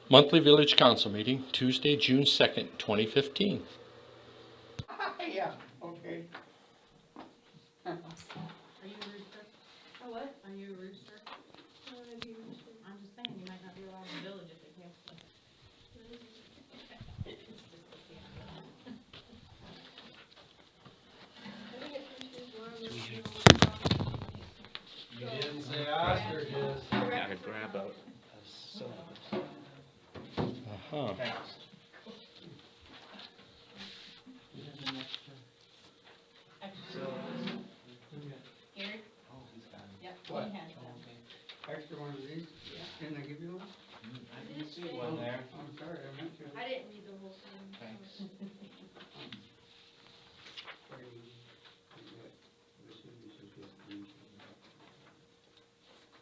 Monthly Village Council meeting, Tuesday, June 2nd, 2015. Yeah, okay. Are you a rooster? A what? Are you a rooster? I'm just saying, you might not be allowed in the village if it has to. You didn't say ostrich. Gotta grab a soda. Uh-huh. Gary? Yep, What? he has them. Extra one of these? Yeah. Didn't I give you one? I didn't see one there. I'm sorry, I meant to. I didn't read the whole thing. Thanks.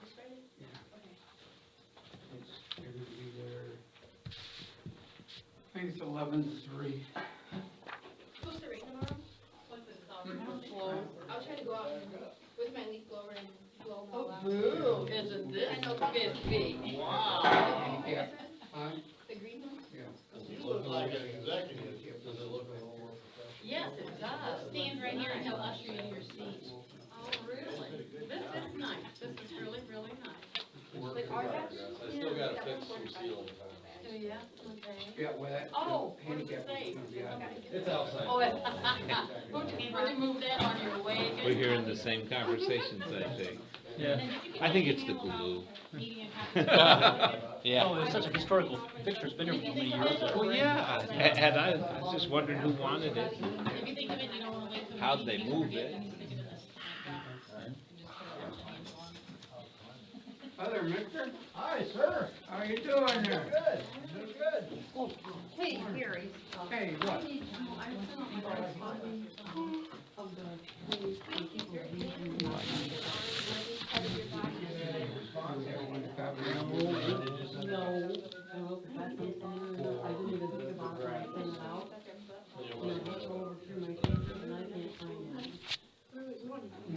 This Friday? Yeah. Okay. It's going to be there. I think it's 11 to 3. Supposed to rain tomorrow? What's it called? I'll try to go out and with my leaf blower and blow them all out. Boo, isn't this I know. 50? Wow. Yeah. Huh? The green one? Yeah. You look like an executive. Does it look a little more professional? Yes, it does. Stand right here and he'll usher you to your seat. Oh, really? This is nice. This is really, really nice. Like our batch? I still gotta fix some seal. Do you? Okay. Yeah, well, that Oh, what does handicap it say? is going to be out. It's outside. Oh, you can't really move that on your way. We're hearing the same conversations, I think. Yeah. I think it's the glue. Yeah. Oh, it's such a historical fixture. It's been here for many years. Well, yeah, and I was just wondering who wanted it, If you think of it, you don't wanna wait till. how'd they move it. Other mister, Hi, sir. how you doing there? Good. Doing good. Hey, Gary. Hey, what?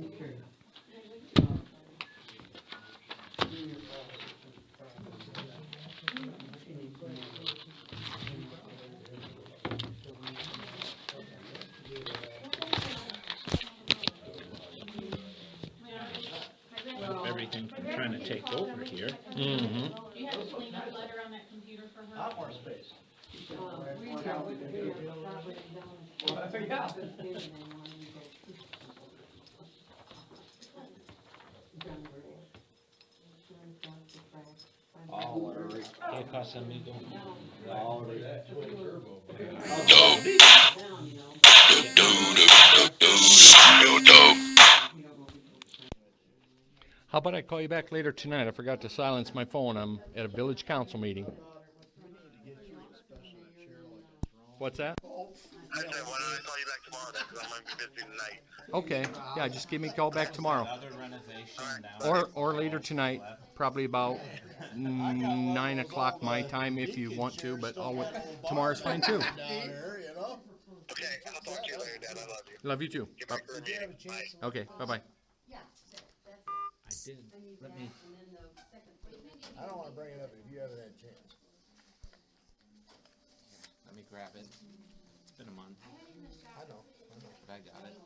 Okay. Everything's been trying to take over here. Mm-hmm. You have to clean that letter on that computer for her? Lot more space. ¿Qué pasa, amigo? How about I call you back later tonight? I forgot to silence my phone. I'm at a village council meeting. What's that? I said, why don't I call you back tomorrow then, because I'm going to be busy tonight. Okay. Yeah, just give me a call back tomorrow. Another renovation down. Or later tonight, probably about 9 o'clock my time if you want to, but tomorrow's fine too. Okay, I'll talk to you later, Dad. I love you. Love you too. Get ready for a meeting. Bye. Okay, bye-bye. I did. Let me. I don't wanna bring it up if you haven't had a chance. Let me grab it. It's been a month, I know. but I got it.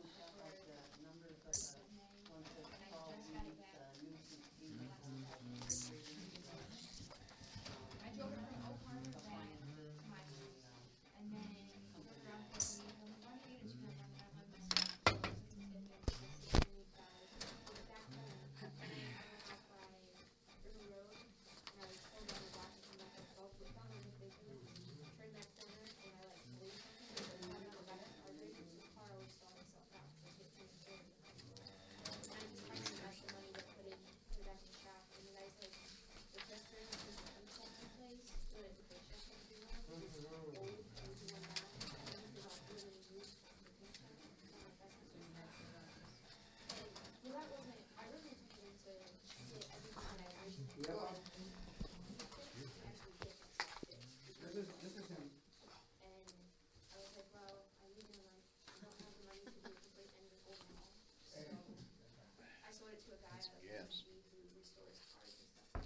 Yes. Who restores cars and stuff.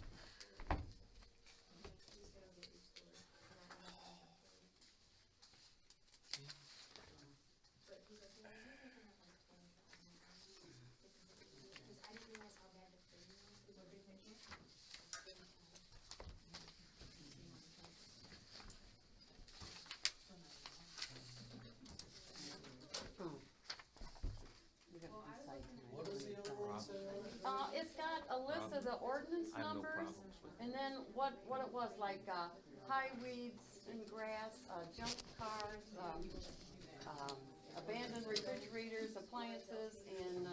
He said I'll get used the ordinance I have no numbers, problems with and then what it was, like, high weeds and grass, junk cars, abandoned refrigerators, appliances, and,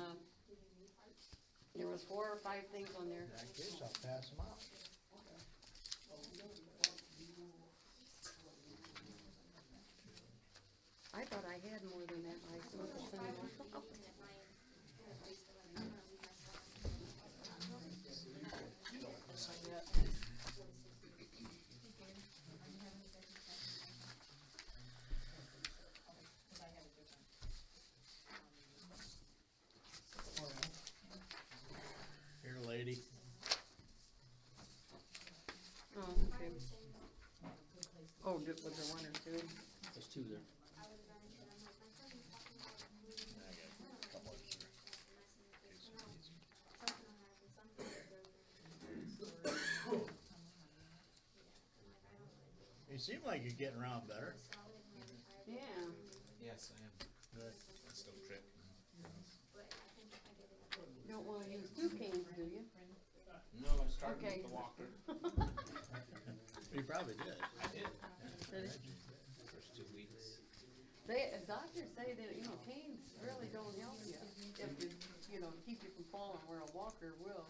there was 4 or 5 things on there. In that case, I'll pass them out. I thought I had more than that, I must have sent it out. Here, lady. Oh, okay. Oh, was there 1 or 2? There's 2 there. You seem like you're getting around better. Yeah. Yes, I am. Good. I still trip. You don't wanna use 2 canes, do you? No, I started Okay. with the walker. You probably did. I did. Did First 2 weeks. Doctors say that, canes really don't help you, if keep you from falling where a walker will,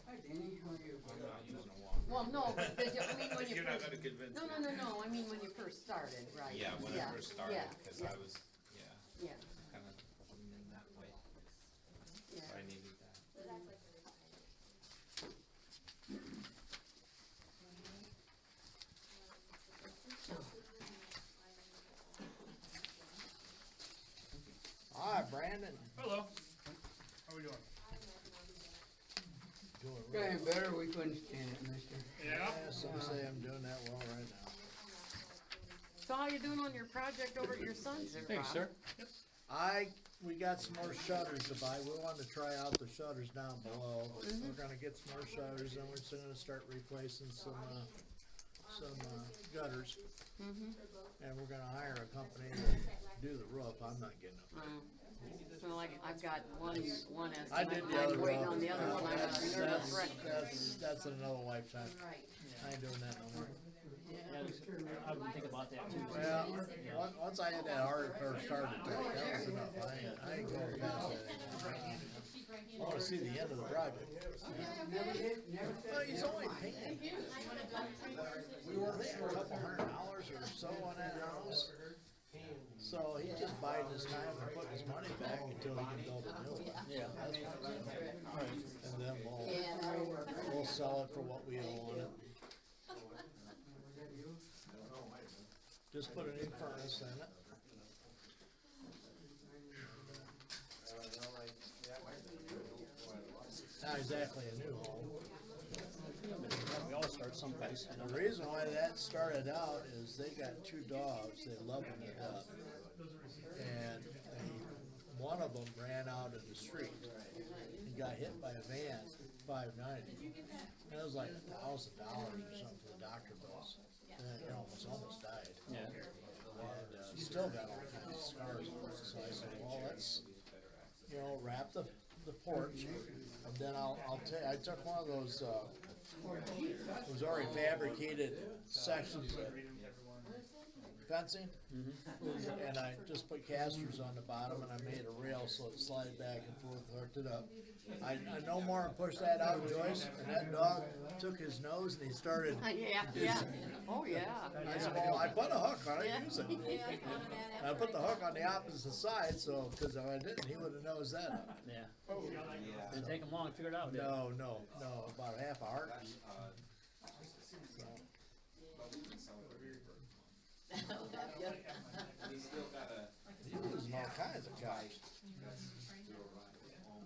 Hi Danny, how are you? I'm not using a walker. Well, no, because I mean, when you You're not first, gonna convince no, me. no, no, no, I mean, when you first started, right? Yeah, when I first started, yeah, because yeah, I was, yeah, kind of that way. yeah. So I needed that. Hi, Brandon. Hello. How we doing? Doing Getting better, we couldn't stand it, mister. Yeah? Yeah, some say I'm doing that well right now. So how you doing on your project over at your son's there, Thanks, Rob? sir. We got some more shutters to buy. We wanted to try out the shutters down below. We're gonna get some more shutters, and we're just gonna start replacing some gutters. And we're gonna hire a company to do the roof. I'm not getting up. So like, I've got one estimate, I did the other I'm waiting roof. on the other one, I'm a nervous wreck. That's another lifetime. I ain't doing that no more. Yeah, I would think about that too. Well, once I had that heart heart attack, that was enough. I ain't going past that anymore. I wanna see the end of the project. Well, he's only paying, we were paying a couple $100 or so on that house. So he's just biding his time and putting his money back until he can build a new one. Yeah. That's what I'm doing. And then we'll sell it for what we owe on it. Just put a new furnace in it. Not exactly a new home. We all start someplace. The reason why that started out is they got 2 dogs, they love them to death. And one of them ran out in the street. He got hit by a van, $590. And it was like $1,000 or something for the doctor bills. And it almost died. Yeah. And still got all kinds of scars on it. So I said, well, let's, wrap the porch. And then I took one of those, already fabricated sections of fencing, and I just put casters on the bottom, and I made a rail so it slid back and forth, hooked it up. I no more pushed that out, Joyce, and that dog took his nose and he started. Yeah, oh yeah. I said, well, I put a hook on it, Yeah. use it. And I put the hook on the opposite side, so, because if I didn't, he would have nosed that up. Yeah. Didn't take them long to figure it out. No, about half a heartbeat. So. He's losing all kinds of cows.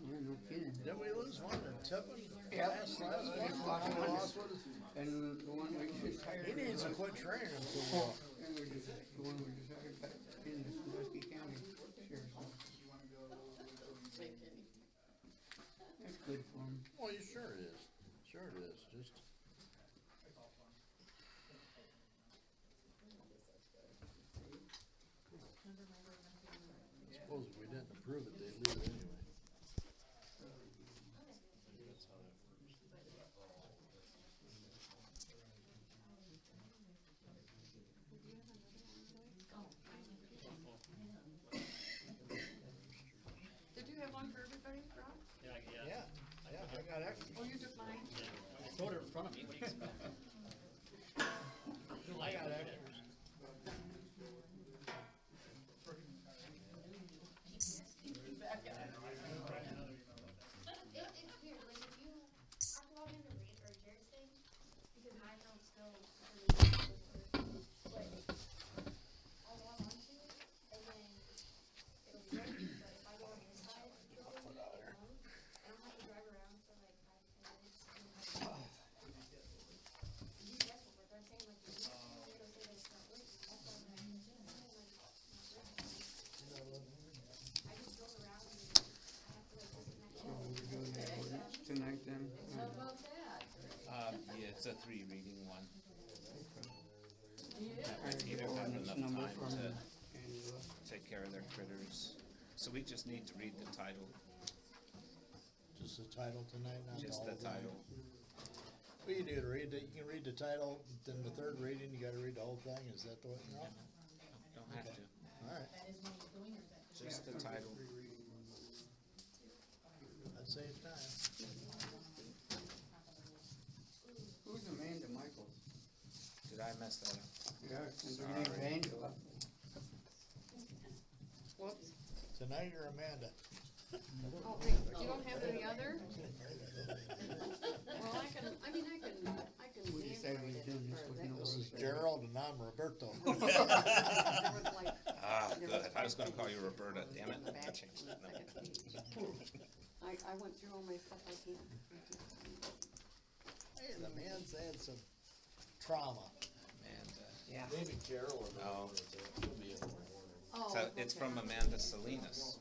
Yeah, no kidding. Didn't we lose one in Tippin? Yep. Last Just lost one? one. Lost one? And the one we just hired. He needs to quit training him so well. And the one we just hired back in Sandusky County Sheriff's Office. That's good for him. Well, you sure it is. Sure it is. Just. I suppose if we didn't approve it, they'd leave it anyway. That's how that works. got extras. Oh, you took mine? I throw it in front of me, what do you expect? I got extras. It's weird, like if you have to log in to read or Jared's thing, because my account's still but I'll log on to it and then it'll be working, but if I go on this side, it won't, and I'll have to drive around for like 5 to 10 minutes. You guess what we're done saying, like the it'll say that it's not working, that's why I'm like, not working. I just drove around and I have to like disconnect. So we're doing that ordinance tonight then? How about that? Yeah, it's a 3 reading one. Alright, Either have ordinance enough number time from to Angela. take care of their critters. So we just need to read the title, Just the title tonight, not just all the of them. title. What you do to read it, you can read the title, then the third reading, you gotta read the whole thing, is that the way, no? Don't have to, Alright, just the title. that saves time. Who's Amanda Michaels? Did I mess that up? Yeah, and her name's Angela. Whoops. Tonight you're Amanda. Oh, wait, you don't have any other? Well, I can We decided we handwrite were it doing as this far with as no that This goes. is Gerald and I'm Roberto. There was like Ah, good, I was gonna call you Roberta, damn it. the back, I changed it. No. second page. I went through all my stuff like that. Hey, the man's had some trauma. Amanda. Maybe Carol or Oh. she'll be in the morning. Oh, So it's okay. from Amanda Salinas,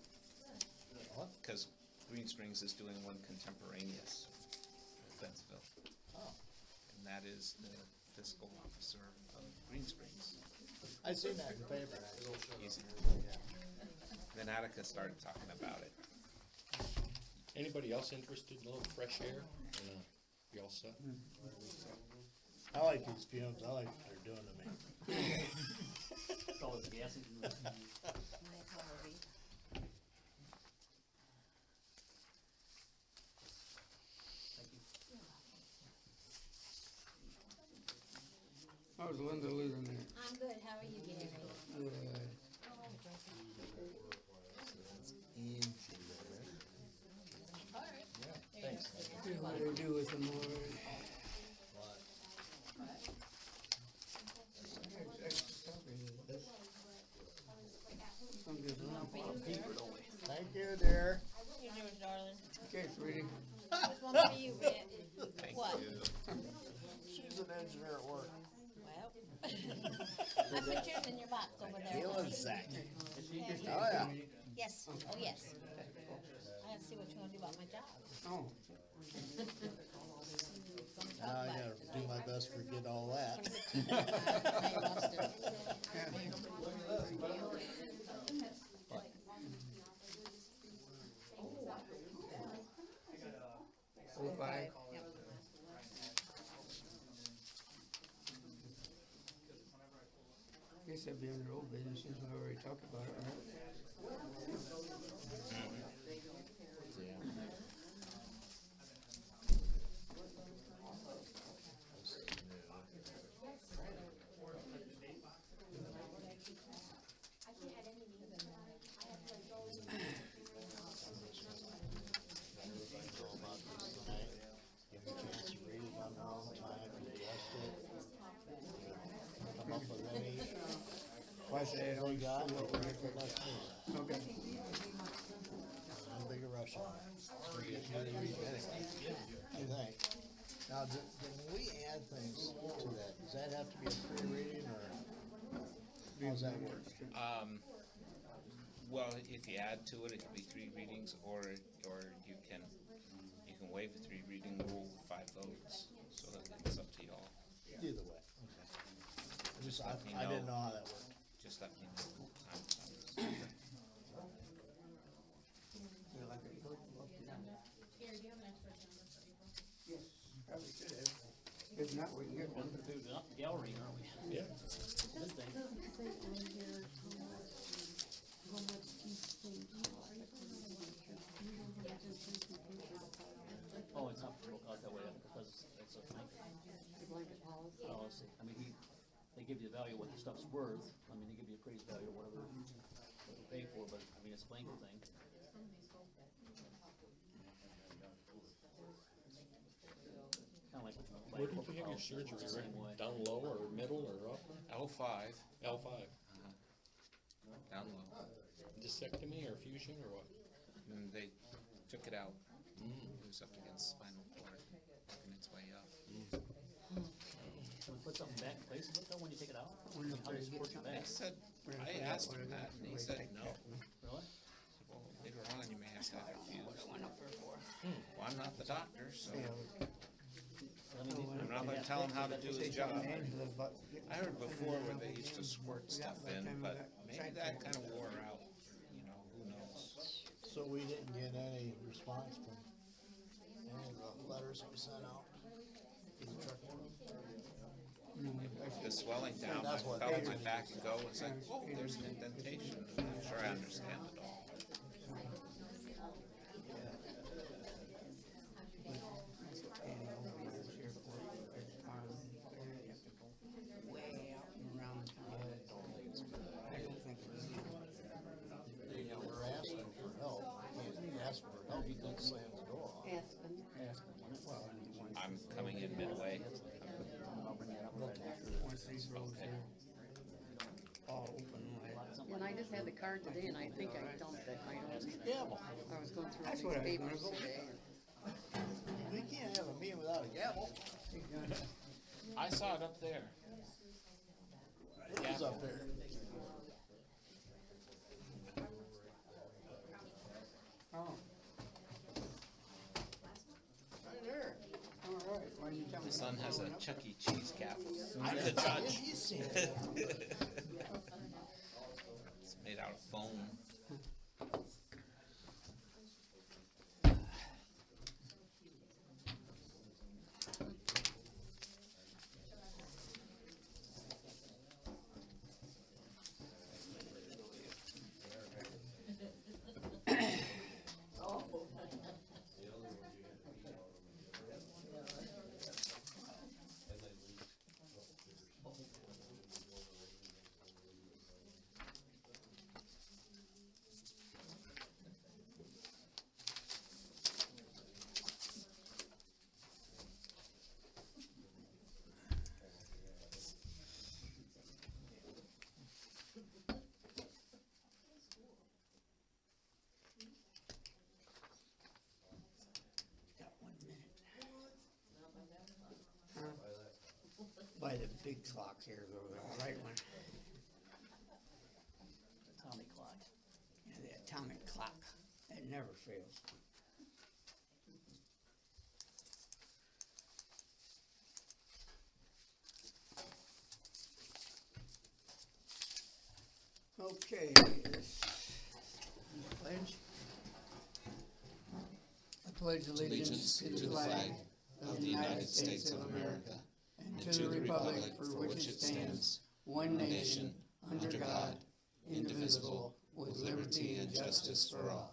What? because Green Springs is doing one contemporaneous with Bettsville. Oh, And that is the fiscal officer of Green Springs. I seen that in the paper, actually. Easy. Then Attica started talking about it. Anybody else interested in a little fresh air? You all set? I like these fumes, I like what they're doing to me. It's always gassy. My apologies. Thank you. How's Linda losing there? I'm good, how are you, Gary? Good. See what they do with them already. Some just lump on paper, don't we? Thank you, dear. Here's yours, darling. Okay, sweetie. This one for you, Rick. Thank What? you. She's an engineer at work. Well, I put yours in your box over there. Feeling sick. Okay. Oh, yeah. Yes, oh, yes. I gotta see what you're gonna do about my job. Oh, Now I gotta do my best to forget all that. oh, five. Guess that'd be under old business since we already talked about it, right? Give me a chance to read it on my own time, digest it. Come up with any questions they got, or whatever left me. Okay. I'm big a rush on it. We're getting ready to read anyway, I think. Now, when we add things to that, does that have to be a pre-reading, or how's that work? Well, if you add to it, it could be 3 readings, or you can waive the 3 reading rule with 5 votes, so that it's up to y'all. Either way, okay. Just, Let me I didn't know. know how that worked. Just let me know. Gary, do you have an extra agenda for April? Yes, probably should have. If not, we can get one. We're doing the gallery, aren't we? Yeah. This thing. Oh, it's not broke out that way because it's a blanket The blanket policy. policy. I mean, they give you a value of what the stuff's worth. I mean, they give you appraised value of whatever you pay for, but I mean, it's a blanket thing. Kinda like what you buy Where a did you corporate have your policy, surgery, it's the Rick? same way. Down low or middle or up? L5, L5. down low. Disectomy or fusion or what? And they took it out. Mm. It was up against spinal cord, working its way up. Can we put something back in place of it though when you take it out? When you How do you support your I back? said, I asked him that, and he said no. Really? Well, later on, you may have to have it fused. Well, I'm not the doctor, so I'm not gonna tell him how to do his job. I heard before where they used to squirt stuff in, but maybe that kind of wore out, you know, who knows? So we didn't get any response from any of the letters we sent out? To the truck order? The swelling down, I felt my back go, it's like, oh, there's an indentation. I'm not sure I understand it all. We're asking for help. He asked for help, he didn't slam the door off. Aspen. I'm coming in midway. Once these roads are all open, like, And I just had the card today and I think I dumped it. I don't, Gavel. I was going through all That's these what I was papers gonna go today. We can't have a meeting without a gavel. I saw it up there. It is up there. oh, Right there. all right, why didn't you tell me? My son has a Chuck E. Cheese gavel. I I'm the didn't see it, judge. he's seen it. It's made out of foam. Got 1 minute. By the big clock here, though, the right one, Tommy clock. yeah, the atomic clock, it never fails. Okay, pledge. I pledge allegiance to the flag of the United States of America and to the republic for which it stands, one nation, under God, indivisible, with liberty and justice for all.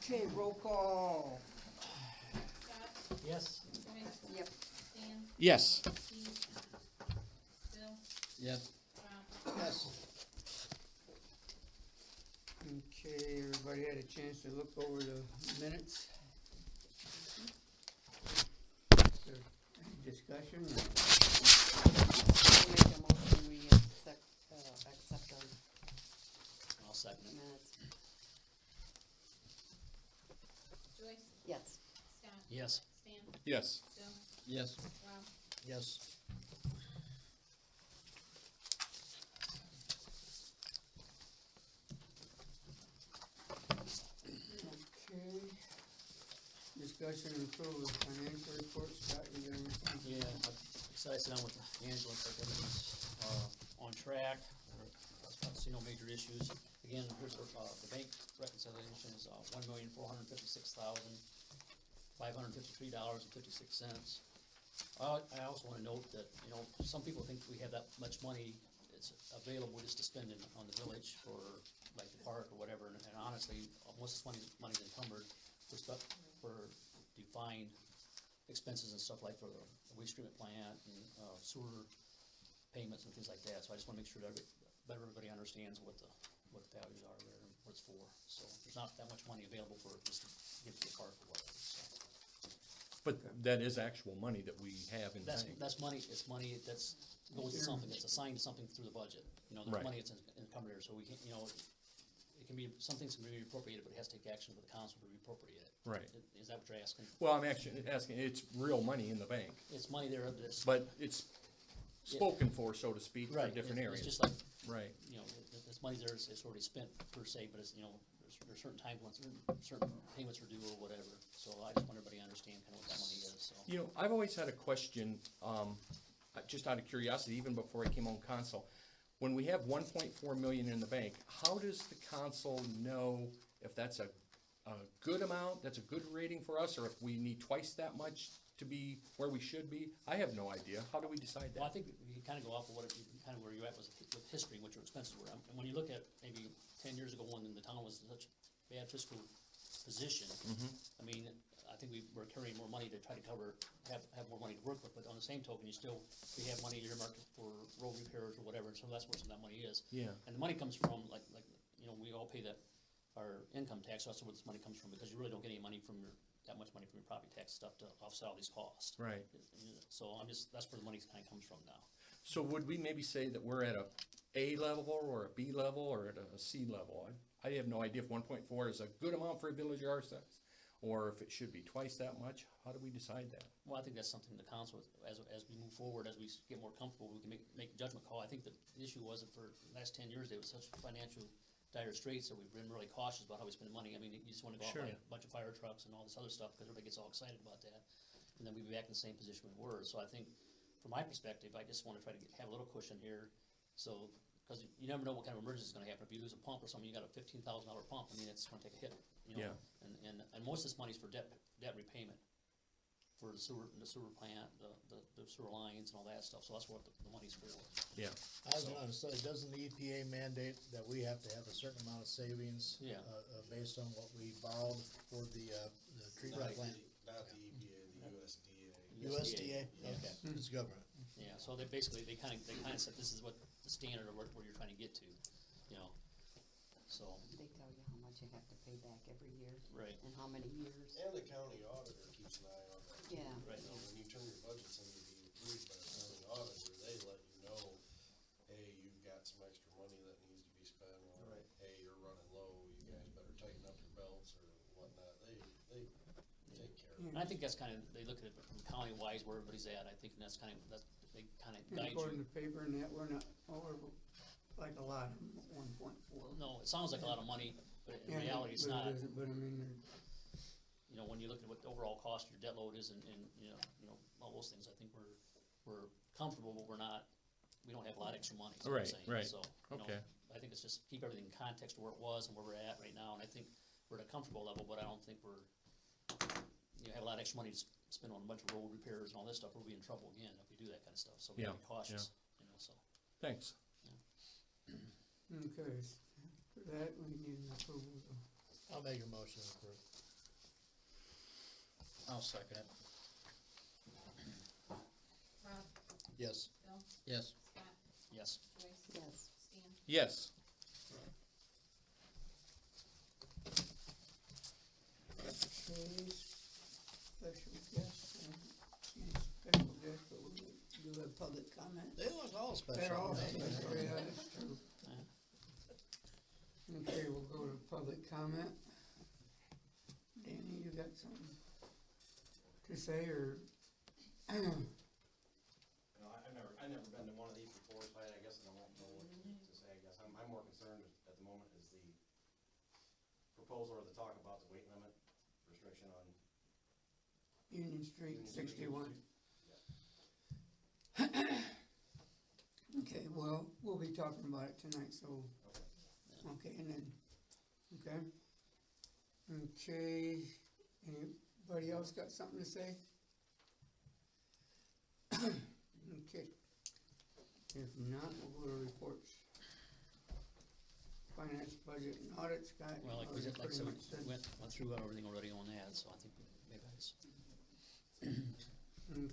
Okay, roll call. Yes. Yep. Yes. Bill? Yes. Yes. Okay, everybody had a chance to look over the minutes? Is there any discussion? I'll make a motion, we accept the I'll second it. minutes. Joyce? Yes. Scott? Yes. Stan? Yes. Bill? Yes. Rob? Yes. Okay. Discussion and approval of financial report, Scott, you got anything? Yeah, I'm excited to sit down with Angela, looks like everything's, on track, I see no major issues. Again, here's the bank reconciliation is, $1,456,553.56. I also wanna note that, some people think we have that much money, it's available just to spend on the village for, like, the park or whatever, and honestly, most of this money's encumbered for stuff, for defined expenses and stuff like for the waste treatment plant and, sewer payments and things like that, so I just wanna make sure that everybody understands what the values are there and what it's for, so there's not that much money available for just to give to the park or whatever, so. But that is actual money that we have in the bank. That's money, it's money that's, goes to something, that's assigned to something through the budget, you know, there's Right. money that's encumbered there, so we can't, you know, it can be, some things can be appropriated, but it has to take action for the council to reappropriate it. Right. Is that what you're asking? Well, I'm actually asking, it's real money in the bank, It's money there that's. but it's spoken for, so to speak, for Right, different areas. it's just like, Right. you know, this money there is, it's already spent per se, but it's, you know, there's certain times when certain payments are due or whatever, so I just want everybody to understand kind of what that money is, so. You know, I've always had a question, just out of curiosity, even before I came on council. When we have 1.4 million in the bank, how does the council know if that's a good amount, that's a good rating for us, or if we need twice that much to be where we should be? I have no idea. How do we decide Well, I that? think you kind of go off of kind of where you're at with history and what your expenses were. And when you look at maybe 10 years ago when the town was in such bad fiscal position, I mean, I think we were carrying more money to try to have more money to work with, but on the same token, we have money earmarked for road repairs or whatever, and so that's where some of that money is. Yeah. And the money comes from, like, you know, we all pay our income tax, so that's where this money comes from, because you really don't get any money that much money from your property tax stuff to offset all these costs. Right. So that's where the money kind of comes from now. So would we maybe say that we're at a level or a B level or at a C level? I have no idea if 1.4 is a good amount for a village our size, or if it should be twice that much. How do we decide that? Well, I think that's something the council, as we move forward, as we get more comfortable, we can make a judgment call. I think the issue was that for the last 10 years, there was such financial dire straits that we've been really cautious about how we spend money. I mean, you just wanna go out and buy a bunch of fire trucks and all this other stuff, because everybody gets all excited about that. And then we'd be back in the same position we were. So I think, from my perspective, I just wanna try to have a little cushion here, so, because you never know what kind of emergency is gonna happen. If you lose a pump or something, you got a $15,000 pump, I mean, it's gonna take a hit, you know? Yeah. And most of this money's for debt repayment, for the sewer plant, the sewer lines and all that stuff, so that's what the money's for. Yeah. I was gonna say, doesn't the EPA mandate that we have to have a certain amount of savings? Yeah. Based on what we borrowed for the treatment plant? Not the EPA, the USDA. USDA, okay, it's government. Yeah, so they basically, they kinda said this is what the standard of where you're trying to get to, you know, so. They tell you how much you have to pay back every year. Right. And how many years. And the county auditor keeps an eye on that. Yeah. Right. You know, when you turn your budgets in to be approved by the county auditor, they let you know, hey, you've got some extra money that needs to be spent, or hey, you're running low, you guys better tighten up your belts or whatnot. They take care of it. And I think that's kind of, they look at it from county wise where everybody's at, I think that's kind of, they kind of guide According you. to paper and that, we're not, like a lot, 1.4. No, it sounds like a lot of money, but in reality, it's not. But I mean, You know, when you look at what the overall cost of your debt load is and you know, all those things, I think we're comfortable, but we don't have a lot of extra money, is what I'm saying. Right. So, you know, Okay. I think it's just keep everything in context of where it was and where we're at right now, and I think we're at a comfortable level, but I don't think have a lot of extra money to spend on a bunch of road repairs and all this stuff, we'll be in trouble again if we do that kind of stuff, so we gotta be cautious, you know, so. Thanks. okay, for that, we need an approval. I'll make a motion to approve. I'll second it. Rob, Yes. Bill, Yes. Scott, Yes. Joyce, Yes. Stan. Yes. Okay, special guest, any special guest, but we'll do a public comment. They look all special. They're all to me. special, yeah, that's true. Okay, we'll go to public comment. Danny, you got something to say, or? You know, I've never been to one of these before, so I guess I don't know what to say, I guess. I'm more concerned at the moment is the proposal or the talk about the weight limit restriction on Union Street, 61. Okay, well, we'll be talking about it tonight, so, okay, and then, okay. Okay, anybody else got something to say? Okay. If not, we'll go to reports. Finance, budget, and audit, Scott. Well, like we already said, like pretty so much said. we went through everything already on that, so I think maybe I just.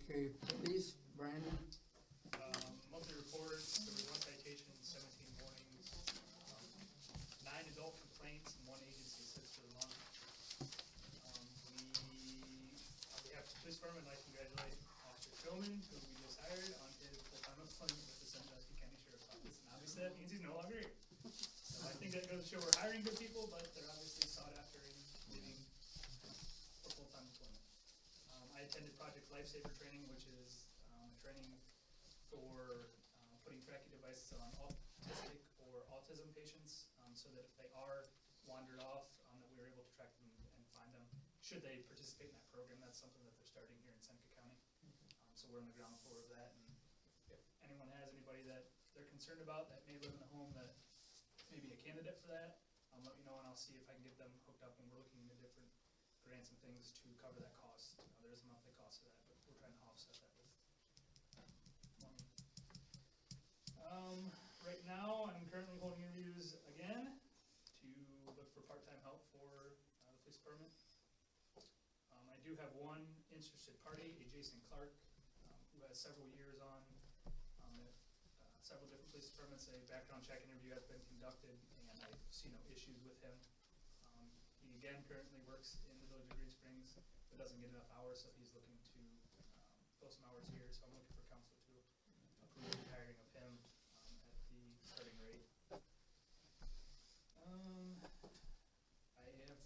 Okay, police, Brandon. Monthly report, there was 1 citation, 17 warnings, 9 adult complaints, and 1 agency assist for the month. On behalf of the police department, I'd like to congratulate Officer Showman, who we just hired on his full-time employment with the Sandusky County Sheriff's Office. And obviously that means he's no longer here. So I think that goes to show we're hiring good people, but they're obviously sought after in getting for full-time employment. I attended Project Lifesaver training, which is training for putting tracking devices on autistic or autism patients, so that if they are wandered off, that we were able to track them and find them. Should they participate in that program, that's something that they're starting here in Seneca County. So we're on the ground floor of that, and if anyone has anybody that they're concerned about that may live in a home that may be a candidate for that, let me know and I'll see if I can get them hooked up, and we're looking into different grants and things to cover that cost. There is a monthly cost for that, but we're trying to offset that with money. Right now, I'm currently holding interviews again to look for part-time help for the police department. I do have one interested party, a Jason Clark, who has several years on several different police departments. A background check interview has been conducted, and I see no issues with him. He again currently works in the village of Green Springs, but doesn't get enough hours, so he's looking to fill some hours here. So I'm looking for council to approve the hiring of him at the starting rate. I have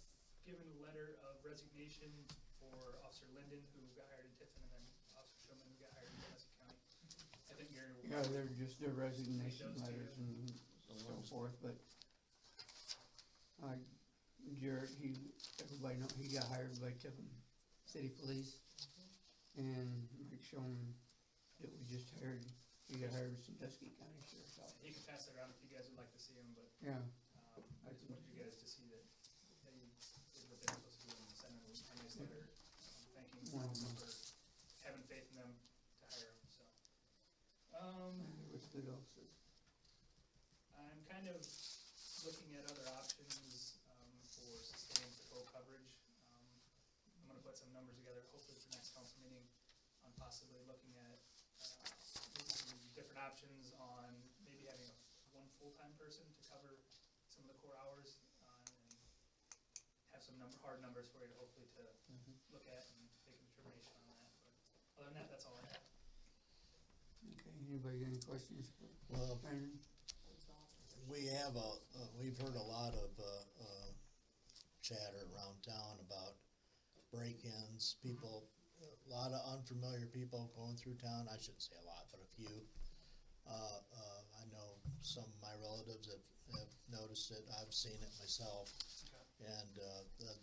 given a letter of resignation for Officer Linden, who got hired in Tiffin, and then Officer Showman, who got hired in Genesee County. I think Gary will. Yeah, they're just their resignation letters and so forth, but Jared, everybody know, he got hired by Tiffin City Police, and Mike Showman that we just hired, he got hired with Sandusky County Sheriff's Office. He can pass that around if you guys would like to see him, but Yeah. I just wanted you guys to see that they did what they were supposed to do and send him a nice letter thanking them for having faith in them to hire him, so. What's good also? I'm kind of looking at other options for sustained patrol coverage. I'm gonna put some numbers together, hopefully for next council meeting, on possibly looking at some different options on maybe having one full-time person to cover some of the core hours, and have some hard numbers for you to hopefully to look at and make a determination on that. But other than that, that's all I have. Okay, anybody got any questions? Well, Brandon? we have we've heard a lot of, chatter around town about break-ins, people, a lot of unfamiliar people going through town. I shouldn't say a lot, but a few. I know some of my relatives have noticed it, I've seen it myself. And,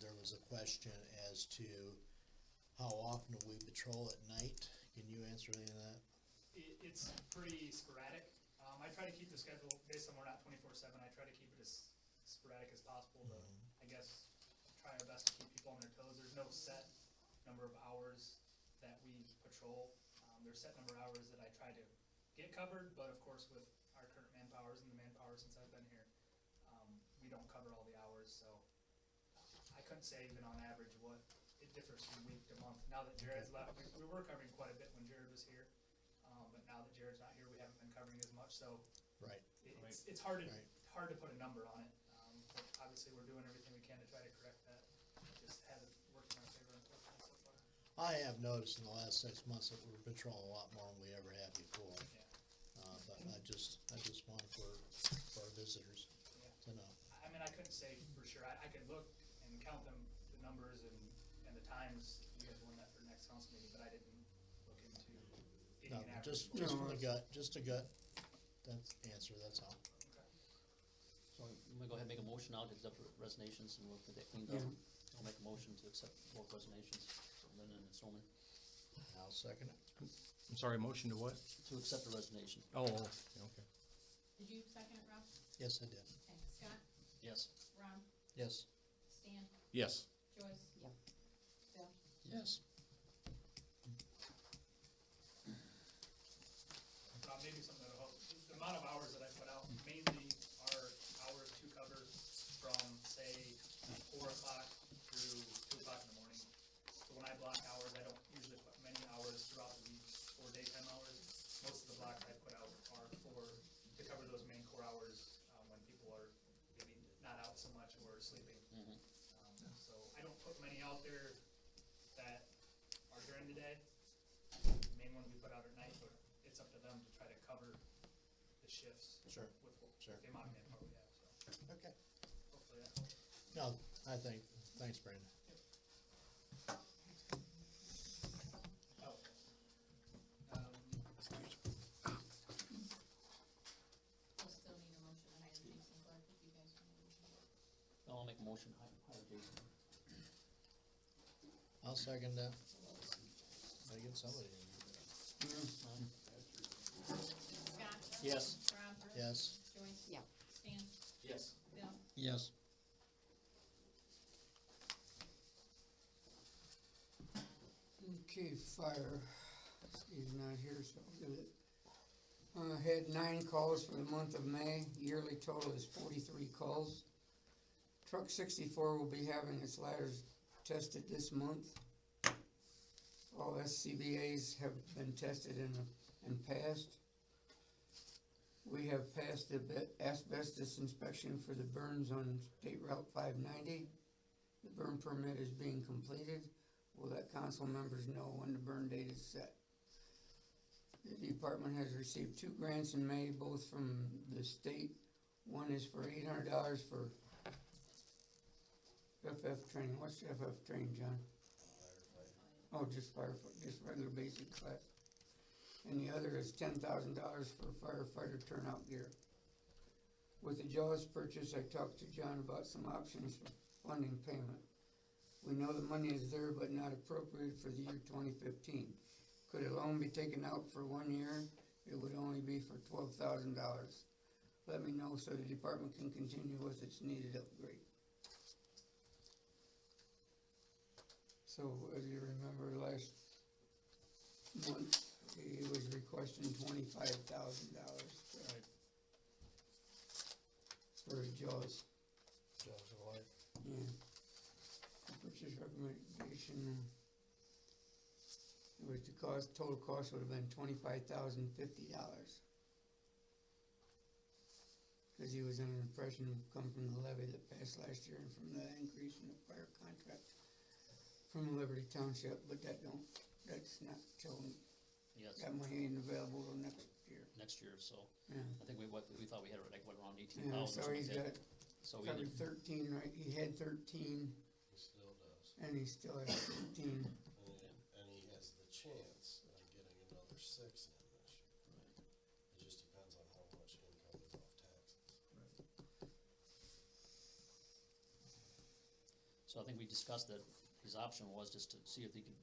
there was a question as to how often we patrol at night. Can you answer any of that? It's pretty sporadic. I try to keep the schedule, based on we're not 24/7, I try to keep it as sporadic as possible to, I guess, try our best to keep people on their toes. There's no set number of hours that we patrol. There's set number of hours that I try to get covered, but of course with our current manpowers and the manpower since I've been here, we don't cover all the hours, so I couldn't say even on average what it differs from week to month. Now that Jared's left, we were covering quite a bit when Jared was here. But now that Jared's not here, we haven't been covering as much, so. Right. It's hard to put a number on it, but obviously we're doing everything we can to try to correct that. It just hasn't worked in our favor unfortunately so far. I have noticed in the last 6 months that we're patrolling a lot more than we ever have before. Yeah. But I just wanted for our visitors to know. I mean, I couldn't say for sure. I could look and count them, the numbers and the times. You guys want that for next council meeting, but I didn't look into getting No, an average. just from the gut, just a gut, that's the answer, that's all. Okay. So I'm gonna go ahead and make a motion now to accept resignations, and we'll get that cleaned up. I'll make a motion to accept both resignations, Linden and Snowman. I'll second it. I'm sorry, motion to what? To accept the resignation. Oh, okay. Did you second it, Rob? Yes, I did. Okay, Scott, Yes. Rob, Yes. Stan, Yes. Joyce? Yep. Bill? Yes. Rob, maybe something that'll help many out there that are during the day. The main ones we put out at night, but it's up to them to try to cover the shifts. Sure. With Sure. the amount of manpower we have, so Okay. hopefully that helps. No, I think, thanks, Brandon. Oh. We'll still need a motion to hire Jason Clark if you guys want to. I'll make a motion, hire Jason. I'll second that. I get somebody. Scott? Yes. Rob? Yes. Joyce? Yeah. Stan? Yes. Bill? Yes. Okay, fire. Steve's not here, so I'll do it. Had 9 calls for the month of May. Yearly total is 43 calls. Truck 64 will be having its ladders tested this month. All SCBA's have been tested and passed. We have passed the asbestos inspection for the burns on State Route 590. The burn permit is being completed. We'll let council members know when the burn date is set. The department has received 2 grants in May, both from the state. One is for $800 for FF training. What's FF training, John? Oh, just just regular basic class. And the other is $10,000 for firefighter turnout gear. With the JAWS purchase, I talked to John about some options for funding payment. We know the money is there but not appropriated for the year 2015. Could a loan be taken out for 1 year? It would only be for $12,000. Let me know so the department can continue with its needed upgrade. So, as you remember, last month, he was requesting $25,000 for a JAWS. JAWS of life. Yeah. The purchase recommendation, it was the cost, total cost would have been $25,050. Cause he was under the impression it would come from the levy that passed last year and from the increase in the fire contract from Liberty Township, but that's not till, Yes. that money ain't available till next year. Next year, so. Yeah. I think we thought we had like, what, around 18,000 Yeah, or so something he's like got that. So we covered either, 13, right, he had 13, He still does. and he still has 13. And he has the chance of getting another 6 in this year. It just depends on how much income is off taxes. so I think we discussed that his option was just to see if he could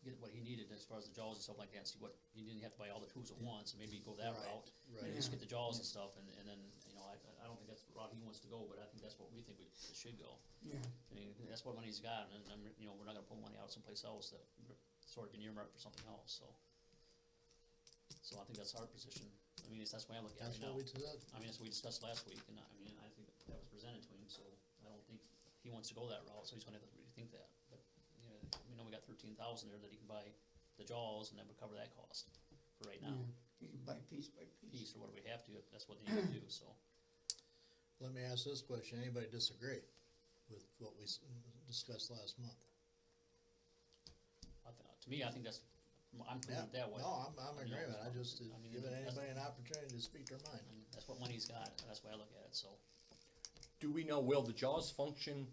get what he needed as far as the jaws and stuff like that, and see what, he didn't have to buy all the tools at once, and maybe go that Right, route. right. And just get the jaws and stuff, and then, you know, I don't think that's the route he wants to go, but I think that's what we think it should go. Yeah. I mean, that's what money's got, and, you know, we're not gonna pull money out someplace else that sort of been earmarked for something else, so. So I think that's our position. I mean, that's the way I look at it That's right now. what we did. I mean, that's what we discussed last week, and I mean, I think that was presented to him, so I don't think he wants to go that route, so he's gonna have to rethink that. But, you know, we got 13,000 there that he can buy the jaws, and that would cover that cost for right now. Yeah, you can buy piece by piece. Piece, or what do we have to, if that's what they need to do, so. Let me ask this question, anybody disagree with what we discussed last month? To me, I think that's, I'm putting it that way. No, I'm in You know, agreement, I just, I mean, giving that's- anybody an opportunity to speak their mind. I mean, that's what money's got, and that's the way I look at it, so. Do we know, will the JAWS function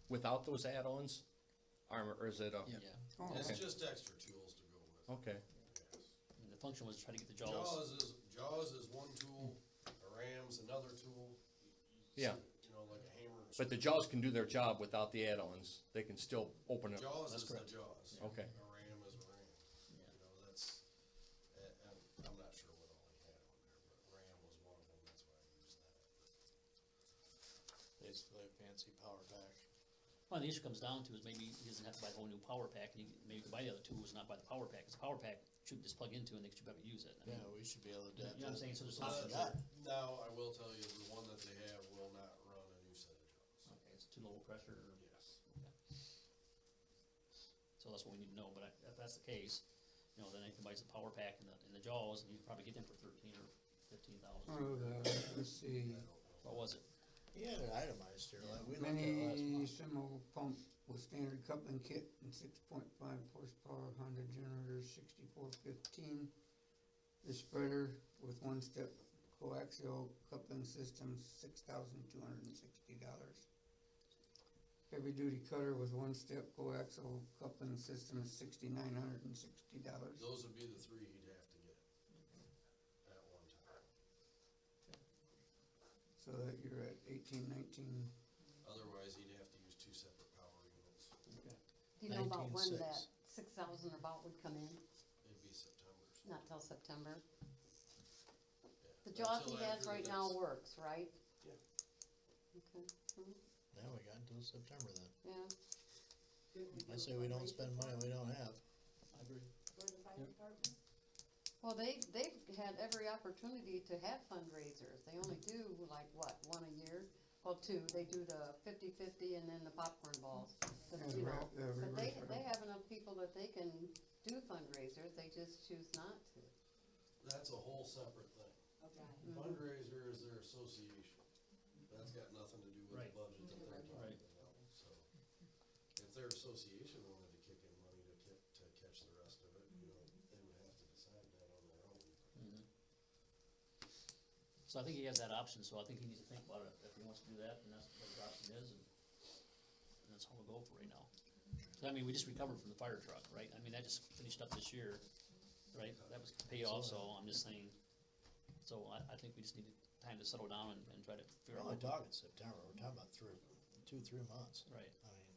without those add-ons? Or is it a? Yeah. Oh, It's okay. just extra tools to go with. Okay, Yes. I mean, the function was to try to get the jaws. Jaws is one tool, a ram's another tool. Yeah. You know, like a hammer. and but the JAWS can do their job without the add-ons, they can still open it. Jaws That's is the correct. jaws. Okay. A ram is a ram. Yeah. You know, that's, and I'm not sure what all he had on there, but ram was one of them, that's why I used that. Basically a fancy power pack. Well, the issue comes down to is maybe he doesn't have to buy a whole new power pack, and maybe he can buy the other tools, not buy the power pack, because the power pack should just plug into, and they should be able to use it. I mean, Yeah, we should be able to you adapt. know what I'm saying, so there's Plus options that. there. Now, I will tell you, the one that they have will not run a new set of jaws. Okay, it's too low pressure, or, Yes. okay. So that's what we need to know, but if that's the case, you know, then he can buy the power pack and the jaws, and you can probably get them for 13 or 15,000. Let's see, What was it? He had it itemized here, like we looked at it last mini month. simo pump with standard coupling kit and 6.5 horsepower Honda generator 6415. The spreader with one-step coaxial coupling system, $6,260. Heavy-duty cutter with one-step coaxial coupling system, $6,960. Those would be the three he'd have to get at one time. So that you're at 1819. Otherwise, he'd have to use two separate power units. Do you know about when 19.6. that 6,000 about would come in? It'd be September. So Not till September? yeah. The job Until he has after right the now next- works, right? Yeah. Okay, Now we got until September then. yeah. I say we don't spend money we don't have. I agree. For the fire department? Well, they've had every opportunity to have fundraisers. They only do like, what, one a year? Well, two. They do the 50-50 and then the popcorn balls. But, Yeah, you know, but they reverse have enough people that they can do fundraisers. They just choose not to. That's a whole separate thing. Okay. Fundraiser is their association. That's got nothing to do with Right. the budget that they're Right. talking about, so. If their association wanted to kick in money to catch the rest of it, you know, they would have to decide that on their own. So I think he has that option, so I think he needs to think about it, if he wants to do that, and that's what his option is, and that's how we'll go for right now. So, I mean, we just recovered from the fire truck, right? I mean, that just finished up this year, right? That was paid off, so I'm just saying, so I think we just need time to settle down and try to We're figure out. only talking September, we're talking about 2-3 months. Right. I mean,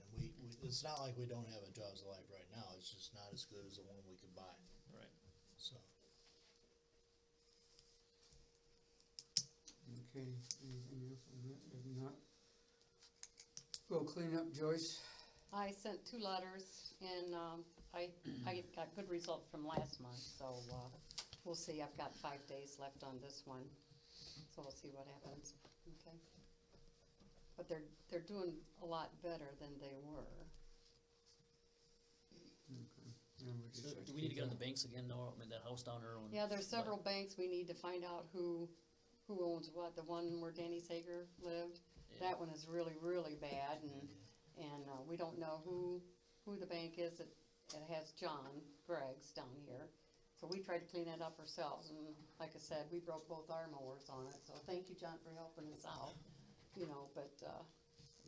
and we, it's not like we don't have a Jaws of Life right now, it's just not as good as the one we could buy, Right. so. Okay, anything else on that? If not, go clean up, Joyce. I sent 2 letters, and I got good results from last month, so we'll see. I've got 5 days left on this one, so we'll see what happens, okay? But they're doing a lot better than they were. So do we need to get on the banks again, though, I mean, that house down there on? Yeah, there's several banks. We need to find out who owns what. The one where Danny Sager lived, Yeah. that one is really, really bad, and we don't know who the bank is that has John Greggs down here. So we tried to clean that up ourselves, and like I said, we broke both our mowers on it, so thank you, John, for helping us out, you know, but,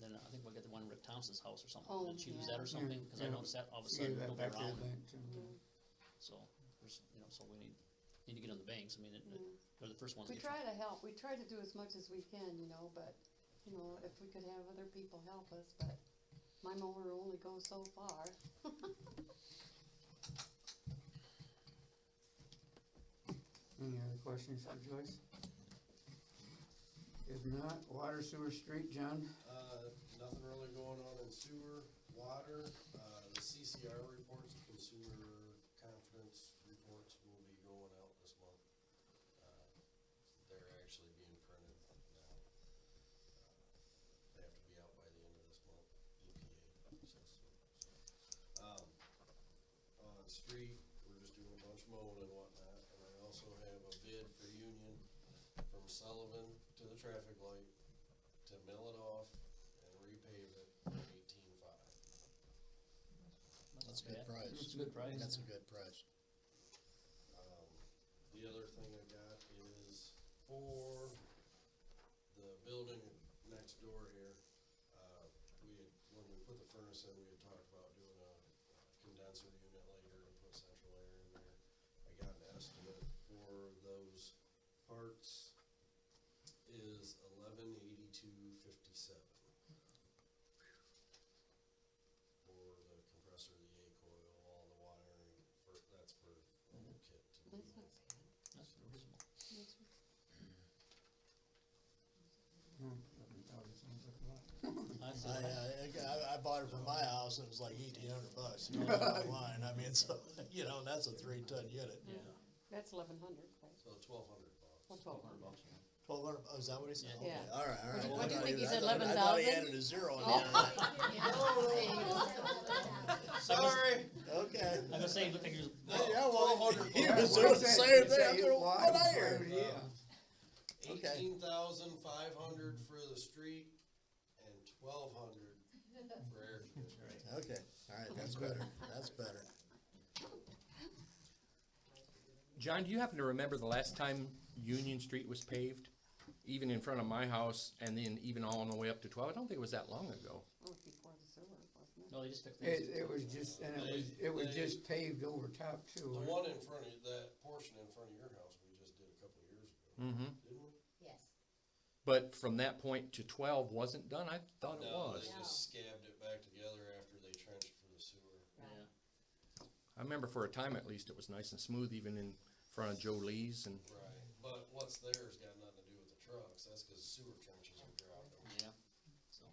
Then I think we'll get the one Rick Thompson's house or something, Oh, did she lose yeah. that or something? Cause I Yeah. noticed that all of a Give sudden, that nobody back to the around, bank too. so, there's, you know, so we need to get on the banks, I mean, they're the first ones to we get. try to help. We try to do as much as we can, you know, but, you know, if we could have other people help us, but my mower only goes so far. Any other questions for Joyce? If not, water, sewer, street, John? Nothing really going on in sewer, water, the CCR reports, consumer confidence reports will be going out this month. They're actually being printed now. They have to be out by the end of this month, EPA says so. On street, we're just doing a bunch of mowing and whatnot, and I also have a bid for Union from Sullivan to the traffic light to mill it off and repave it for $18,500. That's a good price. That's a good price. That's a good price. The other thing I got is for the building next door here, when we put the furnace in, we had talked about doing a condenser unit later and put central air in there. I got an estimate for those parts is $1182.57 for the compressor, the A coil, all the wiring. That's for the whole kit. That's not bad. That's reasonable. I said, I bought it for my house and it was like $1,800, you know, bottom line, I mean, so, you know, that's a 3-ton unit. yeah, That's 1,100, right? So $1,200. Well, 1,200. $1,200. 1,200, oh, is that what he said? Yeah. Okay, all right, all right. What'd you Well, think? You said I thought he 11,000? added a zero on the Sorry. Okay. I'm gonna say, it looked like he was, Yeah, well, he Yeah, was what doing is the that? same Is thing, that I'm your going, wife? what I hear? Yeah. Okay. 18,500 for the street and $1,200 for air conditioning. Okay, all right, that's better, that's better. John, do you happen to remember the last time Union Street was paved? Even in front of my house, and then even all the way up to 12? I don't think it was that long ago. It was before the sewer, wasn't it? No, they just fixed it. It was just, and it was just paved over top too. The one in front of you, that portion in front of your house, we just did a couple of years ago, Mm-hmm. didn't we? Yes. But from that point to 12 wasn't done? I thought it No, was. they just scabbed it back together after they trenched for the sewer. Yeah. I remember for a time at least it was nice and smooth even in front of Joe Lee's and Right, but what's there's got nothing to do with the trucks, that's cause sewer trenches are dropping. Yeah. So,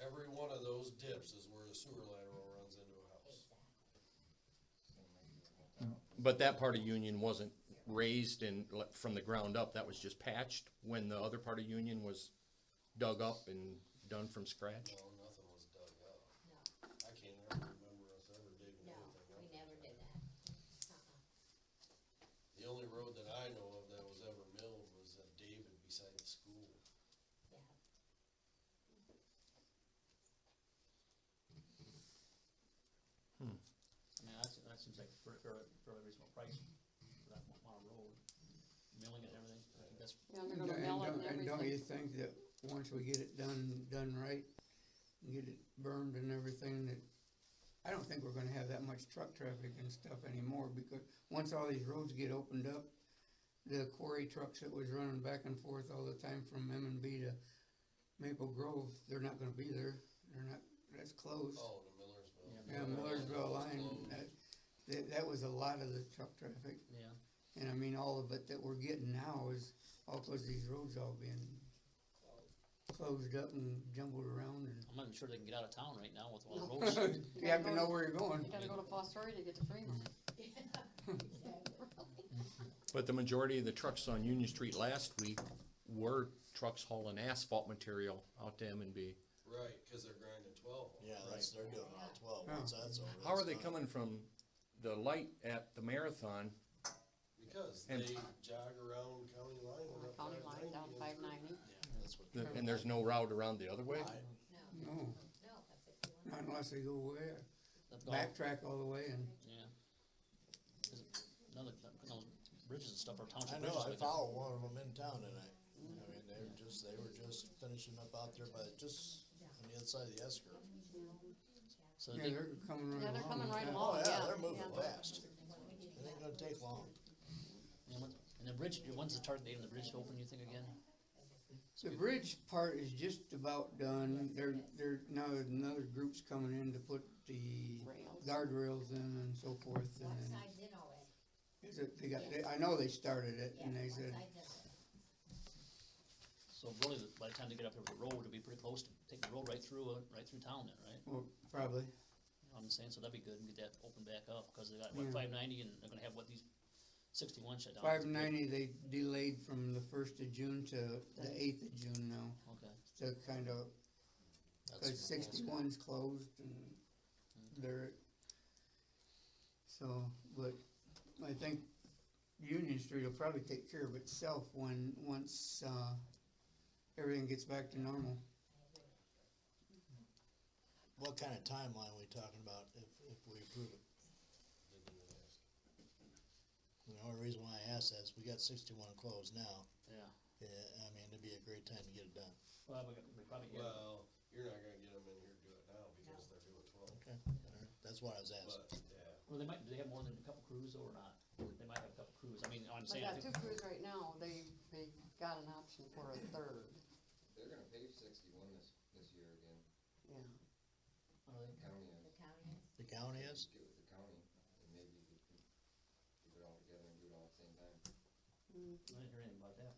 Every one of those dips is where the sewer lateral runs into a house. but that part of Union wasn't raised and from the ground up. That was just patched when the other part of Union was dug up and done from scratch. No, nothing was dug up. No, I can't ever remember us ever digging no, anything up. we never did that. The only road that I know of that was ever milled was at David beside the school. Yeah. I mean, that seems like a fairly reasonable price for that amount of road. Milling it and everything. I think that's, Yeah, they're gonna mill it and And don't you everything. think that once we get it done right, and get it burned and everything, that, I don't think we're gonna have that much truck traffic and stuff anymore, because once all these roads get opened up, the quarry trucks that was running back and forth all the time from M&B to Maple Grove, they're not gonna be there, they're not, that's closed. Oh, the Millersville. Yeah, Millersville line, that was a lot of the truck traffic. yeah. And I mean, all of it that we're getting now is all cause these roads all being closed up and jumbled around and. I'm not even sure they can get out of town right now with all the roads. You have to know where you're going. You gotta go to Fostoria to get to Fremont. But the majority of the trucks on Union Street last week were trucks hauling asphalt material out to M&B. Right, cause they're grinding 12. Yeah, they're doing all 12, Yeah. once that's over. How are that's they done. coming from the light at the marathon? Because And- they jog around county line and up County line down 590. That's what. And there's no route around the other way? No, No, no, that's it. not unless they go way, That's all- backtrack all the way and. Yeah. 'Cause none of those bridges and stuff are I township know, bridges. I like that. followed one of them in town tonight. I mean, they were just finishing up out there by, just on the other side of the S curve. So Yeah, they, they're coming right along. Yeah, they're coming right yeah. along. Oh, yeah, yeah, they're moving yeah. fast. It ain't gonna take long. and the bridge, when's the target date on the bridge to open, you think, again? The bridge part is just about done. Now another group's coming in to put the Rails. guardrails in and so forth. And One then side's in already. is it, I know they started it Yeah, and they one said, side's in already. So really, by the time they get up there with the road, it'll be pretty close to taking the road right through town then, right? well, probably. You know what I'm saying, so that'd be good and get that opened back up, cause they got, what, Yeah. 590 and they're gonna have, what, these 61 shut down? 590, they delayed from the 1st of June to the 8th of June now. Okay, To kind of, cause That's 61's closed and they're, so, but I think Union Street will probably take care of itself once, everything gets back to normal. What kind of timeline are we talking about if we approve it? The only reason why I asked that is we got 61 closed now. yeah. I mean, it'd be a great time to get it done. Well, we probably, yeah. Well, you're not gonna get them in here to do it now because they're doing 12. Okay, all right, that's what I was asking. But, yeah, Well, do they have more than a couple crews or not? They might have a couple crews, I mean, I'm They saying, I got think, 2 crews right now, they got an option for a third, They're gonna pave 61 this year again. yeah. are they? The county is. The county is. The county is? Get with the county, and maybe we could keep it all together and do it all at the same time. I didn't hear anything about that.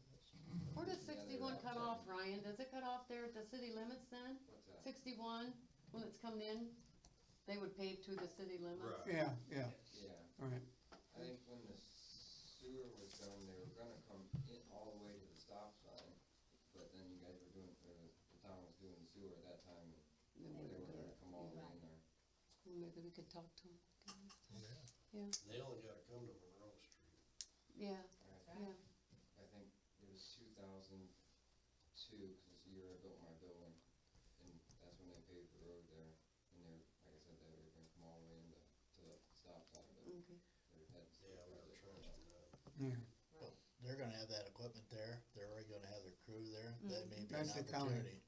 Where does 61 cut off, Ryan? Does it cut off there at the city limits then? What's that? 61, when it's coming in, they would pave to the city limits? Right. Yeah, yeah, Yeah, all right. I think when the sewer was done, they were gonna come in all the way to the stop sign, but then you guys were doing, the town was doing the sewer at that time, and they were gonna come all the way in there. Well, maybe we could talk to them. Yeah, they only gotta come to Monroe Street. yeah, I yeah. I think it was 2002, cause it's the year I built my building, and Yeah, we were trenching that. Yeah, Well, they're gonna have that equipment there, they're already gonna have their crew there, that may be an That's the county. opportunity.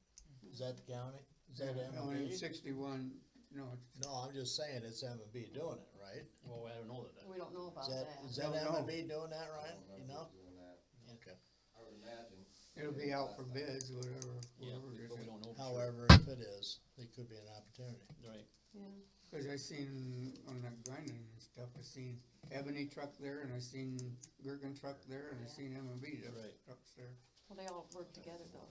Is that the county? Is that only M&B? 61, no, No, I'm just saying it's M&B doing it, right? Well, I don't know that. We don't know about Is that. that Don't know. M&B doing that, I Ryan? don't You know know? if he's doing that. Okay. I would imagine. it'll be out for bids, whatever, Yeah, whatever it but we is. don't know for sure. However, if it is, it could be an opportunity. Right. Yeah. Cause I seen on that grinding and stuff, I seen Ebony truck there, and I seen Gergen truck there, and I seen M&B Right. trucks there. Well, they all work together though.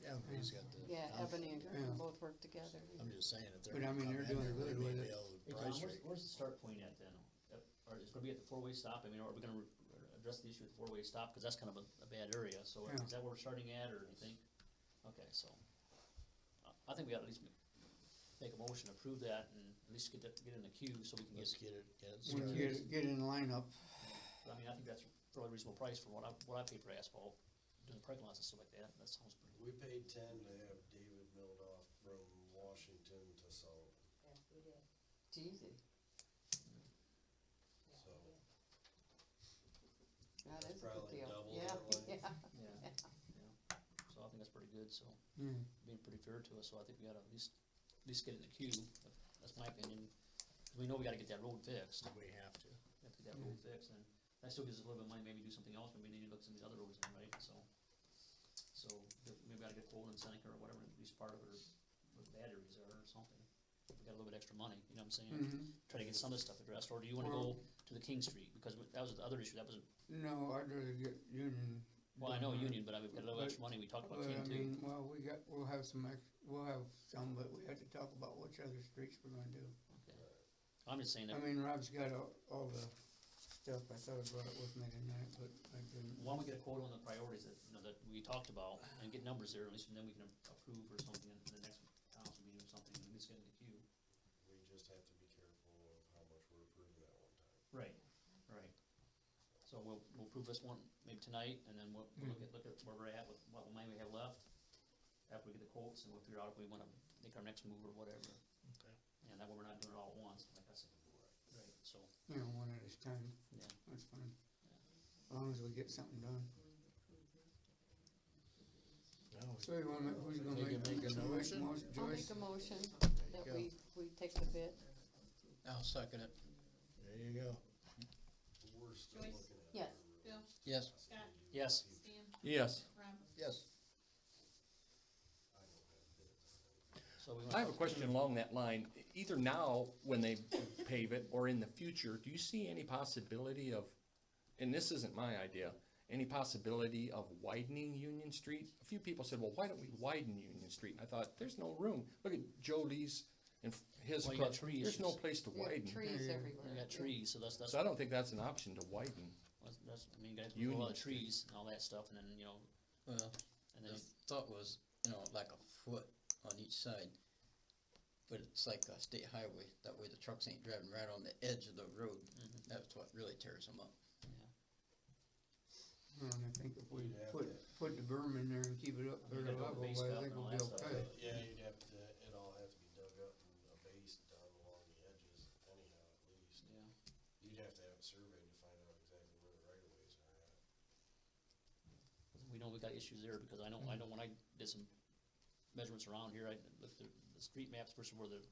Yeah, M&B's got the. Yeah, Ebony and Gergen Yeah. both work together. I'm just saying, if they're. But I mean, gonna they're come in doing there, good they may with be it. able to Hey, price Tom, rate. where's the start point at then? Or is it gonna be at the four-way stop? I mean, are we gonna address the issue with the four-way stop? Cause that's kind of a bad area, so Yeah. is that where we're starting at, or do you think? Okay, so, I think we ought to at least make a motion to approve that and at least get in the queue so we can Let's get, get it When started. you get in lineup, I mean, I think that's a fairly reasonable price for what I pay for asphalt, doing parking lots and stuff like that. That sounds pretty. We paid 10 to have David milled off from Washington to Sullivan, Jeezy. so. That is a Probably good deal. double Yeah, that length. yeah. Yeah, yeah. So I think that's pretty good, so yeah, being pretty fair to us, so I think we gotta at least get in the queue. That's my opinion. 'Cause we know we gotta get that road fixed. We have to. We have to get that road fixed, and that still gives us a little bit of money, maybe do something else, maybe we need to look some of these other roads in, right? So maybe we gotta get a quote in Seneca or whatever, at least part of it, or what the bad areas are or something. If we got a little bit extra money, you know what I'm saying? Mhm. Try to get some of this stuff addressed, or do you wanna Well- go to the King Street? Because that was the other issue, that was, no, I'd rather get Union. well, I know done. Union, but I mean, we've got a little But- extra money, we talked about But King I too. mean, well, we'll have some, but we have to talk about which other streets we're gonna do. I'm just saying I that, mean, Rob's got all the stuff, I thought I brought it with me tonight, but I didn't. why don't we get a quote on the priorities that, that we talked about, and get numbers there, at least, and then we can approve or something in the next council meeting or something, at least get in the queue. We just have to be careful of how much we're approving at one time. Right, right. So we'll approve this one maybe tonight, and then we'll look at where we're at with what money we have left, after we get the quotes, and we'll figure out if we wanna make our next move or whatever. Okay. And that way we're not doing it all at once, like I said. Right, so, You know, one at a time, yeah. that's fine. As long as we get something done. No, So you wanna, who's gonna Take make a a motion? motion? I'll Joyce? make a motion that go. we take the bid. I'll second it. There you go. We're still Joyce? looking at. Yes. Bill? Yes. Scott? Yes. Stan? Yes. Rob? Yes. So we I have a question along that line. Either now, when they pave it, or in the future, do you see any possibility of, and this isn't my idea, any possibility of widening Union Street? A few people said, well, why don't we widen Union Street? And I thought, there's no room. Look at Jody's and his, Well, you got tree there's no issues. place to We have widen. trees Yeah. everywhere. We got trees, so that's, So I don't think that's an option to widen. I mean, you got a Union lot of Street. trees and all that stuff, and then, you know, Well, and then, the thought was, like a foot on each side. But it's like a state highway, that way the trucks ain't driving right on the edge of the road. That's what really tears them up. And I think if we You'd have put the berm in there and keep it up You very gotta level, go base I up think and all we'll be that stuff. okay. Yeah, you'd have to, it all have to be dug up and a base done along the edges anyhow, at least. yeah. You'd have to have it surveyed to find out exactly where the right of ways are at. We know we got issues there, because I know when I did some measurements around here, I looked at the street maps versus where the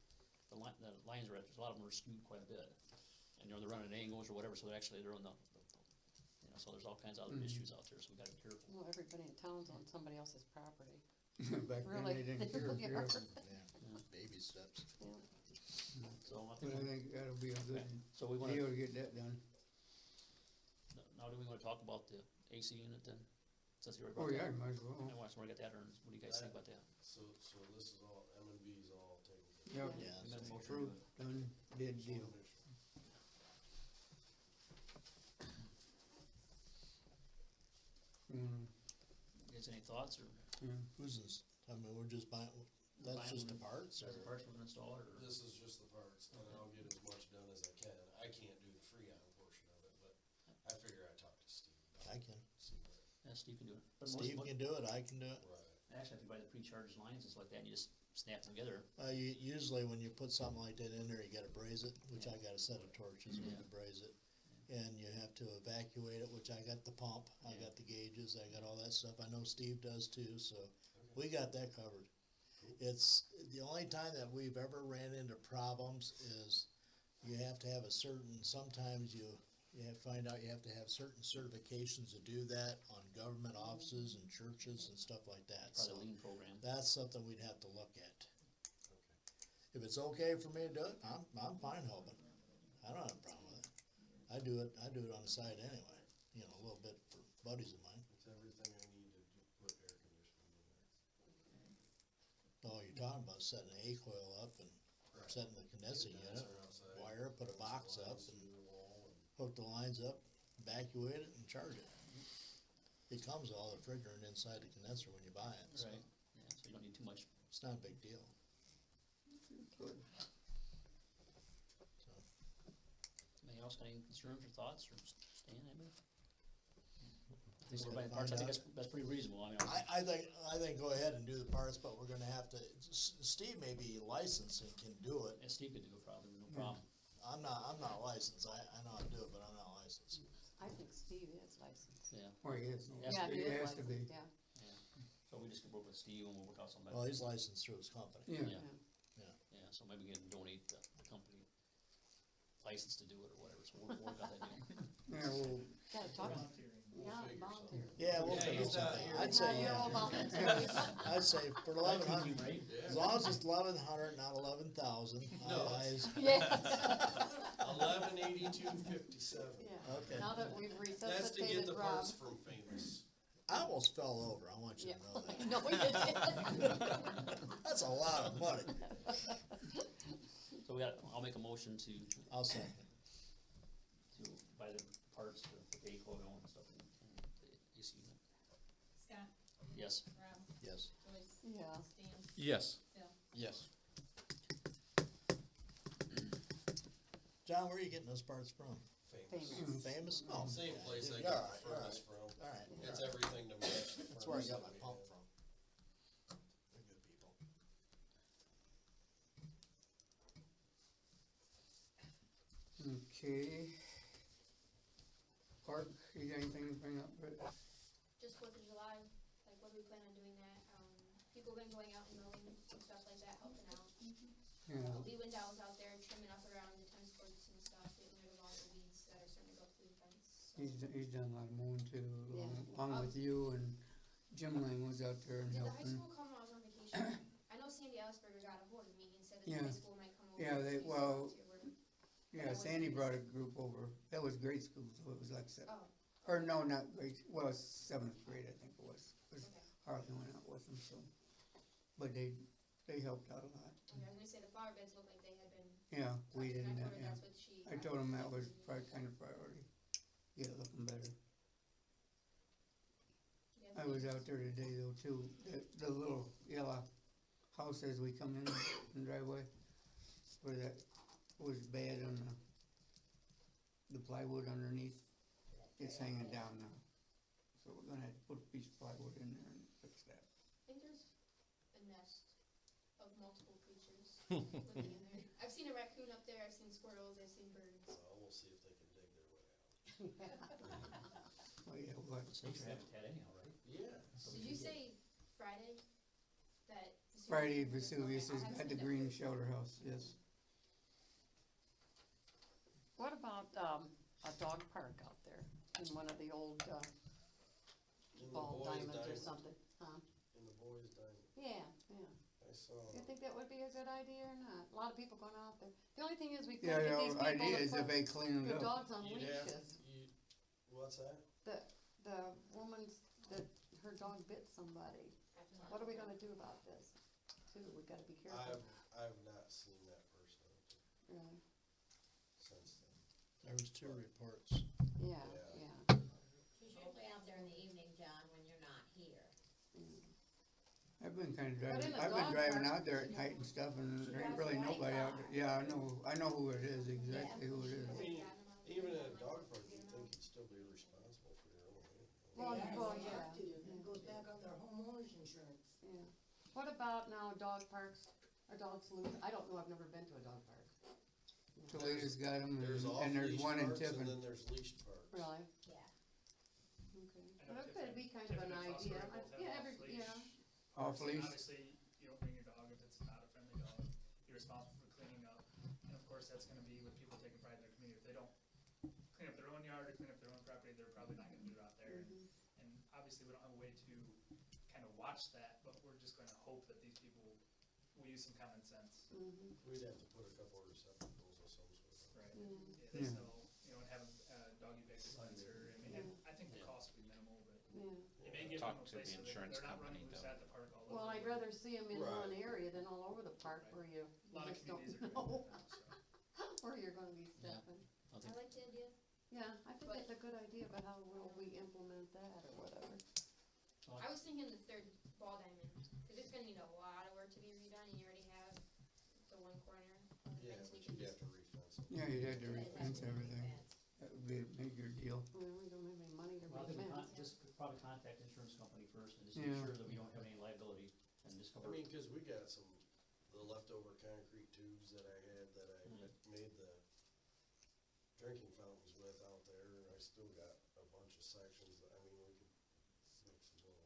lines are at, there's a lot of them are skewed quite a bit. And, they're running angles or whatever, so they're on the so there's all kinds of other issues out there, so we gotta be careful. Well, everybody in town's on somebody else's property. Back then Really? they didn't care, Yeah. Yeah, baby steps. Yeah. So I But I think, think that'll be a good so we wanna, deal to get that done. now do we wanna talk about the AC unit then? Since you were Oh, about yeah, that. might as well. I want to get that, or what do you guys think about that? So this is all, M&B's all taken care Yep. of. Yeah. We got a motion to Approved, it. done, did deal. Mm, You guys any thoughts, or yeah. Who's this? I mean, we're just buying, that's just the parts, or? as the parts we're gonna install it, or? This is just the parts, and I'll get as much done as I can. I can't do the Freon portion of it, but I figure I talked to Steve about I it. can. See what, Yeah, Steve can do it. But Steve can do it, I can do it. right. Actually, if you buy the pre-charged lines and stuff like that, and you just snap them together, Usually when you put something like that in there, you gotta braze it, which I got a set of torches, we can braze it. and you have to evacuate it, which I got the pump, I got the gauges, I got all that stuff. I know Steve does too, so we got that covered. It's, the only time that we've ever ran into problems is you have to have a certain, sometimes you have to find out you have to have certain certifications to do that on government offices and churches and stuff like that. Probably So a lean program. that's something we'd have to look at. If it's okay for me to do it, I'm fine helping. I don't have a problem with it. I do it on the side anyway, you know, a little bit for buddies of mine. It's everything I need to put air conditioning in there. Oh, you're talking about setting an A coil up and setting the condensing unit, wire, put a box up and hook the lines up, evacuate it and charge it. It comes with all the refrigerant inside the condenser when you buy it, so Right, yeah, so you don't need too much. it's not a big deal. Good. Anything else, got any concerns or thoughts, or Stan, anybody? I think everybody in parks, I think that's pretty reasonable, I mean. I think go ahead and do the parts, but we're gonna have to, Steve may be licensed and can do it. And Steve could do it probably, no problem. I'm not licensed, I know how to do it, but I'm not licensed. I think Steve is licensed. Yeah. Or he is. Yeah, he is has to be. licensed, yeah. So we just could work with Steve and we'll work out something. Well, he's licensed through his company. Yeah. Yeah, so maybe we can donate the company license to do it or whatever, so we'll work out that deal. Yeah, well, Gotta talk, yeah, volunteer. Yeah, we'll figure something out. I'd say, You're all yeah. volunteers. I'd say for 1,100, as long as it's 1,100, not 11,000. No. Yes. 1182.57. Yeah. Okay. Now that we've That's to get resuscitated the Rob. parts from Famous. I almost fell over, I want you Yeah. to know that. No, we didn't. That's a lot of money. So I'll make a motion to I'll second. buy the parts for the A coil and stuff in the AC unit. Scott, Yes. Rob, Yes. Joyce, Yeah. Stan, Yes. Phil. Yes. John, where are you getting those parts from? Famous. Famous? Oh. Same place I Yeah, got all the right, furnace from. All right. It's everything to match the That's where I furnace got that my we pump have. from. They're good people. okay. Park, you got anything to bring up, Britt? Just 4th of July, like what do we plan on doing that? People have been going out and mowing and stuff like that, helping out. Yeah. Lee Window was out there trimming up around the tennis courts and stuff, getting rid of all the weeds that are starting to go through the fence. So. He's done a lot of mowing too, Yeah. along with you, and Jim Lang was out there and Did the high helping. school come when I was on vacation? I know Sandy Asperger got a hold of me and said that the Yeah. high school might come over. Yeah, and they, do some well, volunteer work. yeah, Sandy brought a group over, that was grade school, so it was like Oh, or no, not grade, well, 7th grade, I think it was, 'cause okay. Harley went out with them, so. But they helped out a lot. Okay, I was gonna say the flower beds looked like they had been. Yeah, we touched, and didn't, I told her yeah. that's what she. I told him that was probably kind of priority, get it looking better. Yeah, I was out there today though too, the little yellow house as we come in the driveway, where that was bad on the plywood underneath, it's hanging down now. So we're gonna have to put a piece of plywood in there and fix that. I think there's a nest of multiple creatures living in there. I've seen a raccoon up there, I've seen squirrels, I've seen birds. Well, we'll see if they can dig their way out. Oh yeah, what? Snakes habitat anyhow, right? Yeah. Did you say Friday? That Vesuvius Friday was Vesuvius okay, is I at haven't the seen green it. shelter house, yes. What about, a dog park out there in one of the old, In the ball boys' diamonds or diamond. something, huh? In the boys' diamond. Yeah, yeah. I saw. You think that would be a good idea or not? A lot of people going out there. The only thing is we Yeah, couldn't get these the people idea to is if put they clean it the up. dogs on You'd have, leashes. what's that? The woman's, that her dog bit somebody. What are we gonna do about this? Too, we gotta be careful. I've not seen that person Really? since then. There was 2 reports. Yeah, Yeah. yeah. She's usually out there in the evening, John, when you're not here. I've been kinda in driving, the I've been dog driving park, out there at night and stuff, and She there ain't drives really a white nobody out dog. there. Yeah, I know who it is, exactly who it is. I mean, even in a dog park, you'd think you'd still be responsible for your own animal. Well, yeah. It goes back on their homeowner's insurance. Yeah. What about now dog parks, or dogs loose? I don't know, I've never been to a dog park. You Toledo's got them, There's and there's off-leash one in parks and Tiffin. then there's leashed parks. Really? Yeah. Okay. I know Well, it could be kind of an Tiffany and idea. Fosbury both have Yeah, off-leash yeah. parks, and Off-leash. Obviously, you don't bring your dog if it's not a friendly dog. You're responsible for cleaning up. And of course, that's gonna be with people taking pride in their community. If they don't clean up their own yard or clean up their own property, they're probably not gonna do it out there. And obviously, we don't have a way to kind of watch that, but we're just gonna hope that these people will use some common sense. We'd have to put a couple of receptacles of some sort. Right. Yeah, they sell, you know, and have a doggy bag dispenser. I mean, I think the cost would be minimal, but you may give them Talk a to place the so insurance they're not company, running loose though. at the park all over. Well, I'd rather see them in Right. one area than all over the park where you A lot of just don't communities are doing know that now, so. where you're gonna be stepping. I like the idea. Yeah, I think that's a good idea, but how will we implement that or whatever? I was thinking the third ball diamond, cause it's gonna need a lot of work to be redone, and you already have the one corner of the Yeah, fence. but We could you'd just have to refence it. Yeah, you'd have to refence everything. That would be a major deal. Well, we don't have any money to Well, I think we refence. just probably contact the insurance company first and just Yeah. make sure that we don't have any liability and just I cover. mean, cause we got the leftover concrete tubes that I had that I made the drinking fountains with out there, and I still got a bunch of sections that, I mean, we could make some little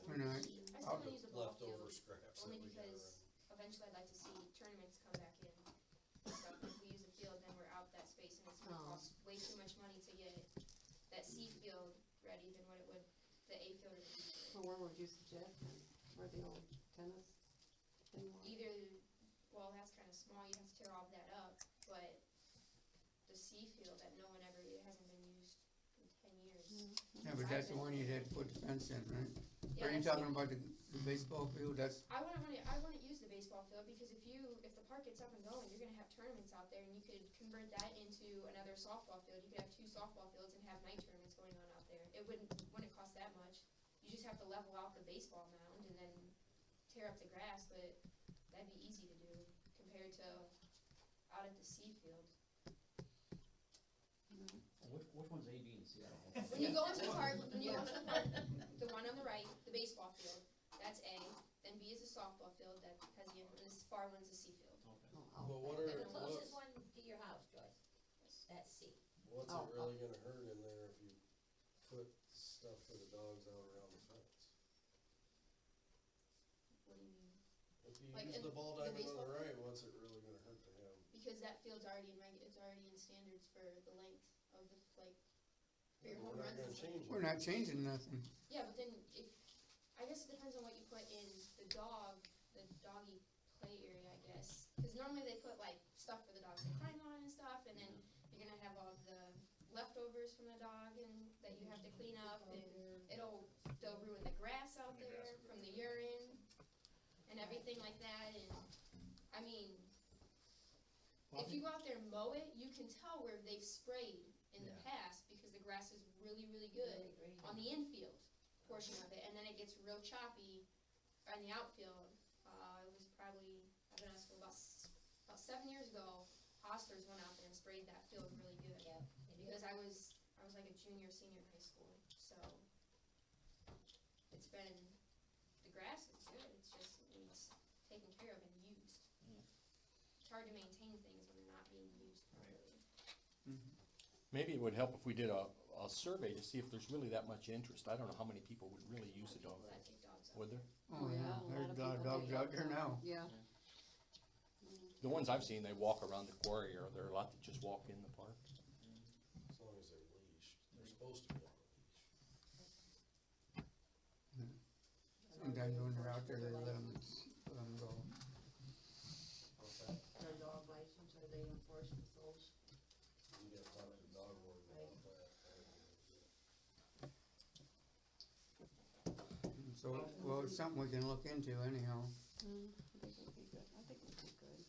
We're not, I still wanna use the ball leftover field, scraps that only we got because around. eventually I'd like to see tournaments come back in. So if we use the field, then we're out that space, and it's gonna cost way too much money to get that C field ready than what it would, the A field or the B field. So where would you suggest then? Where the old tennis thing was? Either, well, that's kinda small, you'd have to tear all of that up, but the C field that no one ever, it hasn't been used in 10 years. yeah, but that's the one you'd have to put the fence in, right? Yeah, Are you that's talking about the baseball field? That's, I wouldn't use the baseball field, because if the park gets up and going, you're gonna have tournaments out there, and you could convert that into another softball field. You could have 2 softball fields and have night tournaments going on out there. It wouldn't cost that much. You just have to level out the baseball mound and then tear up the grass, but that'd be easy to do compared to out at the C field. Which one's A, B, and C? I don't know. When you go into the park, the one on the right, the baseball field, that's A. Then B is the softball field that has the, and this far one's the C field. But what are, The what, closest one to your house, Joyce, that's C. what's it really gonna hurt in there if you put stuff for the dogs out around the fence? What do you mean? If you Like use in the ball the diamond on baseball the right, what's it really gonna hurt to have? Because that field's already it's already in standards for the length of the, like, for your home We're not runs and gonna stuff. change it. we're not changing nothing. Yeah, but then I guess it depends on what you put in the doggy play area, I guess. Cause normally they put like stuff for the dogs to climb on and stuff, and then you're gonna have all the leftovers from the dog and that you have to clean up, and they'll ruin the grass out there from the urine and everything like that, and I mean, if you go out there and mow it, you can tell where they've sprayed in the past, because the grass is really, really good on the infield portion of it, and then it gets real choppy on the outfield. It was probably, I've been at school about 7 years ago, Hostlers went out there and sprayed that field really good. Yeah. Because I was like a junior, senior in high school, so it's been, the grass is good, it's just, it needs taken care of and used. It's hard to maintain things when they're not being used properly. Maybe it would help if we did a survey to see if there's really that much interest. I don't know how many people would really use a dog. That take dogs out. Would there? Oh, yeah, there's a lot of dogs out there now. Yeah. The ones I've seen, they walk around the quarry, or there are a lot that just walk in the park. As long as they're leashed, they're supposed to be on a leash. Sometimes when they're out there, they let them go. What's that? Their dog license, are they enforced with those? You gotta talk to the dog warden about that. So, well, it's something we can look into anyhow. I think it would be good. I think it would be good.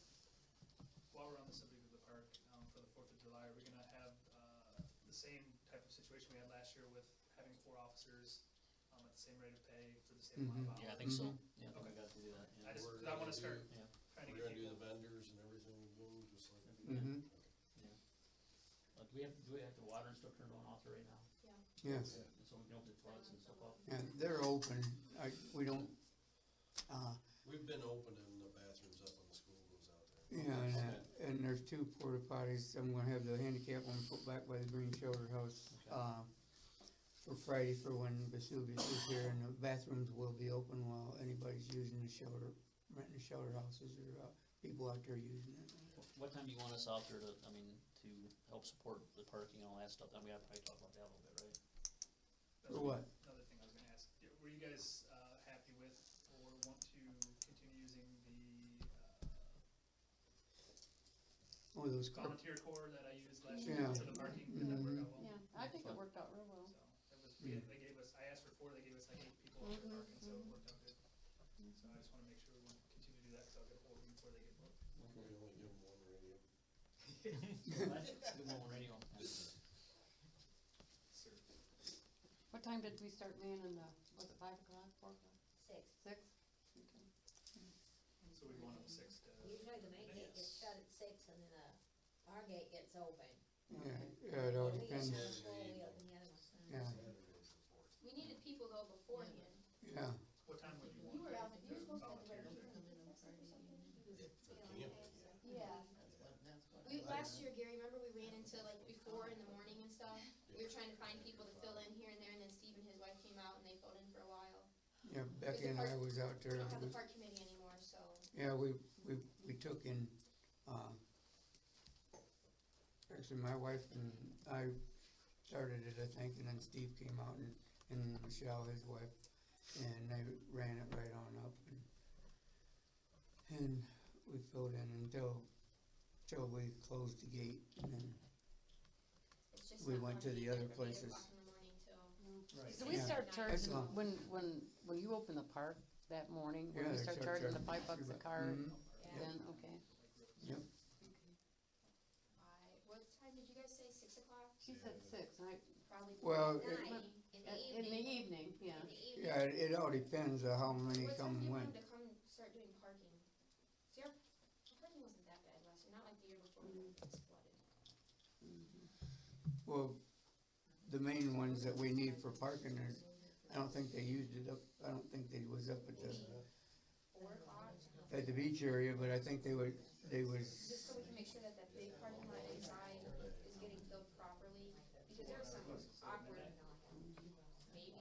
While we're on the subject of the park, for the 4th of July, are we gonna have, the same type of situation we had last year with having 4 officers, at the same rate of pay for the same amount of hours? Yeah, I think so. Yeah, I think we got to do that. Yeah. Cause I wanna start Yeah. trying to We're get gonna do people. the vendors and everything again, just like. Do we have the water and stuff turned on also right now? Yes, And so we can open the toilets and stuff up? yeah, they're open. We don't, We've been opening the bathrooms up when the school goes out there. yeah, and and there's 2 porta potties. I'm gonna have the handicap one put back by the Green Shelter House, for Friday for when Vesuvius is here, and the bathrooms will be open while anybody's using the shelter, renting the shelter houses, or, people out there using it. What time do you want us out there to, I mean, to help support the parking and all that stuff? I mean, I probably talk about that a little bit, right? For what? Another thing I was gonna ask, were you guys, happy with, or want to continue using the, Oh, those volunteer corps that I used last Yeah. year for the parking? Did that work out well? Yeah, I think it worked out real well. So, it was, they gave us, I asked for 4, they gave us like 8 people for parking, so it worked out good. So I just wanna make sure we continue to do that, cause I'll get hold of them before they get booked. We only give them 1 radio. Good one radio. What time did we start manning the, was it 5 o'clock, 4 o'clock? 6. 6? Okay. So we want them 6 to. Usually the main gate gets shut at 6 and then, our gate gets open. Yeah, it all We depends. open the floor, we open the other one. Yeah, We needed people though beforehand. yeah. What time would you want? You were out, you were supposed to have the right volunteers number. there? Yeah. We, last year, Gary, remember we ran into like before in the morning and stuff? We were trying to find people to fill in here and there, and then Steve and his wife came out and they filled in for a while. Yeah, Becky and I was out We there. don't have the park committee anymore, so. Yeah, we took in, actually, my wife and I started it, I think, and then Steve came out and Michelle, his wife, and they ran it right on up, and we filled in until we closed the gate, and then It's just we not went to the convenient other from 8 places. o'clock in the morning till. Right. So we start That's charging, all. when you open the park that morning, when Yeah, we they start start charging the charging. $5 a card, Mhm. then, okay. Yep. What time did you guys say, 6 o'clock? She said 6, and I, Probably. Well, four. it- In the in the evening. evening, yeah. In the evening. Yeah, it all depends on how many What time come do you when. want them to come start doing parking? See, our parking wasn't that bad last year, not like the year before when it was flooded. Well, the main ones that we need for parking are, I don't think they used it up, I don't think they was up at 4 o'clock, the beach area, but I think they was, just so we can make sure that that big parking lot inside is getting filled properly, because there was some awkward, maybe.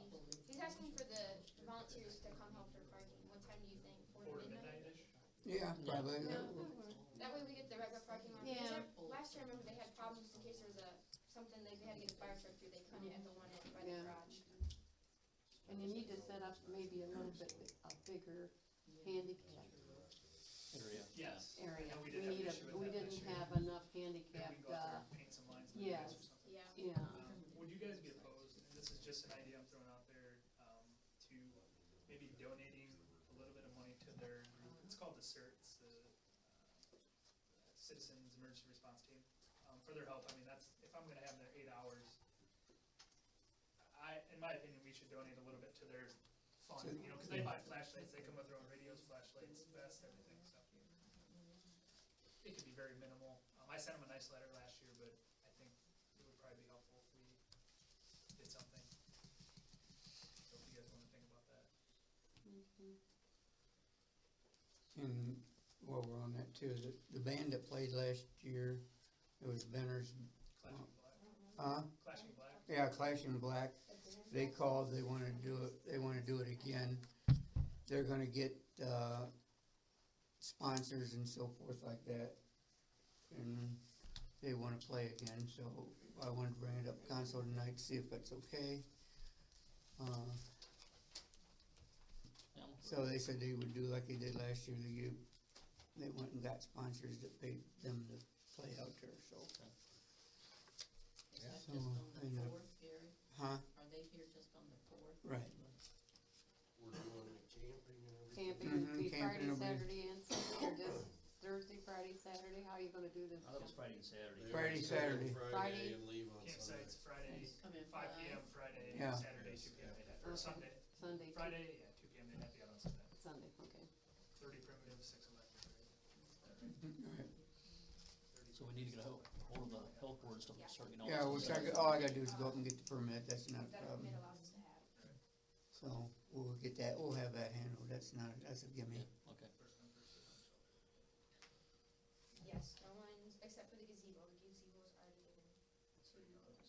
He's asking for the volunteers to come help for parking. What time do you think? 4 to midnight? Midnight-ish? yeah, probably. That way we get the regular parking lot. Yeah. Because last year I remember they had problems in case there was something, they had to get a fire truck through, they couldn't at the one end by the Yeah. garage. And you need to set up maybe a little bit, a bigger handicap Area. Yes. area. And we We did have an need issue with that didn't this year. have enough Maybe we handicapped, can go out there and paint some lines in the yes. grass or something. Yeah. yeah. Would you guys be opposed, and this is just an idea I'm throwing out there, to maybe donating a little bit of money to their group? It's called the CERTS, the Citizens Emergency Response Team, for their help. I mean, that's, if I'm gonna have their 8 hours, in my opinion, we should donate a little bit to their fund, you know, cause they buy flashlights, they come with their own radios, flashlights, vests, everything, so. It could be very minimal. I sent them a nice letter last year, but I think it would probably be helpful if we did something. So if you guys wanna think about that. And while we're on that too, the band that played last year, it was Benner's, Clashing Black. Clashing Black. Yeah, Clashing Black. They called, they wanna do it again. They're gonna get, sponsors and so forth like that. And they wanna play again, so I wanted to bring it up council tonight, see if that's okay. So they said they would do like they did last year, they went and got sponsors that paid them to play out there, so. Is that So, just on the and, 4th, Gary? Huh? Are they here just on the 4th? Right. We're doing camping and everything. Camping would be camping Friday, will be- Saturday, and Sunday, or just Thursday, Friday, Saturday? How are you gonna do this? I thought it was Friday and Saturday. They Friday, would start Saturday. Friday Friday. and leave on Sunday. Campsites Friday, Come in 5 PM Friday, Yeah. Saturday, 2 PM, or Sunday. Sunday, Friday, yeah, 2 PM, they'd have to be out on Sunday. Sunday, okay. 30 primitive, 6 electric, right? Alright. So we need to get a hold of the health board and stuff, start getting all Yeah, this. all I gotta do is go up and get the permit, that's not a That problem. permit allows us to have. So, we'll get that, we'll have that handled, that's a gimme. Okay. First come, first served on shelter. Yes, no one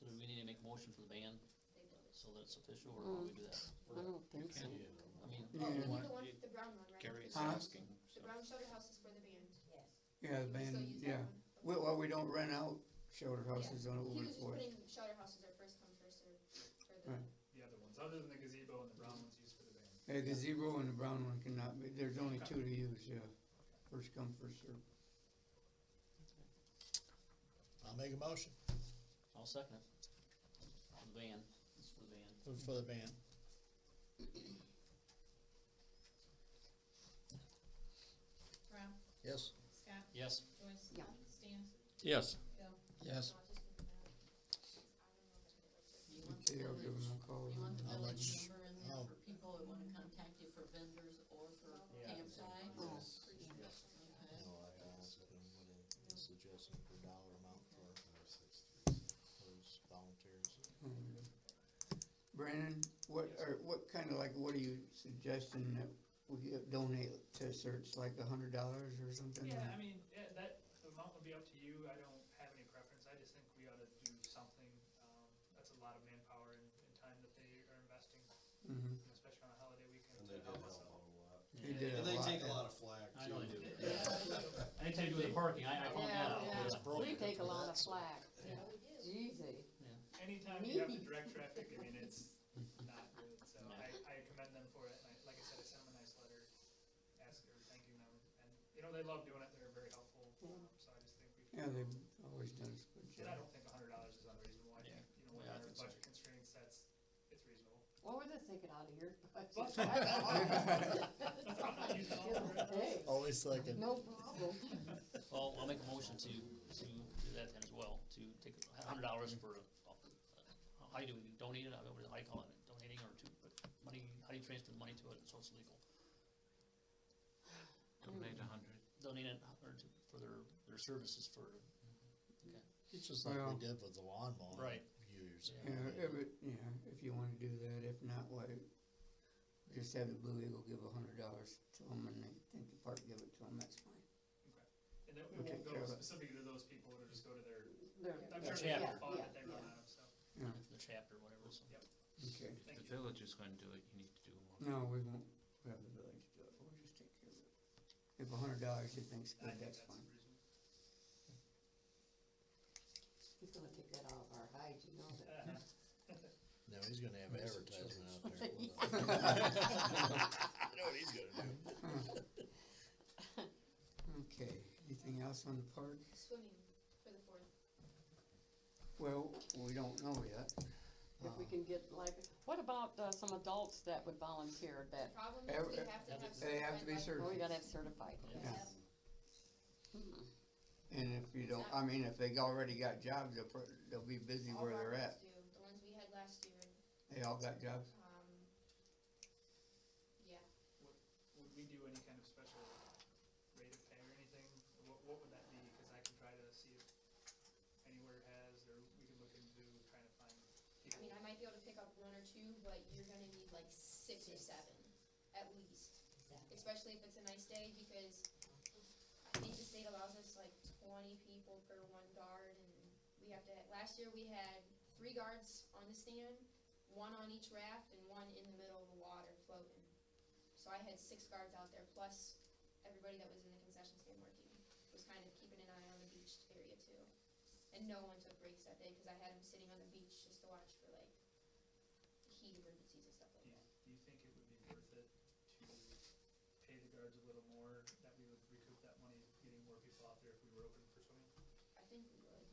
So do we need to make a motion for the ban, so that it's official, or how do we do that? I don't think so. I mean, Oh, you need the one, the brown one, right? Gary's Huh? asking. The brown shelter house is for the band. Yes. Yeah, the You band, still use that yeah. one? Well, we don't rent out shelter houses on He over was the just board. putting shelter houses are first come, first served for the, Right. The other ones, other than the gazebo and the brown ones used for the band. A gazebo and the brown one cannot be, there's only two to use, yeah. First come, first served. I'll make a motion I'll second it. For the ban, it's for the ban. for the ban. Rob, Yes. Scott, Yes. Joyce. Yeah. Stan, Yes. Bill. Yes. Okay, I'll give them a call. You want the How village much- number in there oh. for people that wanna contact you for vendors or for campsite? Oh. Okay. You know, I asked him what he suggested per dollar amount for those volunteers. Brandon, what kind of like, what are you suggesting that we donate to search, like $100 or something? Yeah, I mean, that, the amount would be up to you, I don't have any preference, I just think we ought to do something, that's a lot of manpower and time that they are investing, Mhm. especially on a holiday weekend. And they to did help help us out. out a lot. They did And a they lot, take a yeah. lot of flack too. I know they do. Anytime you do the parking, I found that out. Yeah, It's broken. we take a lot of flack. Yeah, we do. Easy. Anytime you have to direct traffic, I mean, it's not good, so I commend them for it, and like I said, I sent them a nice letter, thanking them, and, you know, they love doing it, they're very helpful, so I just think we Yeah, can. they've always done a good And I job. don't think $100 is unreasonable, I think, you know, with Yeah, I our think so. budget constraints, it's reasonable. Well, we'll just take it out of here. I'm not using all of it. Hey, Always thinking. no problem. Well, I'll make a motion to do that then as well, to take $100 for, how do you donate it, I mean, how do you call it, donating or to, money, how do you transfer the money to it so it's legal? Donate 100. Donate it, or to, for their services for, okay. It's just like Well- we did with the lawn mowing. Right. Years ago. Yeah, if you wanna do that, if not, why, just have the Blue Eagle give $100 to them and they think the park give it to them, that's fine. And it We'll won't take care go of it. specifically to those people, it'll just go to their, There. I'm Their sure they have chapter. a fund Yeah, that they run yeah. out of, so, Yeah, The chapter, whatever, so. yep, okay. thank The you. village is going to do it, you need to do more. No, we won't have the village do it, we'll just take care of it. If $100 you think's I good, think that's that's fine. reasonable. He's gonna take that out of our hides, you know that. No, he's gonna have advertisement out there. You know what he's gonna do. Okay, anything else on the park? Swimming for the 4th. Well, we don't know yet. If we can get like, what about some adults that would volunteer that, Problem is we have to have. They have to be certified by- oh, we gotta have certified. Yeah. Hmm. And if you don't, I mean, if they already got jobs, they'll be busy All where of our they're ones at. do. The ones we had last year, They all got jobs? yeah. Would we do any kind of special rate of pay or anything? What would that be? Cause I can try to see if anywhere has, or we can look into trying to find I people. mean, I might be able to pick up 1 or 2, but you're gonna need like 6 or 7, at least. Especially if it's a nice day, because I think the state allows us like 20 people per 1 guard, and we have to, last year we had 3 guards on the stand, 1 on each raft, and 1 in the middle of the water floating. So I had 6 guards out there, plus everybody that was in the concession stand working, was kind of keeping an eye on the beach area too. And no one took breaks that day, because I had them sitting on the beach just to watch for like heat emergencies and stuff like that. Do you think it would be worth it to pay the guards a little more, that we would recoup that money, getting more people out there if we were open for swimming? I think we would.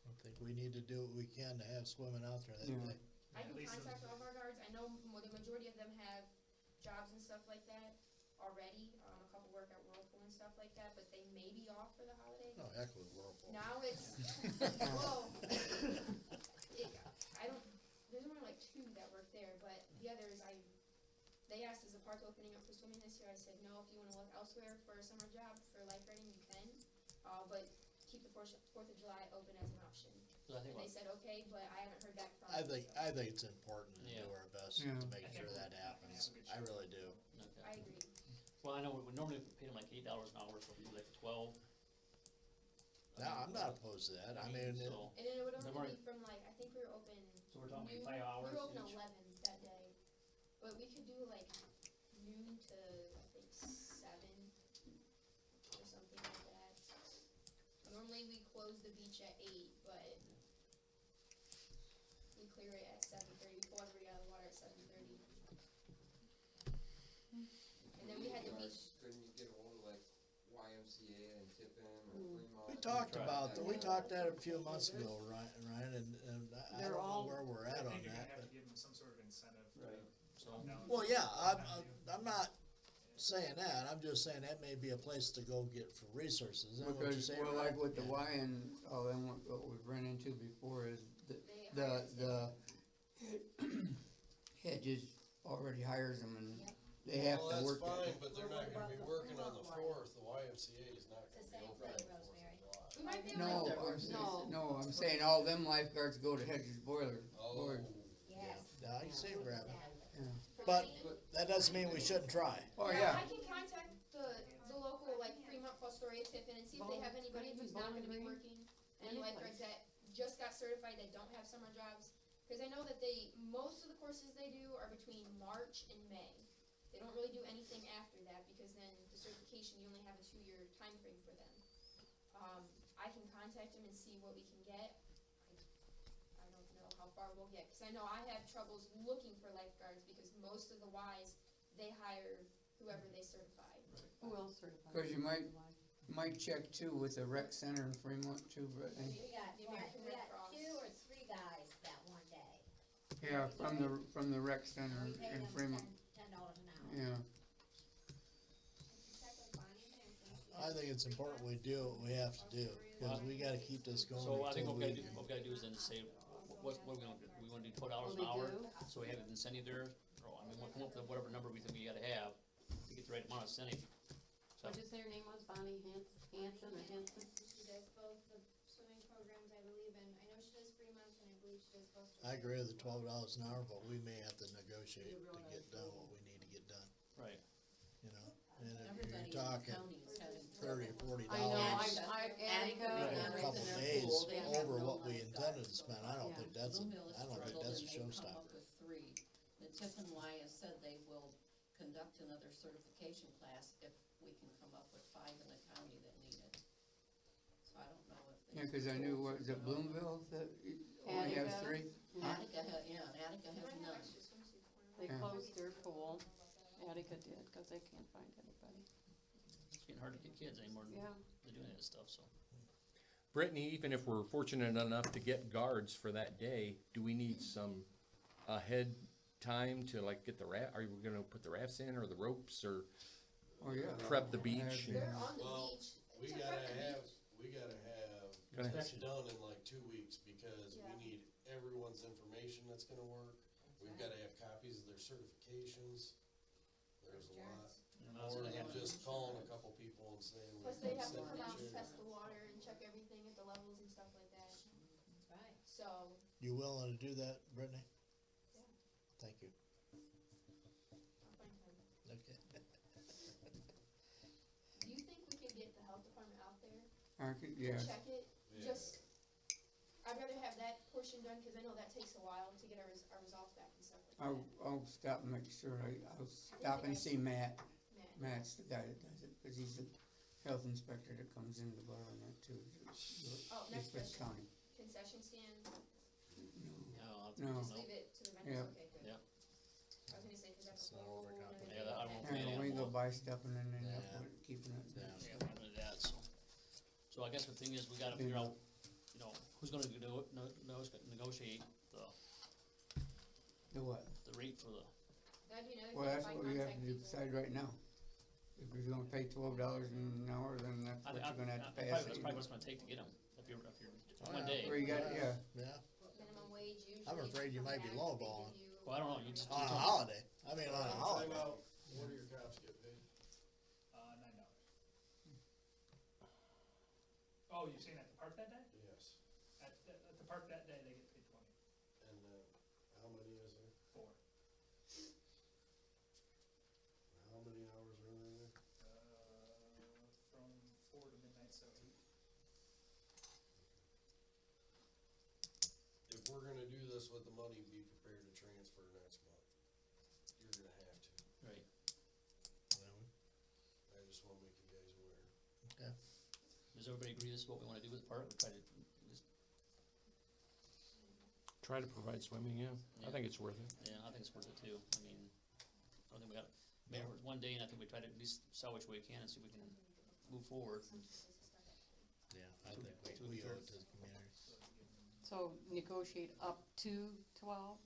I think we need to do what we can to have swimming out there that Yeah. day. I At can least contact all of our guards. I know the majority of them have jobs and stuff like that already. A couple work at Whirlpool and stuff like that, but they may be off for the holiday. Oh, heck with Whirlpool. Now it's, well, I don't, there's only like 2 that work there, but the others, they asked, is the park opening up for swimming this year? I said, no, if you wanna look elsewhere for a summer job for lifeguarding, you can, but keep the 4th of July open as an option. So I think And they said, okay, but I haven't heard back from I them, think, so. I think it's important to do our best Yeah. to make sure that happens. I really do. Okay. I agree. Well, I know we normally pay them like $8 an hour, so if we do like 12, No, I'm not opposed to that, I mean, So, And then it would They've only already- be from like, I think we were open so we're talking noon, 5 hours we were open each? 11 that day. But we could do like noon to, I think, 7 or something like that. Normally we close the beach at 8, but we clear it at 7:30. We pull everybody out of the water at 7:30. And then we had the beach. Couldn't you get ahold of like YMCA and Tiffin or Fremont? we talked that a few months ago, Ryan, and I They're don't know all- where we're I at on think you're gonna that, have but. to give them some sort of incentive to Right. So, come down. Well, yeah, I'm not saying that, I'm just saying that may be a place to go get for resources, is that what you're Because, saying? well, Ryan? like with the Yeah. Y and all them, what we've run into before is They the hedges already hires them and they have Well, to that's work. fine, but they're Well, not what gonna be about the working on the Fremont fourth, the YMCA is not It's gonna the be same open thing, on the 4th Rosemary. of July. We might be able No, to. I'm saying all them lifeguards go to Hedges boiler. Oh, Yes. Yeah, I can see it, Rabbit. Yeah. But that doesn't mean we shouldn't try. Oh, I yeah. can contact the local, like, Fremont, Fostoria, Tiffin, and see if they have anybody who's not gonna be working. Any lifeguards that just got certified that don't have summer jobs. Cause I know that most of the courses they do are between March and May. They don't really do anything after that, because then the certification, you only have a 2-year time frame for them. I can contact them and see what we can get. I don't know how far we'll get, cause I know I have troubles looking for lifeguards, because most of the Ys, they hire whoever they certify. Who else certified? Cause you might check too with the rec center in Fremont too, Brittany. We got, The what, American we Red got Cross. 2 or 3 guys that one day. Yeah, from the rec center We pay in them Fremont. $10 an hour. Yeah. I think it's important we do what we have to do, because we gotta keep this going so I think until what we gotta do is then say, what are we gonna do? We wanna do $12 an hour, so we have an incentive there, or, I mean, we'll come up with whatever number we think we gotta have to get the right amount of incentive. So, What'd you say her name was, Bonnie Hanson or Hanson? She does both the swimming programs, I believe, and I know she does Fremont, and I believe she does Costa I Rica. agree with the $12 an hour, but we may have to negotiate to get done what we need to get done, right. you know? And if Everybody you're in the talking county is having $30 or $40 I know, Attica- Attica for and a couple in their days pool, they have over no what we lifeguards. intended to spend, I don't Yeah. think that's a Bloomville has struggled and they've come up showstopper. with 3. The Tiffin Y has said they will conduct another certification class if we can come up with 5 in the county that need it. So I don't know if they. Yeah, cause I knew, what, is it Bloomville that only has Attica. 3? Huh? Attica, and Attica They has might have none. extra swimsuits for them. They Yeah. closed their pool. Attica did, cause they can't find anybody. It's getting hard to get kids anymore, Yeah. they're doing that stuff, so. Brittany, even if we're fortunate enough to get guards for that day, do we need some ahead time to like get the are we gonna put the rafts in or the ropes or Oh, yeah. prep the beach? They're on the Well, beach. we to gotta prep the have, beach. we gotta have Gotta have- this done in like 2 weeks, because Yeah. we need everyone's information that's gonna work. We've gotta have copies of their certifications, there's a lot. And that's More gonna than happen. just calling a couple people and saying. Plus we they need have to come out and signatures. test the water and check everything at the levels and stuff like that. That's right. So, You willing to do that, Brittany? Yeah. Thank you, I'll find time. okay. Do you think we could get the health department out there Yeah. to check it? Yeah. Just, I'd rather have that portion done, cause I know that takes a while to get our results back and stuff like that. I'll stop and make sure, I'll stop and see Matt. Matt's the guy that does it, cause he's the health inspector that comes into the bar and that too. Oh, next East question. County. Concession stand, No. just leave it to the vendors, Yep. okay, good. Yep. I was gonna say, cause that's It's a not whole nother overcomplicated. Yeah, that I thing. won't- And we go buy stuff and then end up Yeah. with keeping it. Yeah. Yeah, we're gonna do that, so I guess the thing is, we gotta figure out, you know, who's gonna negotiate The what? the rate for the, That'd be another Well, thing that's if I what we have contact to people. decide right now. If you're gonna pay $12 an hour, then that's what you're gonna have to pay us. that's probably what it's gonna take to get them, if you're, Oh, one yeah. day. Or you got, yeah. Yeah, Minimum wage usually. I'm afraid you might be come back, they lowballing. give you- Well, I don't know, you just. on a holiday, I mean, on a Time holiday. out. What do your cops get paid? $9. Oh, you're saying at the park that day? Yes, At the park that day, they get paid 20. and, how many is there? 4. How many hours are there? From 4 to midnight, so 8. regardless with the money, be prepared to transfer next month. You're gonna have to. Right. I just wanna make you guys aware. Okay. Does everybody agree this is what we wanna do with the park? We try to just, Try to provide swimming, yeah. I think it's worth it. yeah, I think it's worth it too. I mean, I think we got, maybe one day, and I think we try to at least salvage what we can and see if we can move forward. Yeah, I think we owe it to the community. So negotiate up to 12?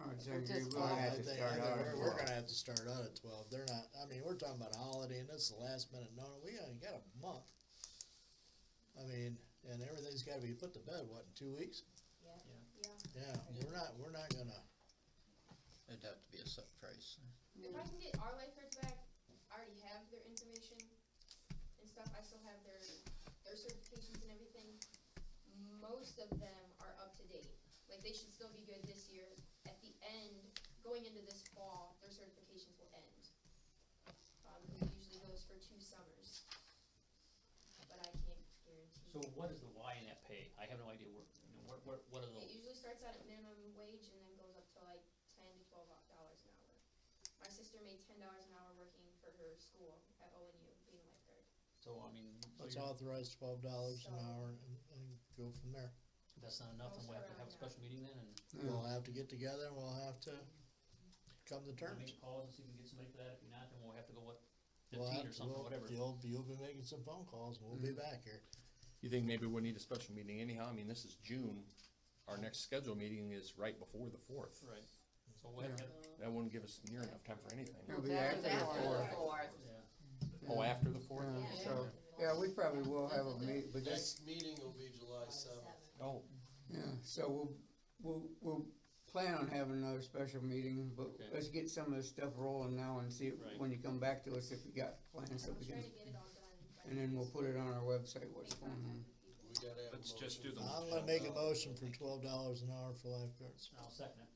Or just we're all- gonna have to start out. We're gonna have to start out at 12. They're not, I mean, we're talking about a holiday and this is the last minute. No, we only got a month. I mean, and everything's gotta be put to bed, what, in 2 weeks? Yeah, we're not gonna. It'd have to be a set price. If I can get our lifeguards back, I already have their information and stuff, I still have their certifications and everything. Most of them are up to date, like they should still be good this year. At the end, going into this fall, their certifications will end. It usually goes for 2 summers, but I can't guarantee. So what is the why in that pay? I have no idea what are the, It usually starts out at minimum wage and then goes up to like $10 to $12 an hour. My sister made $10 an hour working for her school at ONU, being a lifeguard. so I mean, so Let's you're- authorize $12 an hour and go from there. that's not enough, then we'll have to have a special meeting then and We'll have to get together and we'll have to come to terms. make calls and see if we can get somebody for that. If you're not, then we'll have to go, what, We'll 15 have or to- something, whatever. You'll be making some phone calls and we'll be back here. You think maybe we'll need a special meeting anyhow? I mean, this is June. Our next scheduled meeting is right before the 4th. Right. So we'll have to, That wouldn't give us near enough time for anything. It'll be after the fourth. yeah. Oh, after the 4th? So, yeah, we probably will have a meeting, but that's, Next meeting will be July 7th. Oh, yeah, so we'll plan on having another special meeting, but Okay. let's get some of this stuff rolling now and see if, Right. when you come back to us, if we got plans, so I'll we try can, to get it all done. by and then we'll put it on our website, what's going on. We gotta have a Let's just motion do the for I'm gonna make a motion for $12 an hour for lifeguards. I'll second it.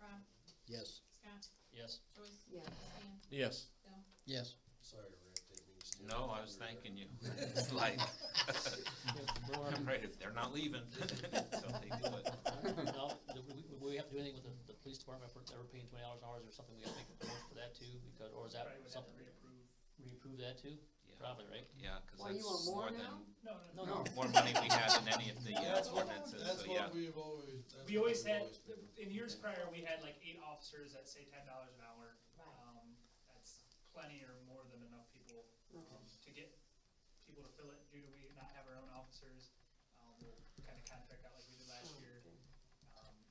Rob, Yes. Scott, Yes. Joyce, Yeah. Stan, yes. Bill. Yes. Sorry, Rick, didn't mean to steal No, your I was thunder there. thanking you. It's like, I'm ready, they're not leaving, so they do it. Now, will we have to do anything with the police department if we're paying $20 an hour? Is there something we have to make a promotion for that too? Because, or is that Probably would have to something, reapprove. reapprove that too? Yeah. Probably, right? Yeah, cause Why, you that's want more more now? than, No. more money we had than any of the ordinances, That's so yeah. what we've always, that's We what always we've had, been in years prior, we had like 8 officers that say $10 an hour. Right. That's plenty or more than enough people, to get people to fill it due to we not have our own officers. We'll kinda contract out like we did last year.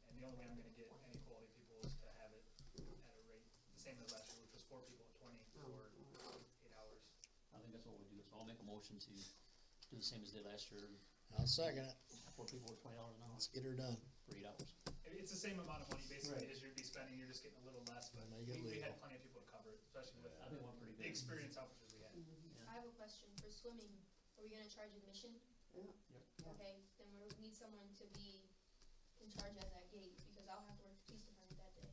And the only way I'm gonna get any quality people is to have it at a rate the same as last year, which was 4 people at 20 for 8 hours. I think that's what we do. So I'll make a motion to do the same as did last year. I'll second it. 4 people with $20 an hour Let's get her done. for 8 hours. It's the same amount of money basically Right. as you'd be spending, you're just getting a little less, but Make it we had legal. plenty of people to cover it, especially with I think one pretty the good. experienced officers we had. I have a question for swimming. Are we gonna charge admission? Yeah. Okay, then we need someone to be in charge at that gate, because I'll have to work the police department that day.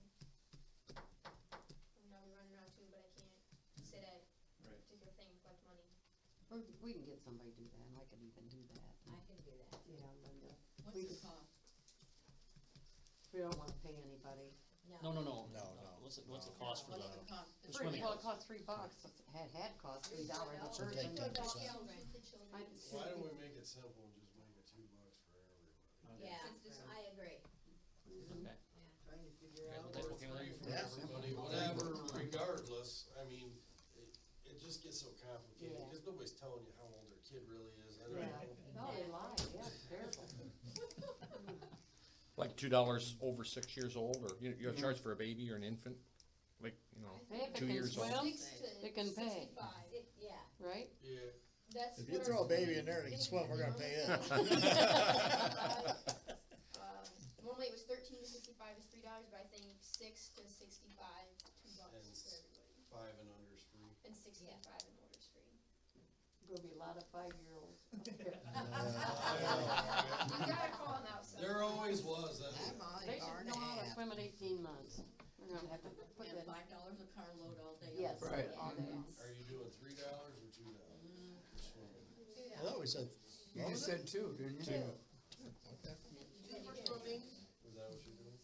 I mean, I'll be running around too, but I can't sit at Right. a particular thing and collect money. Or we can get somebody to do that, and I could even do that. I can do that. Yeah, Linda. What's We the could- cost? We don't wanna pay anybody. No. No. What's the cost for What's the, the cost? the Free, swimming? well, it cost $3. It had cost $3 a So person. take 10%. Children. The children. I- Why don't we make it simple and just make it $2 for everybody? Yeah, Since this- I agree. Okay. Trying to figure You guys out. will take Or okay with 3 that? for Yeah. everybody, whatever, regardless, I mean, it just gets so complicated, Yeah. because nobody's telling you how old their kid really is, I don't Yeah. know. No, they lie, yeah, it's terrible. Like $2 over 6 years old, or you're charged for a baby or an infant? Like, Hey, if it 2 can years old? swim, 6 to It can pay. 65. Yeah. right? Yeah, That's If you what throw our a baby swimming in there that can is. swim, we're gonna pay it. Normally it was 13 to 65 is $3, but I think 6 to 65, $2 for And everybody. 5 and under is free. And 65 and older is free. Gonna be a lot of 5-year-olds. You gotta call them out, so. There always was, that. They should know how to swim at 18 months. We're gonna have to put And that. $5 a carload all day. Yes. Right. All day. Are you doing $3 or $2 for swimming? I thought we said. You just said 2, didn't you? Is that what you're doing?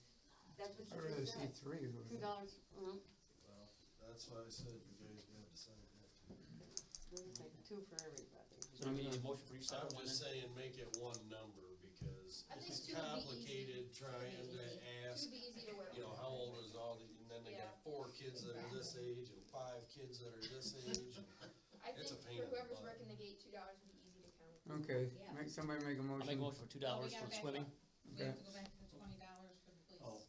I'd rather see three. $2, Well, that's why I said you guys gotta decide that. we'll take 2 for everybody. So we need a motion for each side I'm one just then? saying, make it one number, because I think it's two would be complicated easy. trying to ask, Two would be easy to work you know, with. how old is all the, and then they got 4 kids that are this age and 5 kids that are this age. I It's think a pain for in the whoever's butt. working the gate, $2 would be easy to count. Okay, somebody make a I'll motion. make a motion for $2 for the swimming. We have to go back to the $20 for the police. Oh.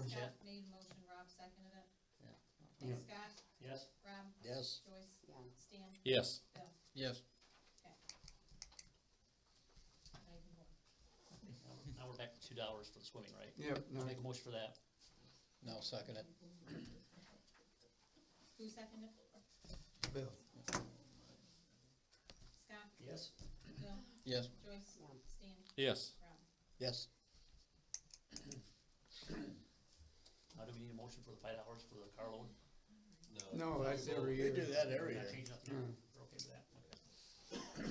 Scott made a motion, Rob seconded it. Yeah. Okay, Scott? Yes. Rob? Yes. Joyce? Yeah. Stan? Yes. Bill? Yes. Okay. Now you can go. Now we're back to $2 for the swimming, right? Yep, no. Make a motion for that. No, second it. Who seconded it? Bill. Scott? Yes. Bill? Yes. Joyce? Stan? Yes. Rob? Yes. Now do we need a motion for the $5 for the carload? No, that's every year. They do that every We're not year. changing nothing. Mm. We're okay with that? Okay. Okay.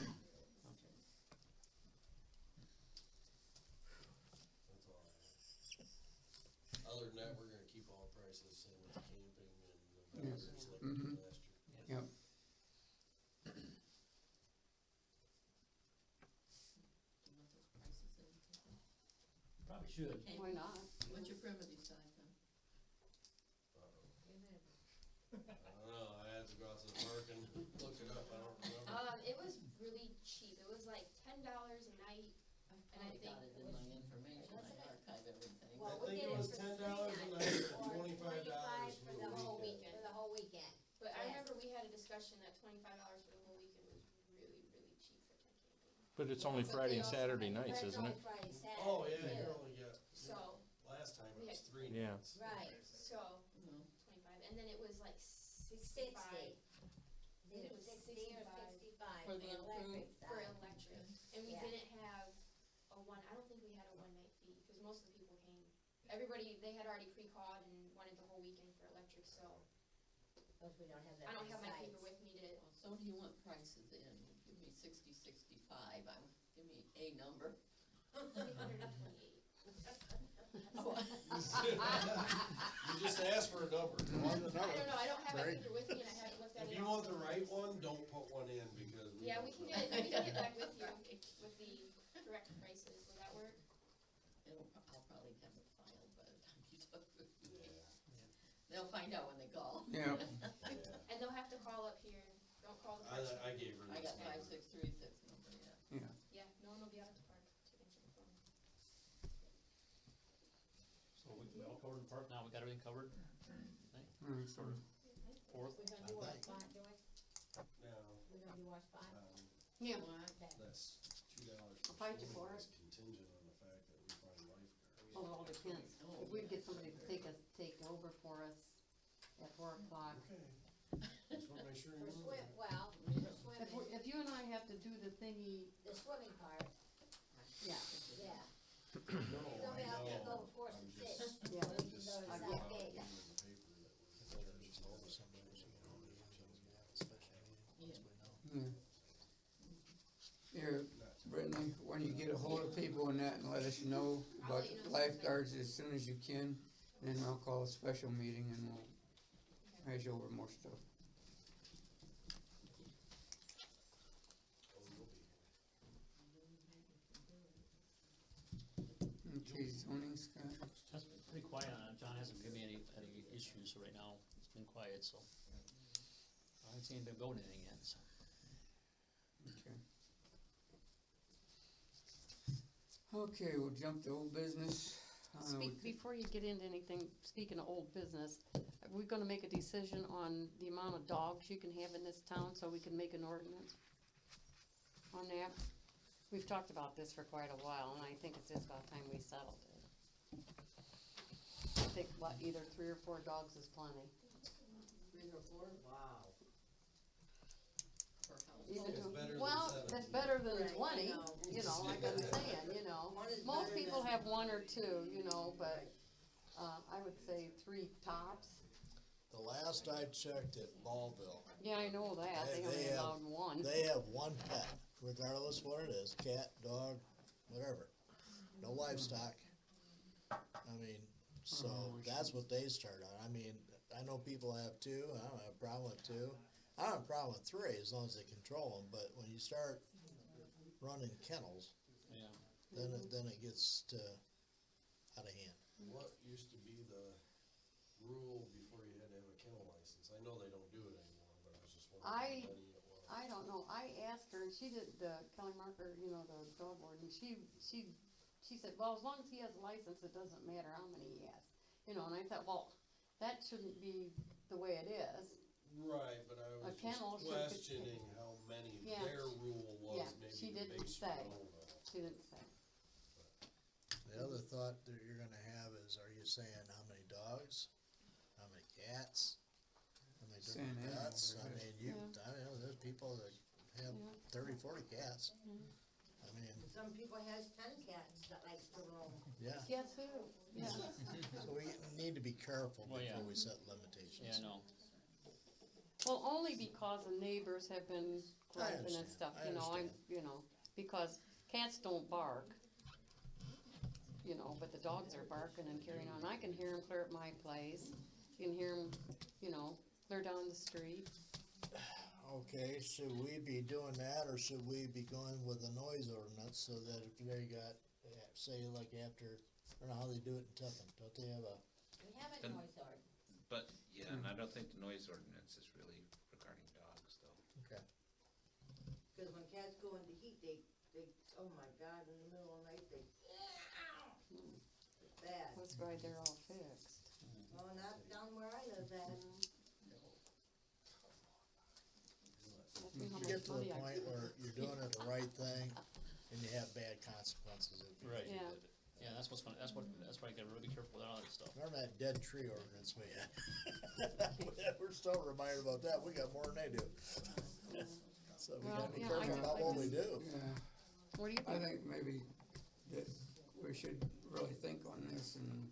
That's all I have. Other than that, we're gonna keep all prices the same with the camping and the vendors like we did last year. Yep. Probably should. Why not? What's your primitive side then? I don't know, I had to go out to the park and look it up, I don't remember. It was really cheap. It was like $10 a night. I got it in my information, I archive everything. I think it was $10 a night and $25 for the weekend. For the whole weekend. But I remember we had a discussion that $25 for the whole weekend was really, really cheap for tent camping. But it's only But Friday they and also Saturday had- nights, isn't it? Oh, yeah, you only got, So, last time it we was had- 3 Yeah. nights. right, so, 25, and then it was like 65. Then it was 65 For the improved. for electric, and we Yeah. didn't have I don't think we had a one-night fee, because most of the people came. Everybody, they had already pre-called and wanted the whole weekend for electric, so. We don't have I don't have my paper with me to. So do you want prices in? Give me 60, 65, give me a number. 328. You just asked for a number. I don't know, I don't have my paper with me and I haven't looked at If it. you want the right one, don't put one in, because we. Yeah, don't we can know. get back with you with the correct prices, will that work? I'll probably have it filed by the time you talk with me. They'll find out when they call. Yeah. And they'll have to call up here, don't call the park. I gave her I this got number. 5636 number, yeah. Yeah, no one will be out at the park to answer the phone. So we all covered the park now, we got everything covered? For fourth? We're gonna do our spot, Joyce? No. We're gonna do our spot? Yeah. That's $2. I'll fight you for it. Contingent on the fact that we find lifeguards. Well, it all depends. If we get somebody to take over for us at 4 o'clock. Okay. Just wanna make sure you know. If you and I have to do the thingy, The swimming part. yeah, Yeah. No, I know. before I'm just- yeah, I'm just- I I'm get not reading the paper that we're- Here, Brittany, when you get a hold of people and that, and let us know about lifeguards as soon as you can, then I'll call a special meeting and we'll hash over more stuff. Okay, zoning, Scott? That's pretty quiet on it, John hasn't given me any issues right now, it's been quiet, so. I haven't seen anybody go to anything yet, so. Okay. Okay, we'll jump to old business. Before you get into anything, speaking of old business, are we gonna make a decision on the amount of dogs you can have in this town, so we can make an ordinance on that? We've talked about this for quite a while, and I think it's just about time we settled it. I think, either 3 or 4 dogs is plenty. 3 or 4? Wow. Per house. Even It's to- better than well, 7. that's better than Right, I 20, know. you know, like I'm saying, you know. One is Most better people than- have 1 or 2, you know, but, I would say 3 tops. The last I checked at Ballville, Yeah, I know that, they only have- allowed 1. they have 1 pet, regardless what it is, cat, dog, whatever. No livestock. I mean, so Oh, we that's what they start on. I mean, I know people have two, I don't have a problem with two. I don't have a problem with three as long as they control them, but when you start running kennels, Yeah. then it gets to out of hand. What used to be the rule before you had to have a kennel license? I know they don't do it anymore, but I was just wondering how many it was. I don't know, I asked her, and she did, Kelly Marker, you know, the dog warden, she said, well, as long as he has a license, it doesn't matter how many he has. You know, and I thought, well, that shouldn't be the way it is. Right, but I was kennel just should be- questioning how many Yeah. their rule was, Yeah, maybe she the didn't base say. rule. She didn't say. The other thought that you're gonna have is, are you saying how many dogs, how many cats, how many Saying different pets? animals, I right. mean, I know there's people that have 30, 40 cats. I mean, Some people has 10 cats that likes to roam. yeah. Guess who? Yeah. So we need to be careful Well, yeah. before we set limitations. Yeah, I know. Well, only because the neighbors have been griping and understand. stuff, I you know, understand. because cats don't bark, you know, but the dogs are barking and carrying on. I can hear them clear at my place. You can hear them, you know, clear down the street. Okay, should we be doing that, or should we be going with a noise ordinance so that if they got, say, like after, I don't know how they do it in Tiffin, don't they have a? We have a And- noise ordinance. But, yeah, and I don't think the noise ordinance is really regarding dogs, though. Okay. Cause when cats go into heat, they, oh my God, in the middle of the night, they, it's bad. That's why they're all fixed. Oh, not down where I live at. Ask me how You much get to the money I point spent. where you're doing it the right thing, and you have bad consequences if you Right. did Yeah. it. Yeah, that's what's funny, that's why you gotta really be careful with all that stuff. Remember that dead tree ordinance we had? We're still reminded about that, we got more than they do. So we Well, gotta be yeah, careful about what we do. Yeah, What do you I think? think maybe that we should really think on this and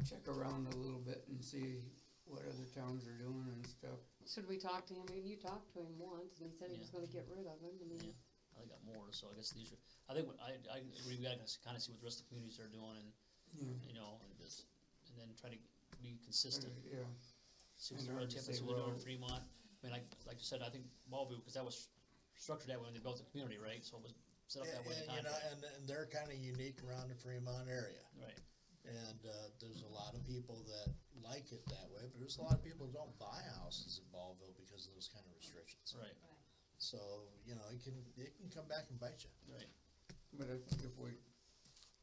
check around a little bit and see what other towns are doing and stuff. Should we talk to him? I mean, you talked to him once, and he said he was Yeah. gonna get rid of him, I mean. Yeah. I got more, so I guess these are, I think, I agree, we gotta kinda see what the rest of the communities are doing and, Yeah. you know, and then try to be consistent. Yeah. See what's And the hard other to tip, say, see what they're doing well- in Fremont. I mean, like you said, I think Bellevue, because that was structured that way when they built the community, right? So it was set up that way at the And, time. and they're kinda unique around the Fremont area. Right. And, there's a lot of people that like it that way, but there's a lot of people who don't buy houses in Ballville because of those kind of restrictions. Right. So, you know, it can come back and bite you. Right. But I think if we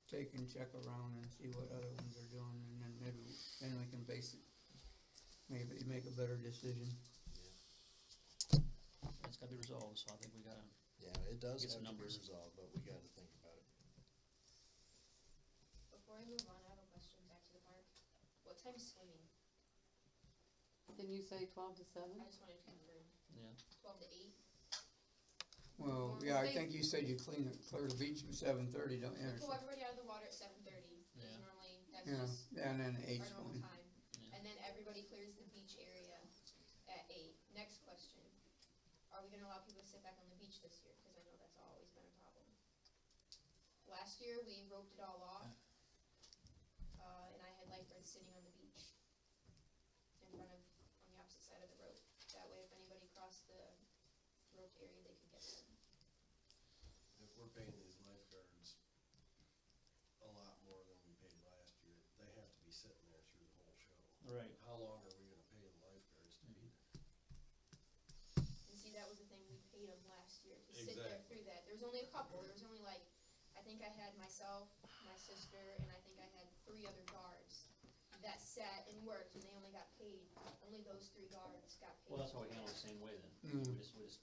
take and check around and see what other ones are doing, and then maybe, then we can base it, maybe make a better decision. It's gotta be resolved, so I think we gotta, Yeah, it does Get have some to be numbers. resolved, but we gotta think about it. Before I move on, I have a question back to the park. What time's swimming? Didn't you say 12 to 7? I just wanted to confirm. yeah. 12 to 8? Well, yeah, I think you said you clear the beach at 7:30, don't you? We pull everybody out of the water at 7:30. Yeah. Normally, that's Yeah, just and then our 8's normal fine. time. Yeah. And then everybody clears the beach area at 8. Next question. Are we gonna allow people to sit back on the beach this year? Cause I know that's always been a problem. Last year, we roped it all off. And I had lifeguards sitting on the beach in front of, on the opposite side of the rope. That way, if anybody crossed the roped area, they could get them. If we're paying these lifeguards a lot more than we paid last year, they have to be sitting there through the whole show. Right. How long are we gonna pay the lifeguards to be there? And see, that was the thing, we paid them last year to sit there Exactly. through that. There was only a couple, there was only like, I think I had myself, my sister, and I think I had 3 other guards that sat and worked, and they only got paid, only those 3 guards got paid. Well, that's why we handle it the same way then. Mm. We just use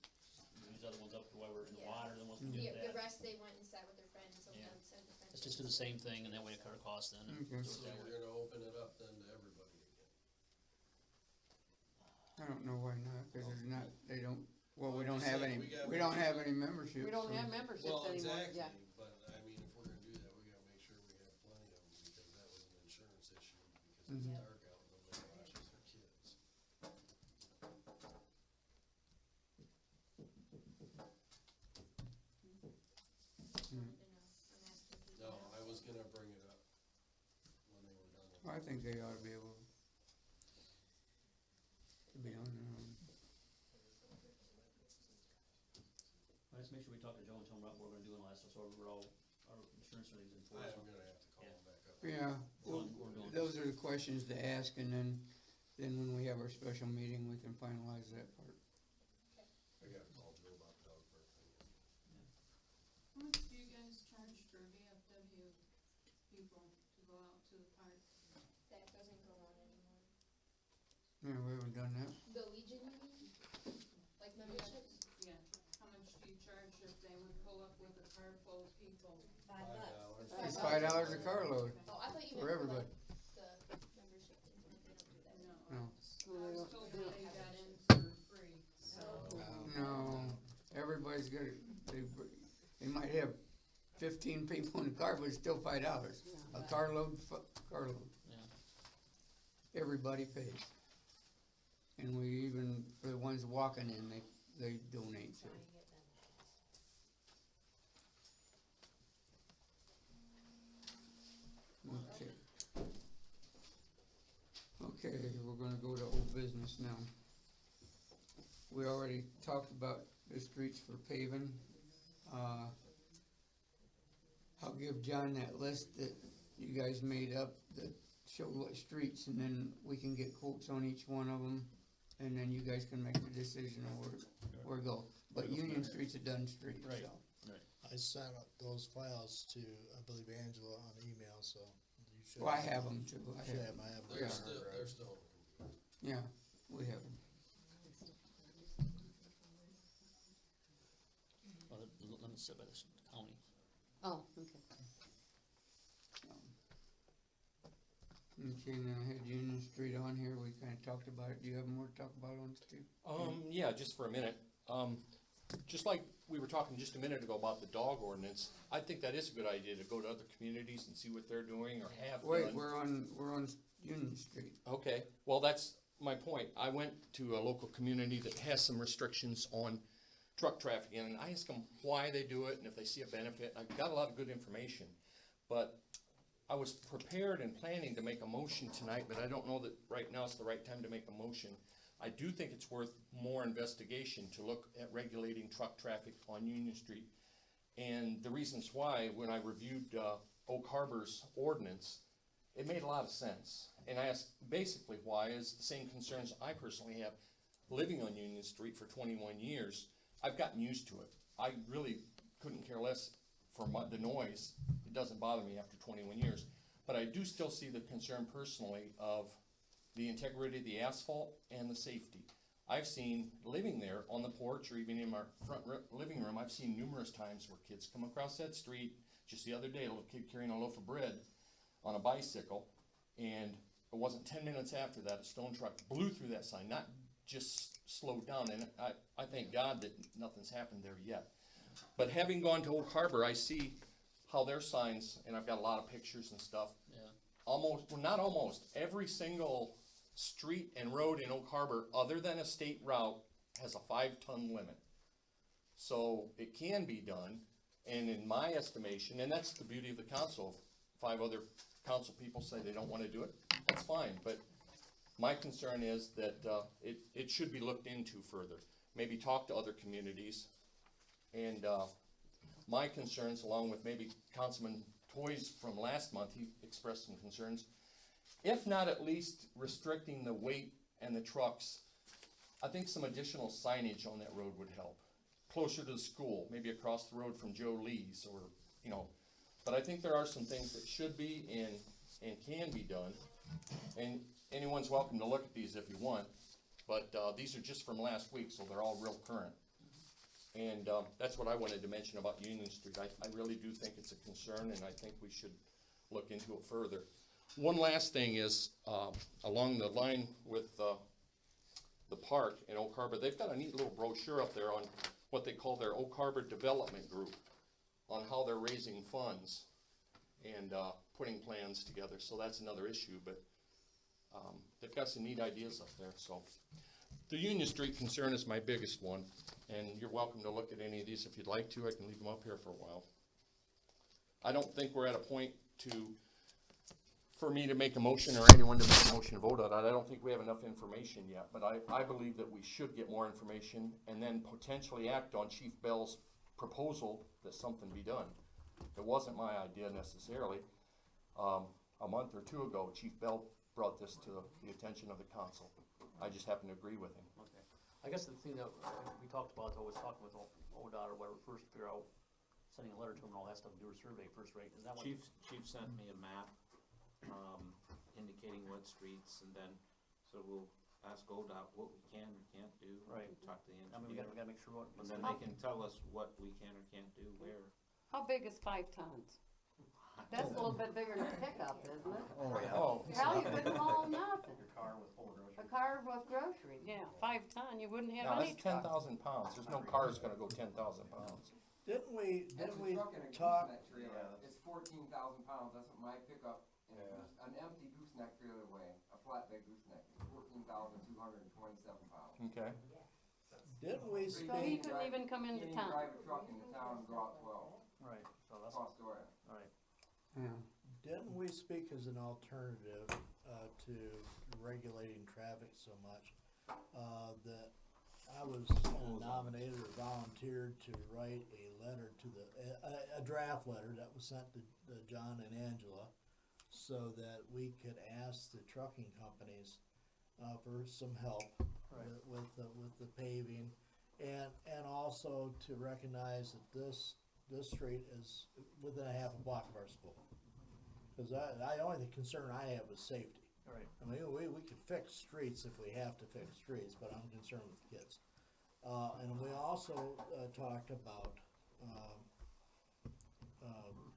other ones up to while we're in the Yeah. water, then once we Yeah, get the that. rest, they went and sat with their friends, some of Yeah. them sat with their friends. Let's just do the same thing and that way it cut our costs then. and Okay. do it So that you're way. gonna open it up then to everybody again? I don't know why not, cause there's not, they don't, well, we I'm don't just have saying, any, we gotta we make don't sure- have any membership. We don't so- have memberships Well, anymore, exactly, yeah. but I mean, if we're gonna do that, we gotta make sure we have plenty of them, because that was an insurance issue, because it's Mhm. dark out, nobody watches their kids. Mm. I wanted to know. I'm asking people. No, I was gonna bring it up when they were I think they ought to be able to be on their own. Let's make sure we talk to Joe and tell him what we're gonna do in the last, so we're all, our insurance rates and. I am gonna have to call them back up. Yeah, well, those are the questions to ask, and then when we have our special meeting, we can finalize that part. I gotta call Joe about the dog park thing. How much do you guys charge for VFW people to go out to the park? That doesn't go on anymore. Yeah, we haven't done that. The Legion, you mean? Like memberships? Yeah, how much do you charge if they would pull up with a car full of people? $5. It's $5 a carload Oh, I thought you for meant everybody. the membership thing, they don't do that. No. No. I was told that they got in for free, so. No, everybody's got, they might have 15 people in the car, but it's still $5. A carload, carload. Yeah. Everybody pays. And we even, for the ones walking in, they donate to. Okay. Okay, we're gonna go to old business now. We already talked about the streets for paving. I'll give John that list that you guys made up that showed what streets, and then we can get quotes on each one of them, and then you guys can make the decision on where to go. But Union Street's a done street, Right. so. I sent up those files to, I believe, Angela on email, so you should. Well, I have them too. I Should have have, them. I have them. They're still on the computer. Yeah, we have them. Well, the limits set by the county. Oh, okay. Okay, then I had Union Street on here. We kinda talked about it. Do you have more to talk about on Steve? Yeah, just for a minute. Just like we were talking just a minute ago about the dog ordinance, I think that is a good idea to go to other communities and see what they're doing or have Wait, done. we're on Union Street. Okay, well, that's my point. I went to a local community that has some restrictions on truck traffic, and I asked them why they do it and if they see a benefit. I got a lot of good information, but I was prepared and planning to make a motion tonight, but I don't know that right now is the right time to make a motion. I do think it's worth more investigation to look at regulating truck traffic on Union Street. And the reasons why, when I reviewed Oak Harbor's ordinance, it made a lot of sense. And I asked basically why is the same concerns I personally have living on Union Street for 21 years. I've gotten used to it. I really couldn't care less for the noise. It doesn't bother me after 21 years. But I do still see the concern personally of the integrity of the asphalt and the safety. I've seen, living there on the porch or even in my front living room, I've seen numerous times where kids come across that street. Just the other day, a little kid carrying a loaf of bread on a bicycle, and it wasn't 10 minutes after that, a stone truck blew through that sign, not just slowed down, and I thank God that nothing's happened there yet. But having gone to Oak Harbor, I see how their signs, and I've got a lot of pictures and stuff, not almost, every single street and road in Oak Harbor, other than a state route, has a 5-ton limit. So it can be done, and in my estimation, and that's the beauty of the council, if 5 other council people say they don't want to do it, that's fine, but my concern is that it should be looked into further. Maybe talk to other communities, and my concerns, along with maybe Councilman Toys from last month, he expressed some concerns. If not at least restricting the weight and the trucks, I think some additional signage on that road would help. Closer to the school, maybe across the road from Joe Lee's, or, you know. But I think there are some things that should be and can be done. And anyone's welcome to look at these if you want. But these are just from last week, so they're all real current. And that's what I wanted to mention about Union Street. I really do think it's a concern, and I think we should look into it further. One last thing is, along the line with the park in Oak Harbor, they've got a neat little brochure up there on what they call their Oak Harbor Development Group, on how they're raising funds and putting plans together. So that's another issue, but they've got some neat ideas up there. So the Union Street concern is my biggest one, and you're welcome to look at any of these if you'd like to. I can leave them up here for a while. I don't think we're at a point to for me to make a motion or anyone to make a motion to vote on it. I don't think we have enough information yet, but I believe that we should get more information and then potentially act on Chief Bell's proposal that something be done. It wasn't my idea necessarily. A month or two ago, Chief Bell brought this to the attention of the council. I just happen to agree with him. Okay. I guess the thing that we talked about, though, was talking with ODOT or whatever, first figure out, sending a letter to them and all that stuff, do a survey first, right? Is that what? Chief sent me a map, indicating what streets, and then, so we'll ask ODOT what we can or can't do. Right. Talk to the engineer. I mean, we gotta make sure what. And then they can tell us what we can or can't do, where. How big is 5 tons? That's a little bit bigger than a pickup, isn't it? Oh, yeah. Oh. Probably couldn't haul nothing. Your car with full groceries. A car with groceries, yeah, 5 ton, you wouldn't have Now, any that's truck. 10,000 pounds. There's no car's gonna go 10,000 pounds. Didn't we That's a truck and a talk, gooseneck trailer. It's 14,000 pounds, that's what my pickup, and an empty gooseneck trailer weigh, a flatbed gooseneck, 14,227 pounds. Okay. didn't we So speak, he couldn't even come into You town. drive a truck into town and go out 12, Right, so that's, across the way. alright. Yeah. didn't we speak as an alternative, to regulating traffic so much, that I was nominated or volunteered to write a letter to a draft letter that was sent to John and Angela, so that we could ask the trucking companies for some help with the paving, and also to recognize that this street is within a half a block of our school. Because the only concern I have is safety. Right. I mean, we can fix streets if we have to fix streets, but I'm concerned with kids. And we also talked about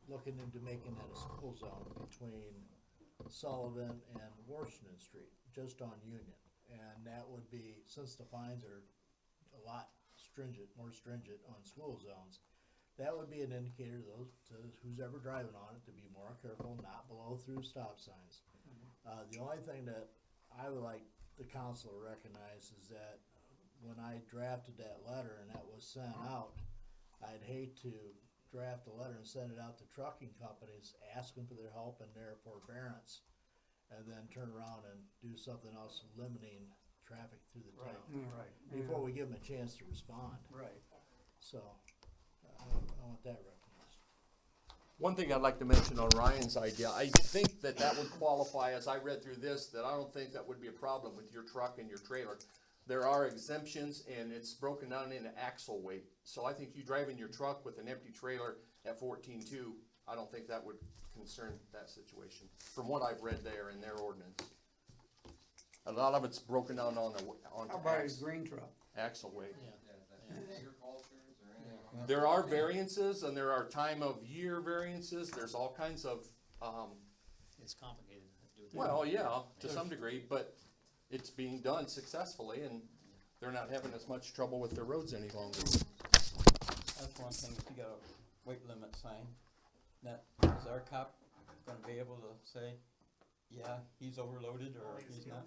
looking into making that a school zone between Sullivan and Washington Street, just on Union. And that would be, since the fines are a lot more stringent on school zones, that would be an indicator to who's ever driving on it to be more careful, not blow through stop signs. The only thing that I would like the council to recognize is that when I drafted that letter and that was sent out, I'd hate to draft a letter and send it out to trucking companies, asking for their help and their forbearance, and then turn around and do something else limiting traffic through the town. Right. Before we give them a chance to respond. Right. So, I want that recognized. One thing I'd like to mention on Ryan's idea, I think that would qualify, as I read through this, that I don't think that would be a problem with your truck and your trailer. There are exemptions, and it's broken down into axle weight. So I think you driving your truck with an empty trailer at 14.2, I don't think that would concern that situation, from what I've read there in their ordinance. A lot of it's broken down on How about his green truck? axle weight. Agricultures or anything. There are variances, and there are time of year variances. There's all kinds of, It's complicated to do it. well, yeah, to some degree, but it's being done successfully, and they're not having as much trouble with their roads any longer. That's one thing, if you got a weight limit sign, that, is our cop gonna be able to say, yeah, he's overloaded or he's not?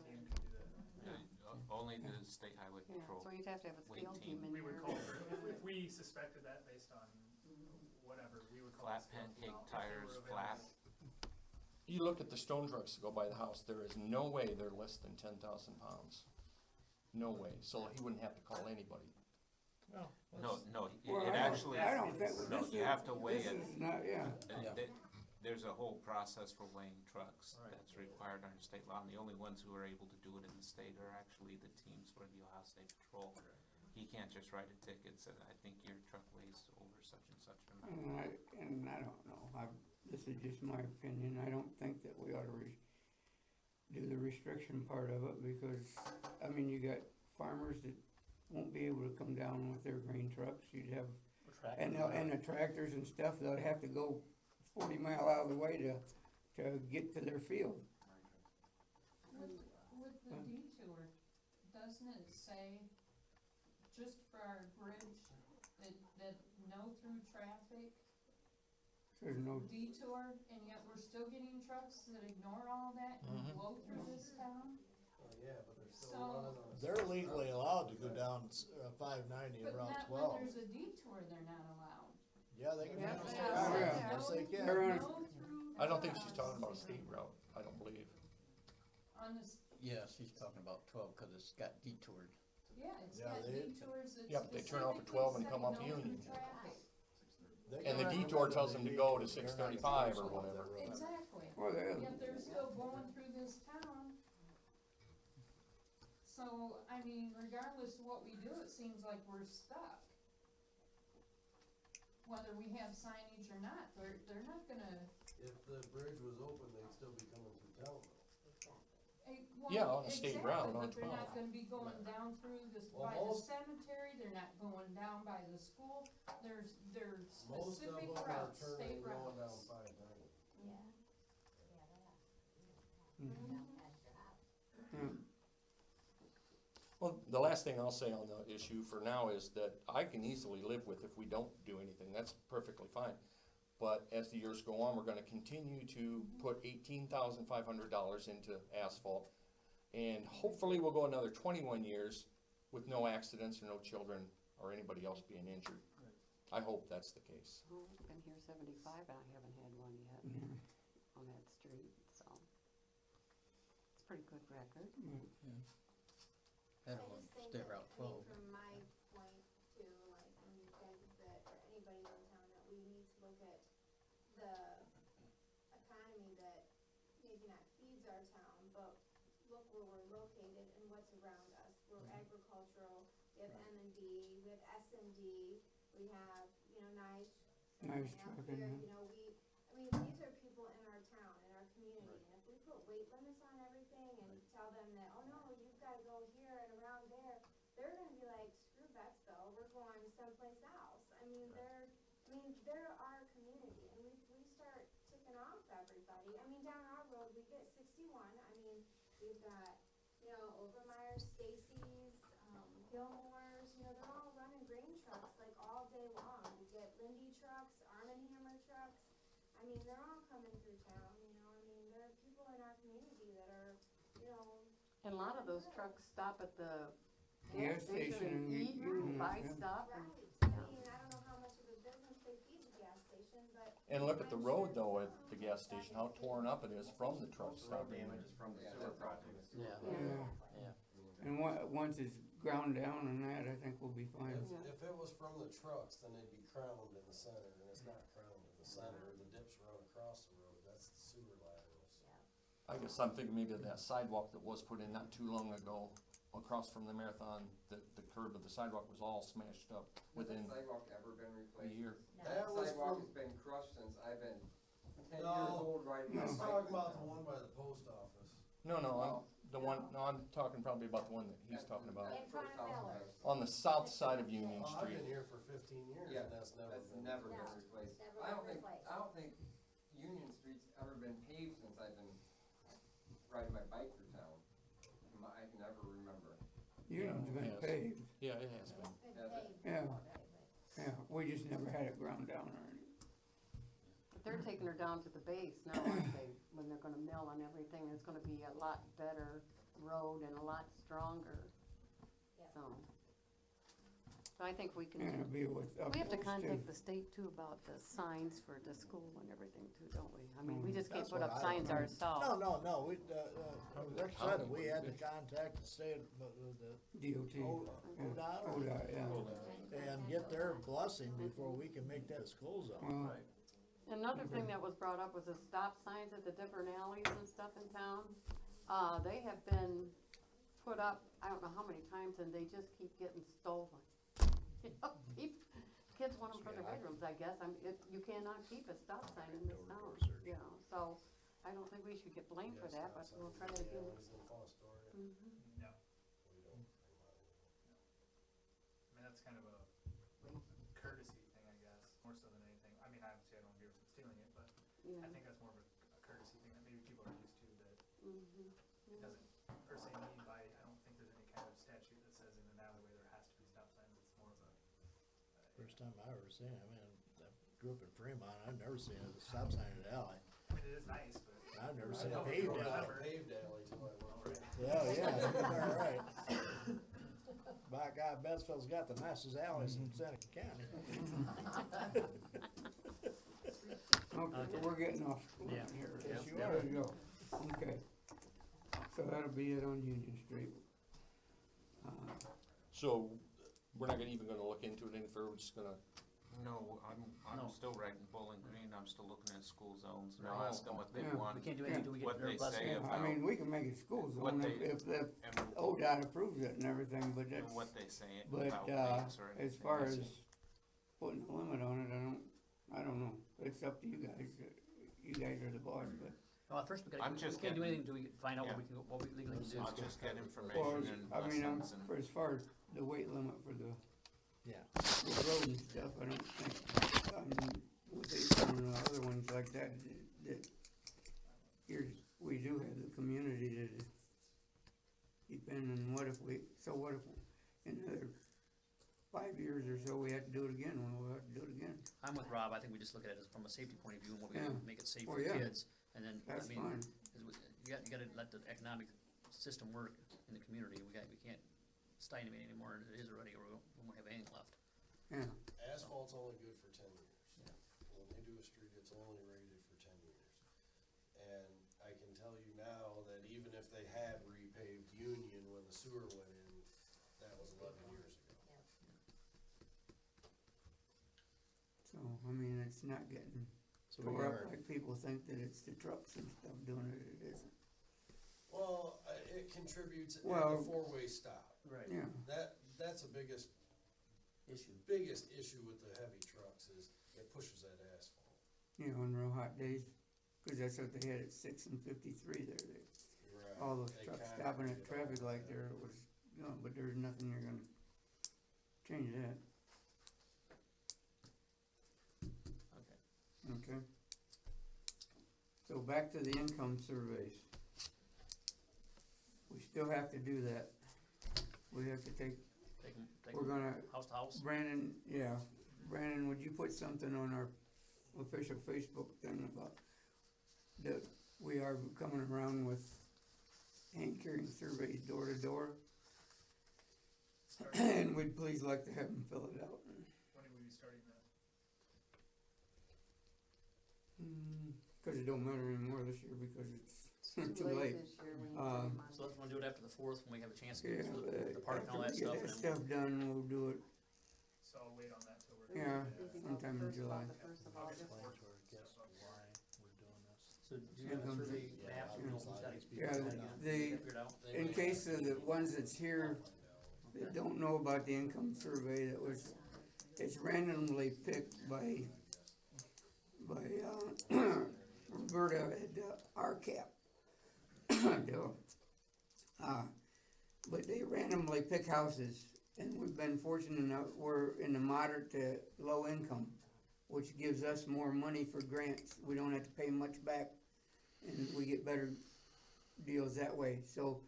Only the state highway Yeah, patrol. so you'd have to have a weight field team. team in We would here. call for, if we suspected that based on whatever, we would call. Flat the field team pancake out if they tires, were flat. available. You look at the stone trucks that go by the house, there is no way they're less than 10,000 pounds. No way, so he wouldn't have to call anybody. No, Well, it actually, I don't think, no, this you is, have to weigh this it. is not, yeah. There's a whole process for weighing trucks Right. that's required under state law, and the only ones who are able to do it in the state are actually the teams for the Ohio State Patrol. He can't just write a ticket and say, I think your truck weighs over such and such amount. And I don't know, this is just my opinion, I don't think that we ought to do the restriction part of it, because, I mean, you got farmers that won't be able to come down with their grain trucks, you'd have, and the tractors and stuff, they'll have to go 40 mile out of the way to get to their field. With the detour, doesn't it say, just for our bridge, that no through traffic There's no, detour, and yet we're still getting trucks that ignore all that and blow through this town? Yeah, but they're still So, running on. They're legally allowed to go down 590 but around not 12. when there's a detour, they're not allowed. Yeah, they can. Yes, have they a- are. Yes, they can. They're on- No through I don't think she's talking about a state route, I don't believe. On this, Yeah, she's talking about 12, cause it's got detoured. yeah, it's Yeah, got they- detours that Yeah, but they turn off at 12 and come up specifically Union. say no through traffic. And the detour tells them to go to 635 or whatever. Exactly, Well, they- yet they're still going through this town. So, I mean, regardless of what we do, it seems like we're stuck. Whether we have signage or not, they're not gonna, If the bridge was open, they'd still be coming through town though. well, Yeah, on a state exactly, route on but they're 12. not gonna be going down through this, Well, by the most- cemetery, they're not going down by the school. There's Most of specific them are routes, turning state going down routes. 590. Well, the last thing I'll say on the issue for now is that I can easily live with if we don't do anything, that's perfectly fine. But as the years go on, we're gonna continue to put $18,500 into asphalt. And hopefully we'll go another 21 years with no accidents or no children or anybody else being injured. I hope that's the case. Oh, I've been here 75 and I haven't had one yet on that street, so. It's a pretty good record. I That one, just think State that, Route I mean, 12. from my point too, like, when you guys that, or anybody in town, that we need to look at the economy that maybe not feeds our town, but look where we're located and what's around us. We're agricultural, we have M&D, we have S&D, we have, you know, nice Nice out trucking, there, yeah. you know, I mean, these are people in our town, in our community, and if we put weight limits on everything and tell them that, oh no, you've gotta go here and around there, they're gonna be like, screw Bettsville, we're going someplace else. I mean, they're our community, and we start ticking off everybody. I mean, down our road, we get 61, I mean, we've got, you know, Overmeyer, Stacy's, Gilmore's, you know, they're all running grain trucks like all day long. We get Lindy trucks, Arm & Hammer trucks, I mean, they're all coming through town, you know, I mean, there are people in our community that are, you know. And a lot of those trucks stop at the Gas station and eat and buy yeah. stuff Right, and, I mean, I don't know how much of a business they feed the gas station, but. And look at the I'm road sure though at some the gas station, how torn up it is from the truck Most road stopping damage there. is from the sewer projects. Yeah. Yeah. And once it's ground down on that, I think we'll be fine. If it was from the trucks, then they'd be crowned in the center, and it's not crowned in the center, the dips run across the road, that's the sewer laterals. I guess I'm thinking maybe that sidewalk that was put in not too long ago across from the marathon, the curb of the sidewalk was all smashed up within Has that sidewalk ever been a replaced? year. That was Sidewalk from, has been crushed since I've been 10 No, years old riding my he's bike. talking about the one by the post office. No, I'm talking probably about the one that he's talking about. In front of Miller's. On the south side of Union Oh, I've Street. been here for 15 years, Yeah, and that's never That's been. never been No, replaced. never I don't been think, replaced. I don't think Union Street's ever been paved since I've been riding my bike through town. I can never remember. Union's been Yes. paved, Yeah, it has been. It's been Has it? paved Yeah. all day, but. yeah, we just never had it ground down or anything. but they're taking her down to the base now, aren't they? When they're gonna mill and everything, it's gonna be a lot better road and a lot stronger, Yeah. so. So I think we can, And it'll be with we have to upholds, contact too. the state too about the signs for the school and everything too, don't we? I mean, we Mm, just can't That's put what up I signs don't know. ourselves. No, we, Rick said we had to contact the state, the DOT. ODOT, ODOT, yeah. and get their blessing before we can make that school zone. Well, Another thing that was brought up was the stop signs at the different alleys and stuff in town. They have been put up, I don't know how many times, and they just keep getting stolen. You know, kids want them for their bedrooms, I guess. You cannot keep a stop sign in this town, you know, so I don't think we should get blamed for that, but we'll try to do. No. I mean, that's kind of a courtesy thing, I guess, more so than anything. I mean, obviously I don't agree with them stealing it, but Yeah. I think that's more of a courtesy thing that maybe people are used to, that it doesn't per se need by, I don't think there's any kind of statute that says in an alleyway there has to be stop signs. It's more of a, First time I ever seen it, I mean, I grew up in Fremont, I've never seen a stop sign in an alley. I mean, it is nice, but. I've never I seen a don't paved remember. alley. Paved alley too, I went right. Yeah, all right. By God, Bettsville's got the nicest alleys in Seneca County. Okay, so we're getting off Yeah. here. Yeah. Yes, you are, you go. Okay. So that'll be it on Union Street. So, we're not even gonna look into it any further, we're just gonna, No, I'm No. still writing Bowling Green, I'm still looking at school zones, and No. I'll ask them what they Yeah. want. We can't do anything till we get What their they blessing. say Yeah, I about, mean, we can make it school What zone they- if and ODOT approves it and everything, but and that's, what they say but, about banks or anything. as far as putting a limit on it, I don't know. It's up to you guys. You guys are the boss, but. Well, first we I'm gotta, we just can't do getting- anything until we find out yeah. what we legally can do. I'll just get Well, information and I mean, lessons and. for as far as the weight limit for the Yeah. road and stuff, I don't think, with the other ones like that, that here, we do have the community to depend on what if in another 5 years or so, we have to do it again, we'll have to do it again. I'm with Rob, I think we just look at it as from a safety point of view and what we Yeah. can make it safe Well, for yeah. kids. And then, I That's mean, fine. 'cause you gotta let the economic system work in the community. We can't stymie it anymore, it is already, or we won't have anything left. Yeah, Asphalt's only good for 10 years. When they do a street, it's only rated for 10 years. And I can tell you now that even if they had repaved Union when the sewer went in, that was 11 years ago. so, I mean, it's not getting So we tore are, up like people think that it's the trucks and stuff doing it, it isn't. Well, it contributes at Well- the four-way stop. Right. Yeah, That's the biggest issue with the heavy trucks is it pushes that asphalt. you know, on real hot days, cause that's what they had at 6 and 53 there, Right. all those They trucks concrete stopping at it traffic all. light there, it was, you know, but there's nothing you're gonna change that, Okay. okay? So back to the income surveys. We still have to do that. We have to take, Take we're gonna, house to house. Brandon, yeah, Brandon, would you put something on our official Facebook thing about that we are coming around with hand carrying surveys door to door? And we'd please like to have them fill it out. When will we be starting that? Cause it don't matter anymore this year because it's too late. this year, we need 3 Um, months. So let's wanna do it after the 4th, when we have a chance to Yeah, get to the park and all that after we stuff. get that And then stuff done, we'll do it, So I'll wait on that till we're. yeah, Maybe about sometime in first of July. all, the first of August. explain to her, I guess, why we're doing this. So do you have a survey map, you know, who's got it? Yeah, Get it figured out? in case of the ones that's here that don't know about the income survey, it's randomly picked by Roberta at RCAP. But they randomly pick houses, and we've been fortunate enough, we're in the moderate to low income, which gives us more money for grants. We don't have to pay much back, and we get better deals that way. So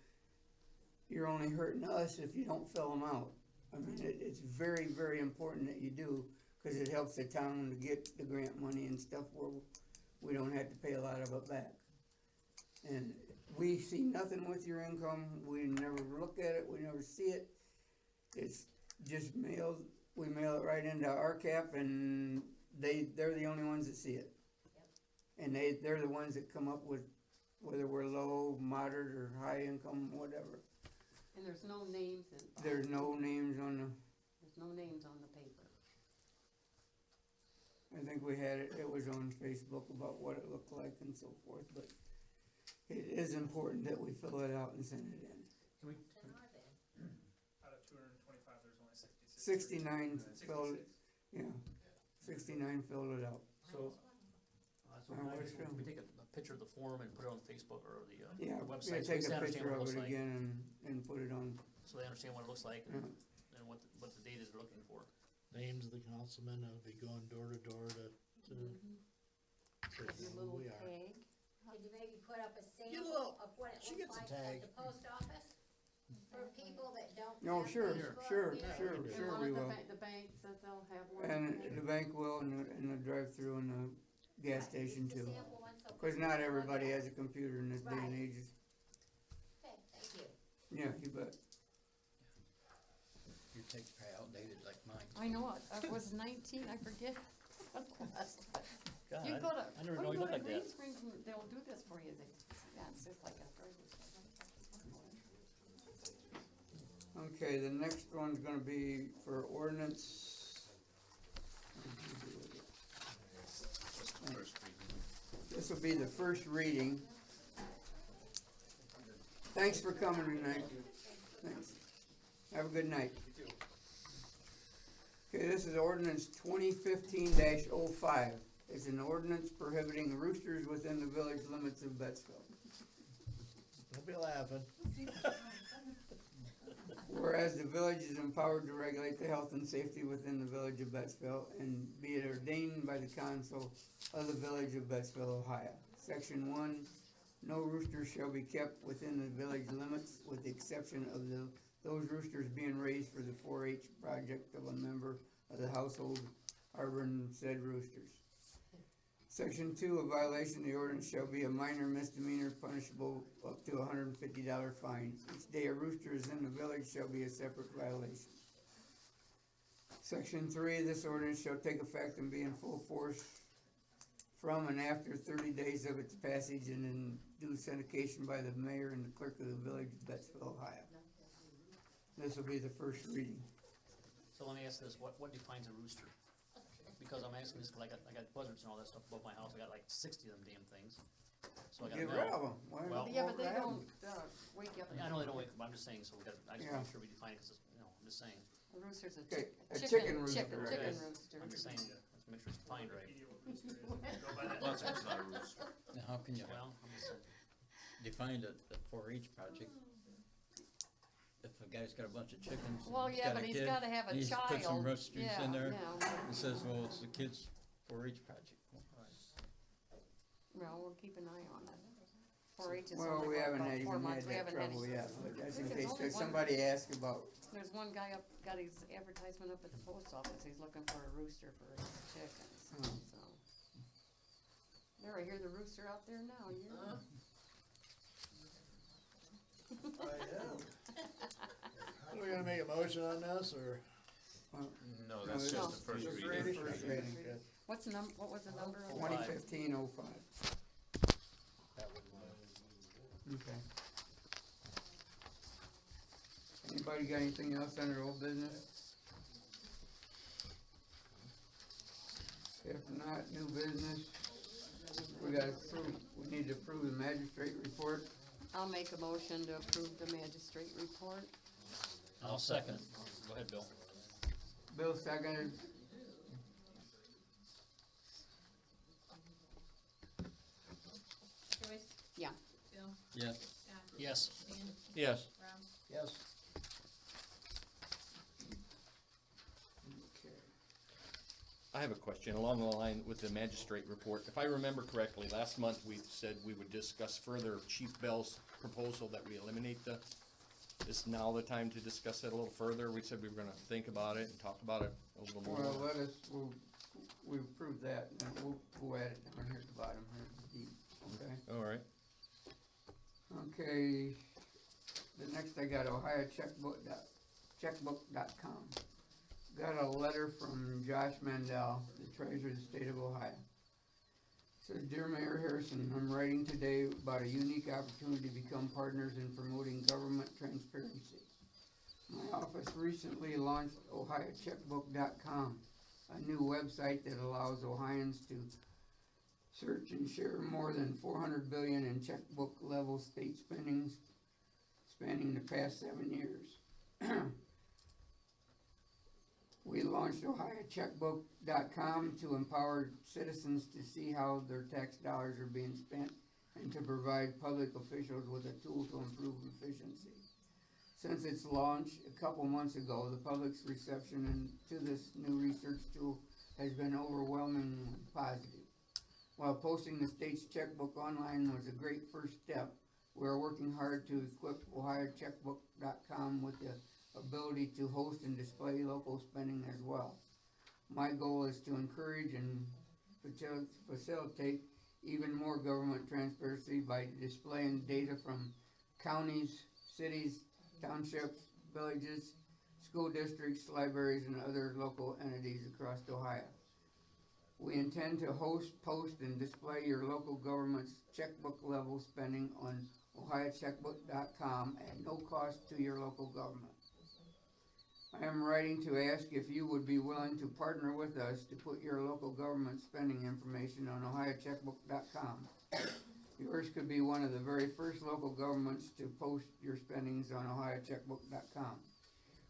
you're only hurting us if you don't fill them out. I mean, it's very, very important that you do, cause it helps the town to get the grant money and stuff where we don't have to pay a lot of it back. And we see nothing with your income, we never look at it, we never see it. It's just mailed, we mail it right into RCAP and they're the only ones that see it. And they're the ones that come up with whether we're low, moderate, or high income, whatever. And there's no names in. There's no names on There's no names on the paper. I think we had it was on Facebook about what it looked like and so forth, but it is important that we fill it out and send it in. Out of 225, there's only 66. 69 filled, 66. yeah, 69 filled it out. So I wish so. we take a picture of the form and put it on Facebook or the Yeah, website. yeah, so take they a understand picture what of looks it like, again and put it on, So they understand what it looks like and what the data they're looking for. Names of the councilmen that'll be going door to door to Your little who we are. tag. Could you maybe put up a Get a sample little- of what it she looks gets a like tag. at the post office? For people that don't no, have sure, Facebook, sure, you know? sure, And sure one we of will. the bank says they'll have one. And the bank will and the drive-through and the gas station Just a too. sample one so Cause people not can look everybody at has it. a computer in this day and Right. age. Okay, thank you. Yeah, you bet. Your tape's probably outdated like mine. I know it, I was 19, I forget. God, You go to, I never What know do you you look want like green that. screen from, they'll do this for you, yeah, it's just like a grocery store. Okay, the next one's gonna be for ordinance. This will be the first reading. Thanks for coming tonight. Thanks. Have a good night. Okay, this is ordinance 2015-05. It's an ordinance prohibiting roosters within the village limits of Bettsville. Don't be laughing. Whereas the village is empowered to regulate the health and safety within the village of Bettsville, and be it ordained by the council of the village of Bettsville, Ohio. Section 1, no roosters shall be kept within the village limits, with the exception of those roosters being raised for the 4-H project of a member of the household harboring said roosters. Section 2, a violation of the ordinance shall be a minor misdemeanor punishable up to $150 fine. Each day a rooster is in the village shall be a separate violation. Section 3, this ordinance shall take effect and be in full force from and after 30 days of its passage, and in due syndication by the mayor and the clerk of the village of Bettsville, Ohio. This will be the first reading. So let me ask this, what defines a rooster? Because I'm asking this, 'cause I got buzzards and all that stuff above my house, I got like 60 of them damn things. So I gotta Get know. rid of them. Why Well, Yeah, but they don't, wake up. I know they don't wake, but I'm just saying, so we gotta, I just Yeah. make sure we define it, cause it's, I'm just saying. A rooster's a Okay, chicken, a chicken rooster, chicken right. rooster. I'm just saying, let's make sure it's defined right. Buzzard's not a rooster. Now, how can you Well, I'm just saying. define the 4-H project? If a guy's got a bunch of chickens, Well, he's yeah, got but a he's kid, gotta have a he's put some child. roosters Yeah, in there, yeah. and says, well, it's the kid's 4-H project. Well, we'll keep an eye on it. 4-H is Well, only we about haven't 4 even months, had we that haven't had trouble any. yet, but just in There's case only there's one- somebody asked about, There's one guy up, got his advertisement up at the post office, he's looking for a rooster for his chickens, Hmm. so. There, I hear the rooster out there now, yeah. Are we gonna make a motion on this, or? No, that's it's just the first reading. First reading. Okay. What was the number of it? 2015-05. Okay. Anybody got anything else under old business? If not, new business, we need to approve the magistrate report. I'll make a motion to approve the magistrate report. I'll second it. Go ahead, Bill. Bill seconded. Joyce? Yeah. Bill? Yes. Scott? Yes. Dan? Yes. Rob? Yes. I have a question along the line with the magistrate report. If I remember correctly, last month we said we would discuss further Chief Bell's proposal that we eliminate is now the time to discuss it a little further? We said we were gonna think about it and talk about it a little more. Well, we approved that, and we'll add it down here at the bottom here, okay? All right. Okay, the next I got Ohio checkbook.com. Got a letter from Josh Mandel, the treasurer of the state of Ohio. Says, Dear Mayor Harrison, I'm writing today about a unique opportunity to become partners in promoting government transparency. My office recently launched ohiocheckbook.com, a new website that allows Ohioans to search and share more than $400 billion in checkbook level state spendings spanning the past 7 years. We launched ohiocheckbook.com to empower citizens to see how their tax dollars are being spent and to provide public officials with a tool to improve efficiency. Since its launch a couple months ago, the public's reception to this new research tool has been overwhelmingly positive. While posting the state's checkbook online was a great first step, we are working hard to equip ohiocheckbook.com with the ability to host and display local spending as well. My goal is to encourage and facilitate even more government transparency by displaying data from counties, cities, townships, villages, school districts, libraries, and other local entities across Ohio. We intend to host, post, and display your local government's checkbook level spending on ohiocheckbook.com at no cost to your local government. I am writing to ask if you would be willing to partner with us to put your local government spending information on ohiocheckbook.com. Yours could be one of the very first local governments to post your spendings on ohiocheckbook.com.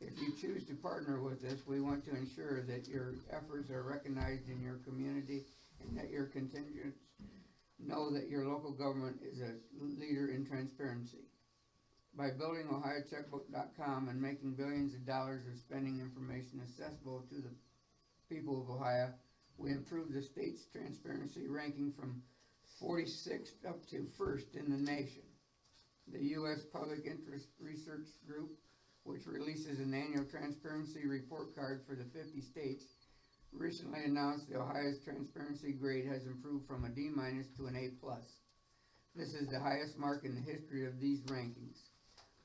If you choose to partner with us, we want to ensure that your efforts are recognized in your community and that your contingents know that your local government is a leader in transparency. By building ohiocheckbook.com and making billions of dollars of spending information accessible to the people of Ohio, we improve the state's transparency ranking from 46th up to 1st in the nation. The U.S. Public Interest Research Group, which releases an annual transparency report card for the 50 states, recently announced that Ohio's transparency grade has improved from a D- to an A+. This is the highest mark in the history of these rankings.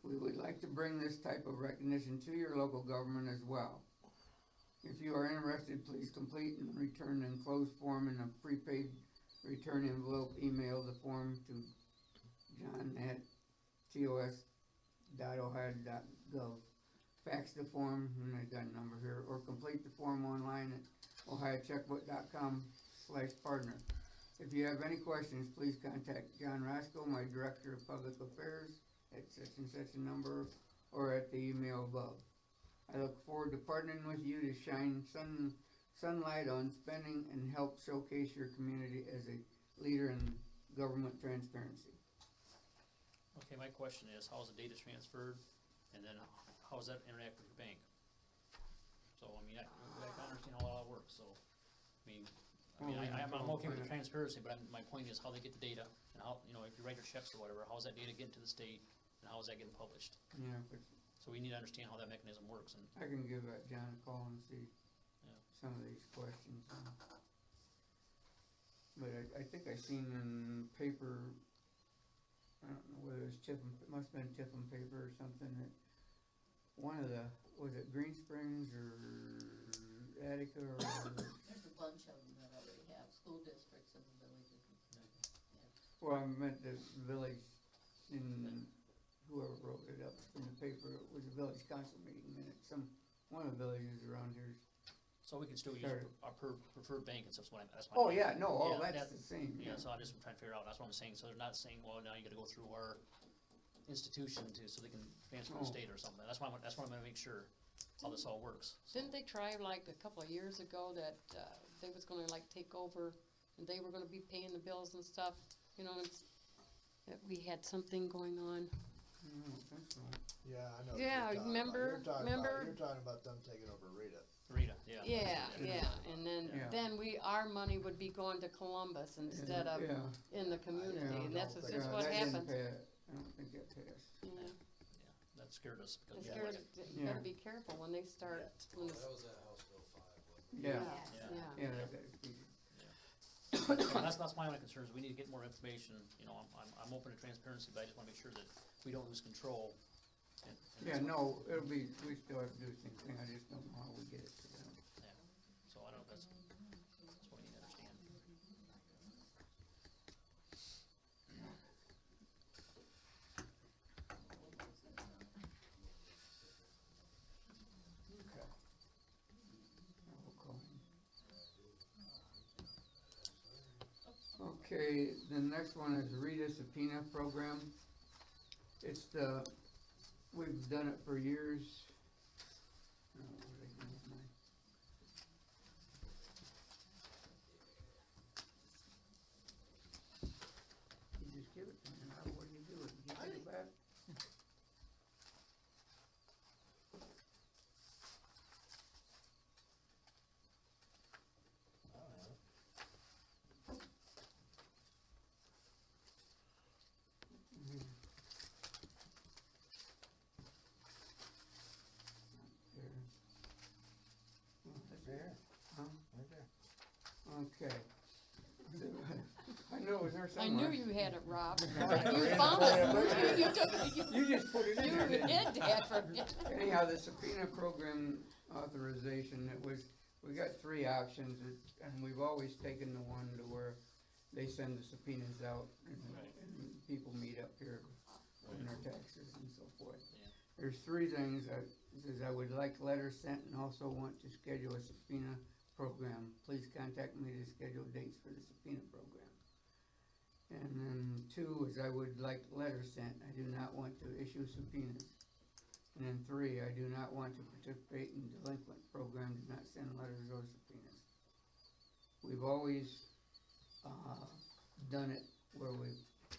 We would like to bring this type of recognition to your local government as well. If you are interested, please complete and return an enclosed form in a prepaid return envelope. Email the form to john@tos.ohio.gov. Fax the form, and I got a number here, or complete the form online at ohiocheckbook.com/partner. If you have any questions, please contact John Roscoe, my Director of Public Affairs, at such and such a number, or at the email above. I look forward to partnering with you to shine sunlight on spending and help showcase your community as a leader in government transparency. Okay, my question is, how is the data transferred, and then how does that interact with your bank? So, I mean, I understand how all that works, so, I'm okay with the transparency, but my point is how they get the data, and how, you know, if you write your checks or whatever, how's that data getting to the state, and how is that getting published? Yeah, but So we need to understand how that mechanism works, and, I can give John a call and see yeah. some of these questions. But I think I seen in paper, I don't know whether it's Tiffin, it must've been Tiffin paper or something, that one of the, was it Green Springs or Attica or? There's a bunch of them that already have school districts in the villages. Well, I meant the village in, whoever wrote it up in the paper, it was a village council meeting minutes, one of the villages around here. So we can still use Sorry. our preferred bank and stuff, that's my. Oh, yeah, no, all Yeah, that's the same, Yeah, yeah. so I'm just trying to figure out, that's what I'm saying, so they're not saying, well, now you gotta go through our institution so they can transfer the Oh. state or something, that's why I'm gonna make sure how this all works. Didn't they try like a couple of years ago that, they was gonna like take over, and they were gonna be paying the bills and stuff, you know, that we had something going on? I don't think so. Yeah, I know. what Yeah, you're talking remember- about. remember? You're talking about them taking over Rita. Rita, yeah. Yeah, and Yeah. then our money would be going to Columbus instead of Yeah. in the community, Yeah, and that's don't just think- what that didn't happened. pass. I don't think that passed. Yeah, That scared us, because. it's we scared, had like you gotta be careful when they start, when That the, was that House Bill 5, wasn't it? Yeah, yeah. yeah, that got defeated. That's my only concern, is we need to get more information, you know, I'm open to transparency, but I just wanna make sure that we don't lose control. and Yeah, that's what- no, we still have to do the same thing, I just don't know how we get it to them. Yeah, so I don't know, that's what we need to understand. Okay. I will call him. Okay, the next one is Rita subpoena program. It's we've done it for years. Oh, where'd I get mine? You just give it to me, now what do you do with it? You take it back? There. Huh? Right there. Okay. I know it was there I somewhere. knew you had it, Rob. Yeah. You found it, you took it, You just put it in you there. didn't you? did that for me. Anyhow, the subpoena program authorization, it was we got three options, and we've always taken the one to where they send the subpoenas out and people meet up here on their taxes and so forth. Yeah. There's three things, says I would like letters sent and also want to schedule a subpoena program. Please contact me to schedule dates for the subpoena program. And then two is I would like letters sent. I do not want to issue subpoenas. And then three, I do not want to participate in delinquent program. Do not send letters or subpoenas. We've always done it where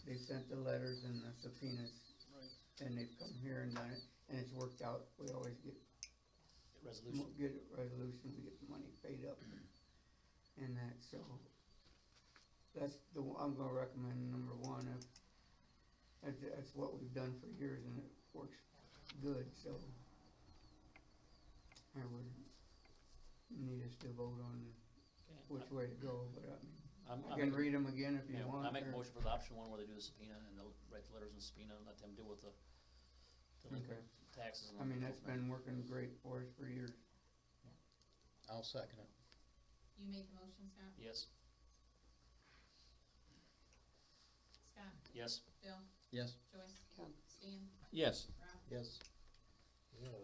they've sent the letters and the subpoenas, and they've come here and done it, and it's worked out. We always get Resolution. get a resolution. We get the money paid up, and that. So that's I'm gonna recommend number one. That's what we've done for years, and it works good. So I would need us to vote on which way to go, but I can read them again if you want. I make a motion for the option one where they do the subpoena and they'll write the letters in subpoena and let them deal with the taxes. I mean, that's been working great for us for years. I'll second it. You made the motion, Scott? Yes. Scott? Yes. Bill? Yes. Joyce? Stan? Yes. Ralph? Yes. You have a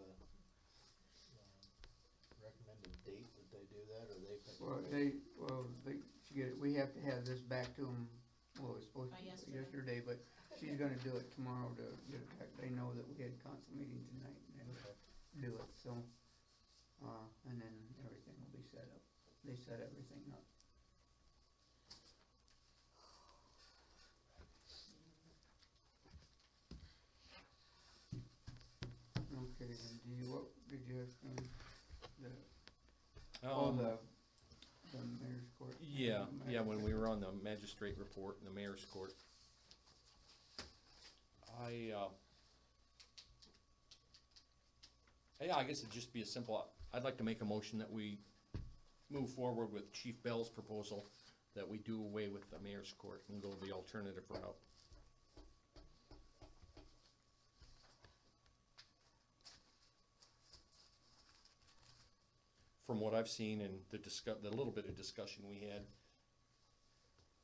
recommended date that they do that, or they pick? We have to have this back to them, well, it was supposed By to be yesterday. yesterday, but she's gonna do it tomorrow to get it back. They know that we had council meeting tonight and do it, so, and then everything will be set up. They set everything up. Okay, then what did you have, the mayor's court? Yeah, when we were on the magistrate report in the mayor's court. I guess it'd just be a simple, I'd like to make a motion that we move forward with Chief Bell's proposal, that we do away with the mayor's court and go the alternative route. From what I've seen and the little bit of discussion we had,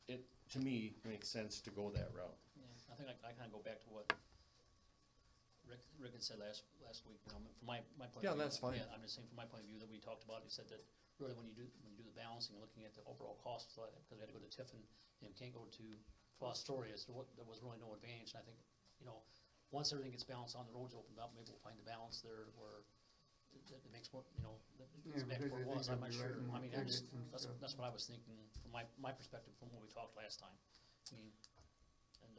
it, to me, makes sense to go that route. Yeah, I think I kinda go back to what Rick had said last week, you know, from my point of view. Yeah, that's fine. Yeah, I'm just saying from my point of view that we talked about, he said that really when you do the balancing and looking at the overall costs, because we had to go to Tiffin and can't go to Fostoria, so there was really no advantage, and I think, you know, once everything gets balanced on, the roads opened up, maybe we'll find the balance there where it makes more, you know, it's back to where it was, I'm not sure. I mean, that's what I was thinking from my perspective from what we talked last time. I mean, and,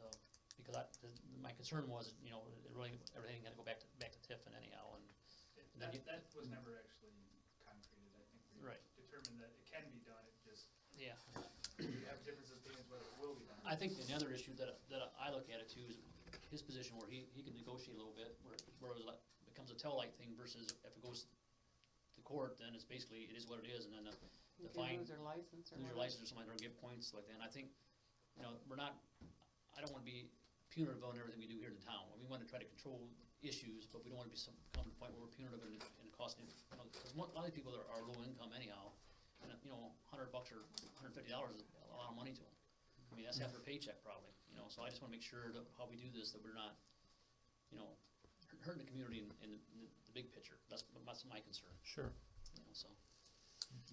because my concern was, you know, everything had to go back to Tiffin anyhow, and then That was never actually concreted. I think we determined that it can be done, it just, yeah. we have difference of opinions whether it will be done. I think the other issue that I look at it too is his position where he can negotiate a little bit, where it becomes a tell-like thing versus if it goes to court, then it's basically, it is what it is, and then You the can fine. lose your license or Lose your whatever. license or something, or get points like that, and I think, you know, I don't wanna be punitive on everything we do here in town. We wanna try to control issues, but we don't wanna come to the point where we're punitive and costing, you know, cause a lot of people are low income anyhow, and, you know, $100 or $150 is a lot of money to them. I mean, that's half their paycheck probably, you know, so I just wanna make sure that how we do this, that we're not, you know, hurting the community in the big picture. That's my concern. Sure. You know, so.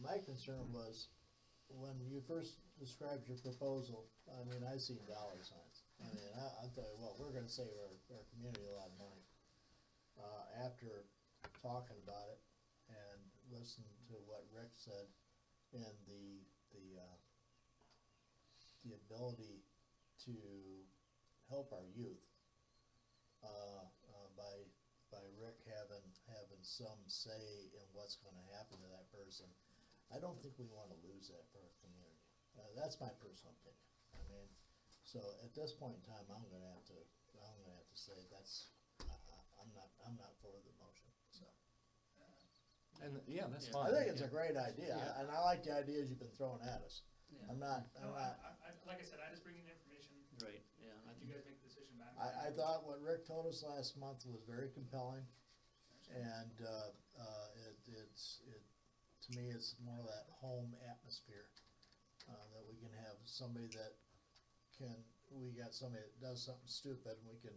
My concern was, when you first described your proposal, I mean, I seen dollar signs. I mean, I'll tell you what, we're gonna save our community a lot of money. After talking about it and listening to what Rick said, and the ability to help our youth, by Rick having some say in what's gonna happen to that person, I don't think we wanna lose that for our community. That's my personal opinion. I mean, so at this point in time, I'm gonna have to say I'm not for the motion, so. And, yeah, that's I fine. think it's a great idea, Yeah. and I like the ideas you've been throwing at us. Yeah. I'm not, Like I said, I just bring in the information. Right, yeah. Let you guys make the decision back. I thought what Rick told us last month was very compelling, and, to to me, it's more that home atmosphere, that we can have somebody that we got somebody that does something stupid, and we can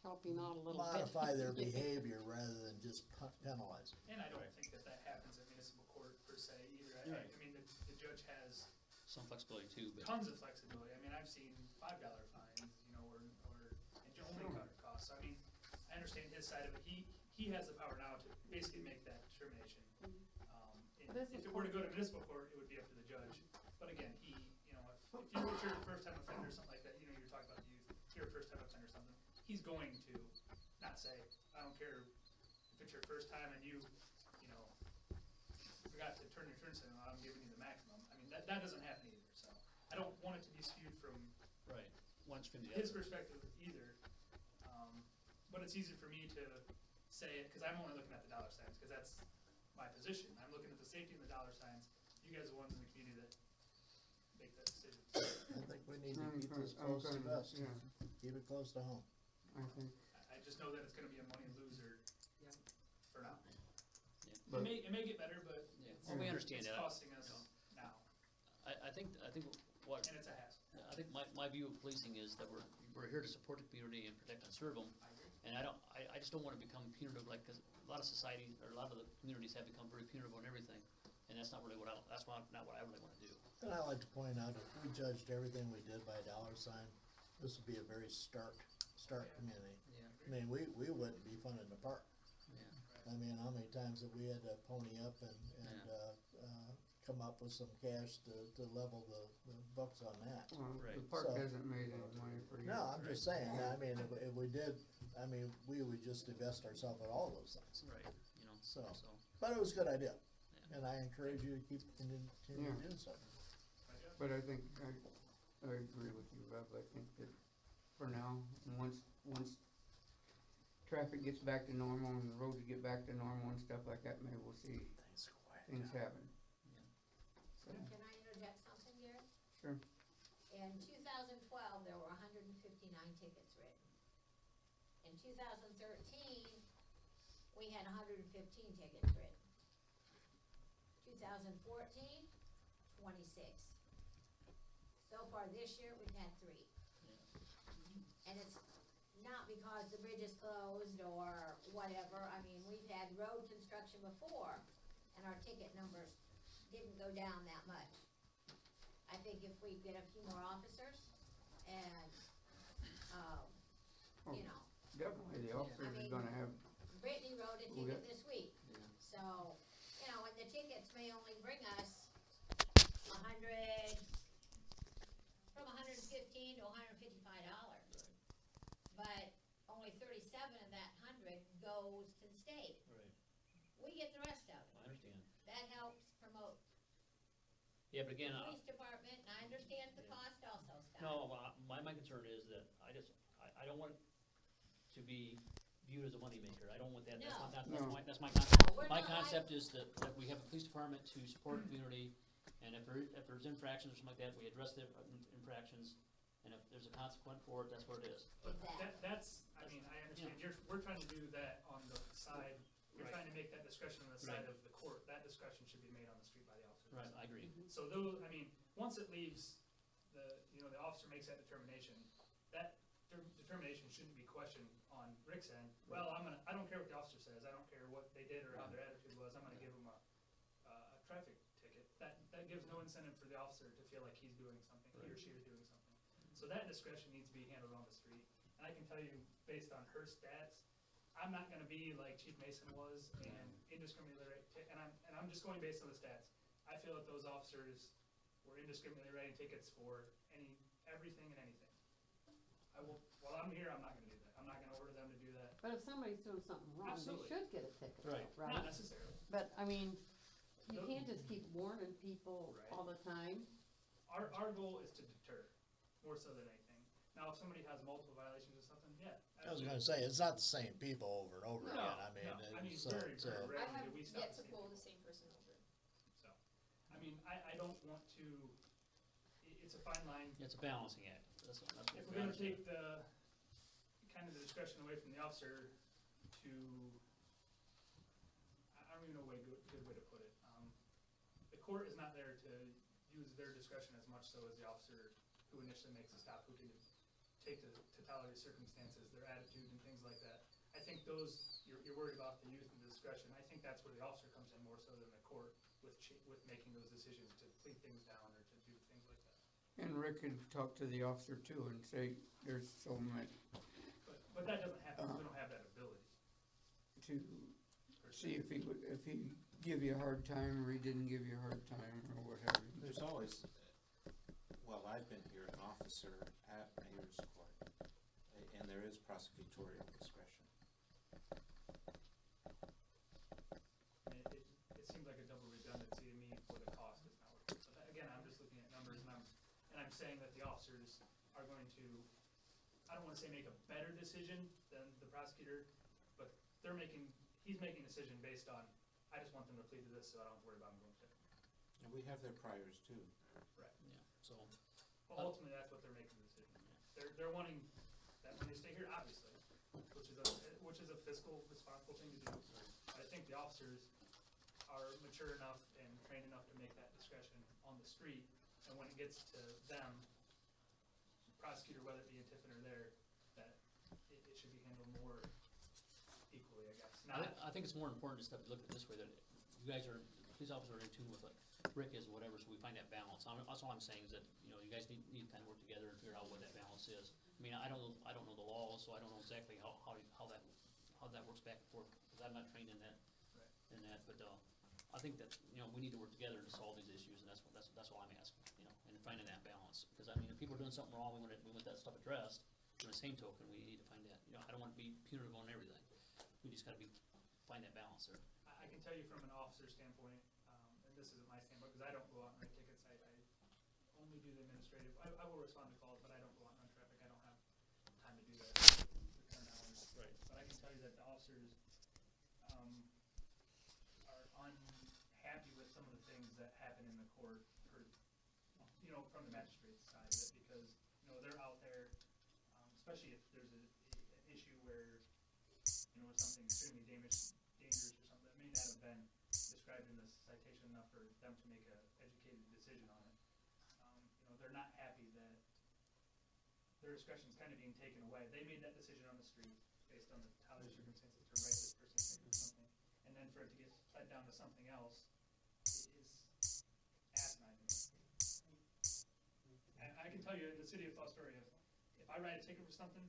Help him out a little bit. modify their behavior rather than just penalize them. And I don't think that happens at municipal court per se either. I mean, the judge has Some flexibility too, but. tons of flexibility. I mean, I've seen $5 fines, you know, or and only car costs. So, I mean, I understand his side of it. He has the power now to basically make that determination. If it were to go to municipal court, it would be up to the judge. But again, if you're a first time offender or something like that, you know, you're talking about youth, if you're a first time offender or something, he's going to not say, I don't care if it's your first time and you forgot to turn your turn signal on, I'm giving you the maximum. I mean, that doesn't happen either. So I don't want it to be skewed from one extreme to the his other. perspective either. But it's easier for me to say it because I'm only looking at the dollar signs because that's my position. I'm looking at the safety and the dollar signs. You guys are the ones in the community that make that decision. I think we need to keep this close to us. Yeah. Keep it close to home. I think. I just know that it's going to be a money loser for now. But- It may get better, but Well, we understand it's that. costing us now, I think what. and it's a hassle. I think my view of policing is that we're here to support the community and protect and serve them. And I just don't want to become punitive, like, cause a lot of society, or a lot of the communities have become very punitive on everything. And that's not really not what I really want to do. And I like to point out, if we judged everything we did by dollar sign, this would be a very stark community. Yeah. I mean, we wouldn't be fun in the park. Yeah. I mean, how many times have we had to pony up and come up with some cash to level the books on that? Well, Right. the park So- hasn't made any money for years. No, I'm just saying, I mean, if we did, I mean, we would just divest ourselves of all those things. Right, you know, So, so. but it was a good idea, Yeah. and I encourage you to continue Yeah. to do so. But I think, I agree with you, Bob. I think that for now, once traffic gets back to normal and the roads get back to normal and stuff like that, maybe we'll see things happen. Can I interject something, Gary? Sure. In 2012, there were 159 tickets written. In 2013, we had 115 tickets written. 2014, 26. So far this year, we've had 3. And it's not because the bridge is closed or whatever. I mean, we've had road construction before, and our ticket numbers didn't go down that much. I think if we get a few more officers and, you know, Definitely, the officers are gonna have, Brittany wrote a We ticket got- this week. So, you know, and the tickets may only bring us 100, from $115 to $155. But only 37 of that 100 goes to the state. Right. We get the rest of it. I understand. That helps promote Yeah, but again, the police department, and I understand the cost also, Scott. no, my concern is that I don't want it to be viewed as a moneymaker. I don't want that. That's my concept. We're My not concept is that we have a police department to support the community, and if there's infractions or something like that, we address the infractions, and if there's a consequence for it, that's what it is. But that's, I mean, I understand, we're trying to do that on the side, you're trying to make that discretion on the side Right. of the court, that discretion should be made on the street by the officers. Right, I agree. So those, I mean, once it leaves, the officer makes that determination, that determination shouldn't be questioned on Rick's end. Well, I don't care what the officer says, I don't care what they did or how their attitude was, I'm gonna give them a traffic ticket. That gives no incentive for the officer to feel like he's doing something, he or she is doing something. So that discretion needs to be handled on the street. And I can tell you, based on her stats, I'm not gonna be like Chief Mason was and indiscriminately and I'm just going based on the stats. I feel that those officers were indiscriminately writing tickets for everything and anything. While I'm here, I'm not gonna do that. I'm not gonna order them to do that. But if somebody's doing something wrong, Absolutely. they should get a ticket, Right. right? Not necessarily. But, I mean, you can't just keep warning people all the time. Our goal is to deter, more so than anything. Now, if somebody has multiple violations or something, yeah. I was gonna say, it's not the same people over and over No, again, I mean, no. I mean, so, very so. rarely I have do we stop yet the to same pull people. the same person over. So, I mean, I don't want to, it's a fine line. It's a balancing act. That's what If we we're gonna understand. take kind of the discretion away from the officer to, I don't even know a good way court is not there to use their discretion as much so as the officer who initially makes the stop, who can take the totality of circumstances, their attitude and things like that. I think those, you're worried about the youth and the discretion. I think that's where the officer comes in more so than the court with making those decisions to plead things down or to do things like that. And Rick could talk to the officer too and say, there's so much. But that doesn't happen, we don't have that ability. To see if he would, if he give you a hard time or he didn't give you a hard time or what have you. There's always, well, I've been here an officer at mayor's court, and there is prosecutorial discretion. And it seems like a double redundancy to me for the cost is not worth it. But again, I'm just looking at numbers and I'm saying that the officers are going to, I don't wanna say make a better decision than the prosecutor, but he's making a decision based on, I just want them to plead to this so I don't have to worry about them going to. And we have their priors too. Right. Yeah, so. Well, ultimately, that's what they're making the decision. They're wanting that when they stay here, obviously, which is a fiscal responsible thing to do. But I think the officers are mature enough and trained enough to make that discretion on the street. And when it gets to them, prosecutor, whether it be in Tiffin or there, that it should be handled more equally, I guess. I think it's more important just to look at it this way, that you guys are, police officers are in tune with what Rick is or whatever, so we find that balance. That's all I'm saying is that, you know, you guys need to kind of work together and figure out what that balance is. I mean, I don't know the laws, so I don't know exactly how that works back and forth, because I'm not trained in that. Right. But I think that, you know, we need to work together to solve these issues, and that's all I'm asking, you know, and finding that balance. Because I mean, if people are doing something wrong, we want that stuff addressed. On the same token, we need to find that, you know, I don't want to be punitive on everything. We just gotta find that balance there. I can tell you from an officer standpoint, and this isn't my standpoint, because I don't go out and write tickets, I only do the administrative, I will respond to calls, but I don't go out and run traffic, I don't have time to do that with current hours. Right. But I can tell you that the officers, are unhappy with some of the things that happen in the court, or, you know, from the magistrate's side of it, because, you know, they're out there, especially if there's an issue where, you know, something extremely dangerous or something that may not have been described in the citation enough for them to make an educated decision on it. You know, they're not happy that their discretion is kind of being taken away. They made that decision on the street based on the totality of circumstances to write this person ticket or something, and then for it to get pled down to something else is asinine to me. And I can tell you, in the city of Fostoria, if I write a ticket for something,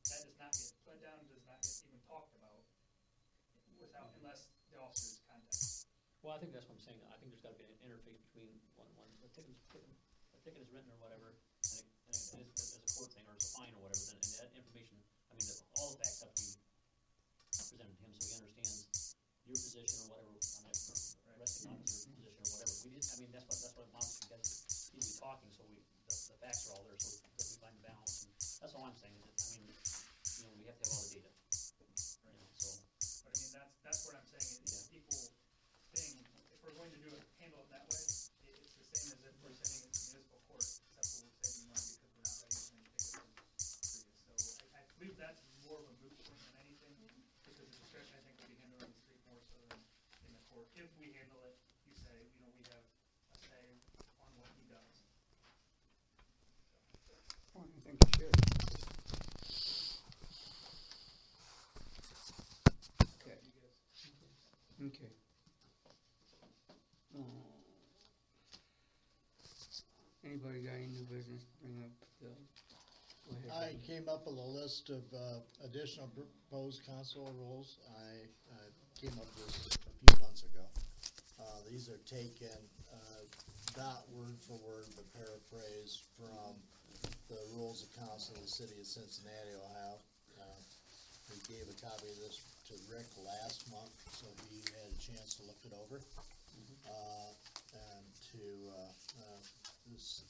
that does not get pled down, does not get even talked about unless the officers contact. Well, I think that's what I'm saying. I think there's gotta be an interface between when a ticket is written or whatever, and it is as a court thing or as a fine or whatever, then, and that information, I mean, all the facts have to be presented to him so he understands your position or whatever, on that arresting officer's position or whatever. That's what amounts to you guys need to be talking, so the facts are all there, so that we find the balance. And that's all I'm saying, is that, I mean, you know, we have to have all the data. Right. You know, so. But I mean, that's what I'm saying, it's an equal thing. If we're going to do it, handle it that way, it's the same as if we're sending it to municipal court, except we're saving money because we're not writing as many tickets as previous. So I believe that's more of a moot point than anything, because the discretion, I think, will be handled on the street more so than in the court. If we handle it, you say, you know, we have a say on what he does. Well, I think you should. Okay. Okay. Anybody got any new business to bring up, Bill? Go ahead. I came up with a list of additional proposed council rules. I came up with this a few months ago. These are taken, not word for word, but paraphrased from the rules of council of the city of Cincinnati, Ohio. We gave a copy of this to Rick last month, so he had a chance to look it over. And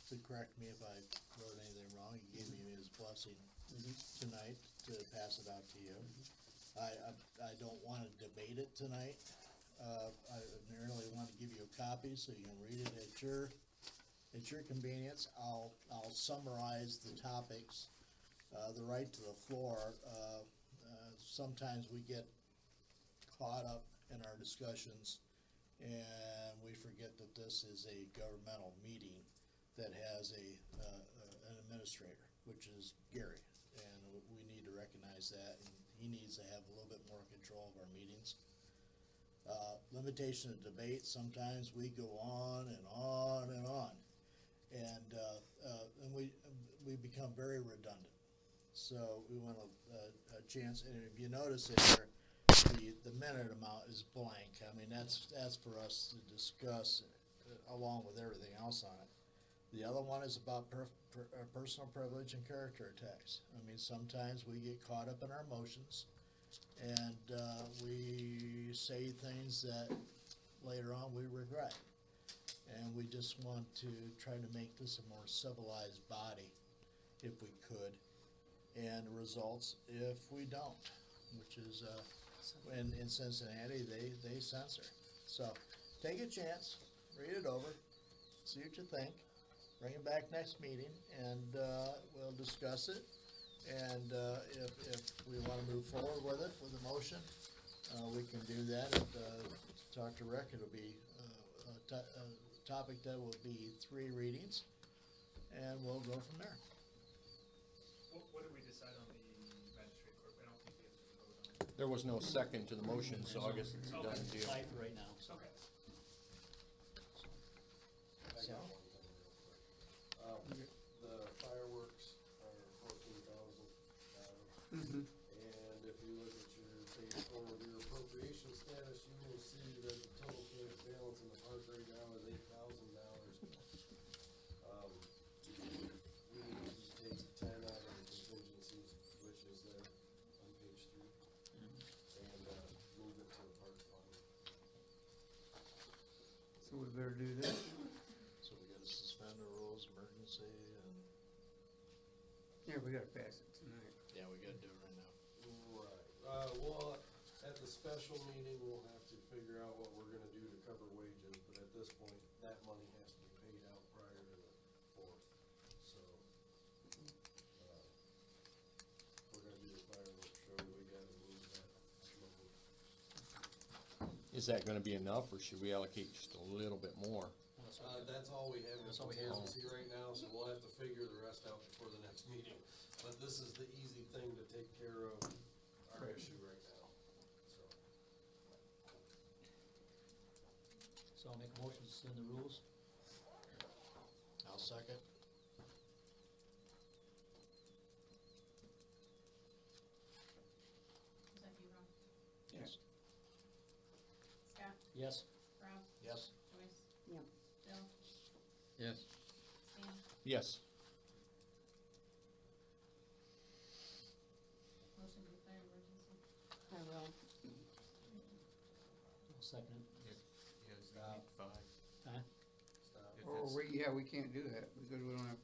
to correct me if I wrote anything wrong, he gave me his blessing tonight to pass it out to you. I don't want to debate it tonight. I merely want to give you a copy so you can read it at your convenience. I'll summarize the topics. The right to the floor. Sometimes we get caught up in our discussions And we forget that this is a governmental meeting that has an administrator, which is Gary. And we need to recognize that, and he needs to have a little bit more control of our meetings. Limitation of debate, sometimes we go on and on and on. And we become very redundant. So we want a chance, and if you notice it here, the minute amount is blank. I mean, that's for us to discuss along with everything else on it. The other one is about personal privilege and character attacks. I mean, sometimes we get caught up in our emotions, and we say things that later on we regret. And we just want to try to make this a more civilized body, if we could, and the results if we don't, which is, in Cincinnati, they censor. So, take a chance, read it over, see what you think, bring it back next meeting, and we'll discuss it. And if we want to move forward with it, with a motion, we can do that. Talk to Rick, it'll be a topic that will be 3 readings, and we'll go from there. What did we decide on the magistrate court? I don't think we have to vote on it. There was no second to the motion, so I guess it's a done deal. Tied for right now, so. Okay. I got one thing real quick. The fireworks are $14,000. And if you look at your page 4 of your appropriation status, you will see that the total cash balance in the park right now is $8,000. We need to take 10 out of the contingencies, which is there on page 3, and move it to the park fund. So we better do that. So we gotta suspend the rules, emergency, and, Yeah, we gotta pass it tonight. yeah, we gotta do it right now. Right, well, at the special meeting, we'll have to figure out what we're gonna do to cover wages, but at this point, that money has to be paid out prior to the 4th, so. If we're gonna do the fireworks show, we gotta move that money. Is that gonna be enough, or should we allocate just a little bit more? That's all we have in That's all we have. contingency right now, so we'll have to figure the rest out before the next meeting. But this is the easy thing to take care of our issue right now, so. So I'll make a motion to suspend the rules. I'll second. Is that you, Rob? Yes. Scott? Yes. Rob? Yes. Joyce? Yep. Bill? Yes. Stan? Yes. Motion to declare emergency. I will. I'll second it. Stop. 5. Huh? Stop. If Oh, it's- we can't do that because we don't have,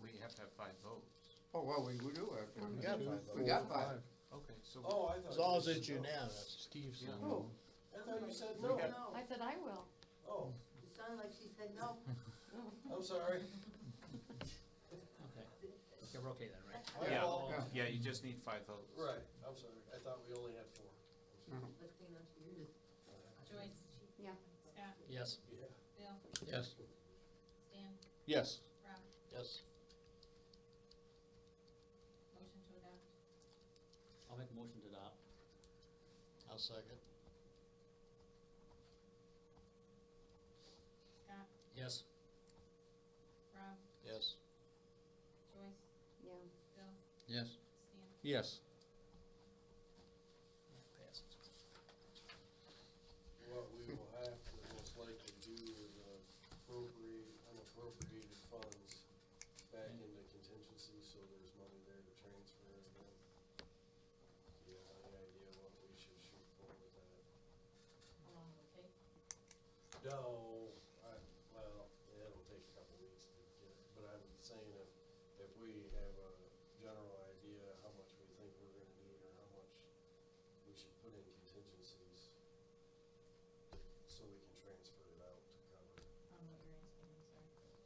We have to have 5 votes. oh, well, we do have to. We got 5 We got 5. Okay, so. Oh, I thought. As long you as said it's no. unanimous. Steve said Yeah. no. I thought you said no. I said I will. Oh, It sounded like she said no. I'm sorry. Okay. Okay, we're okay then, right? My Yeah. fault. Yeah, you just need 5 votes. Right, I'm sorry, I thought we only had 4. I'm sorry. Let's clean up yours. Joyce? Yeah. Scott? Yes. Yeah. Bill? Yes. Stan? Yes. Rob? Yes. Motion to adopt. I'll make a motion to adopt. I'll second. Scott? Yes. Rob? Yes. Joyce? Yeah. Bill? Yes. Stan? Yes. That passes. What we will have to most likely do is appropriate unappropriated funds back into contingency, so there's money there to transfer again. Do you have any idea what we should shoot for with that? How long will it take? No, well, it'll take a couple weeks to get it, but I'm saying if we have a general idea how much we think we're gonna need or how much we should put in contingencies, so we can transfer it out to cover it. I don't know what you're asking, I'm sorry.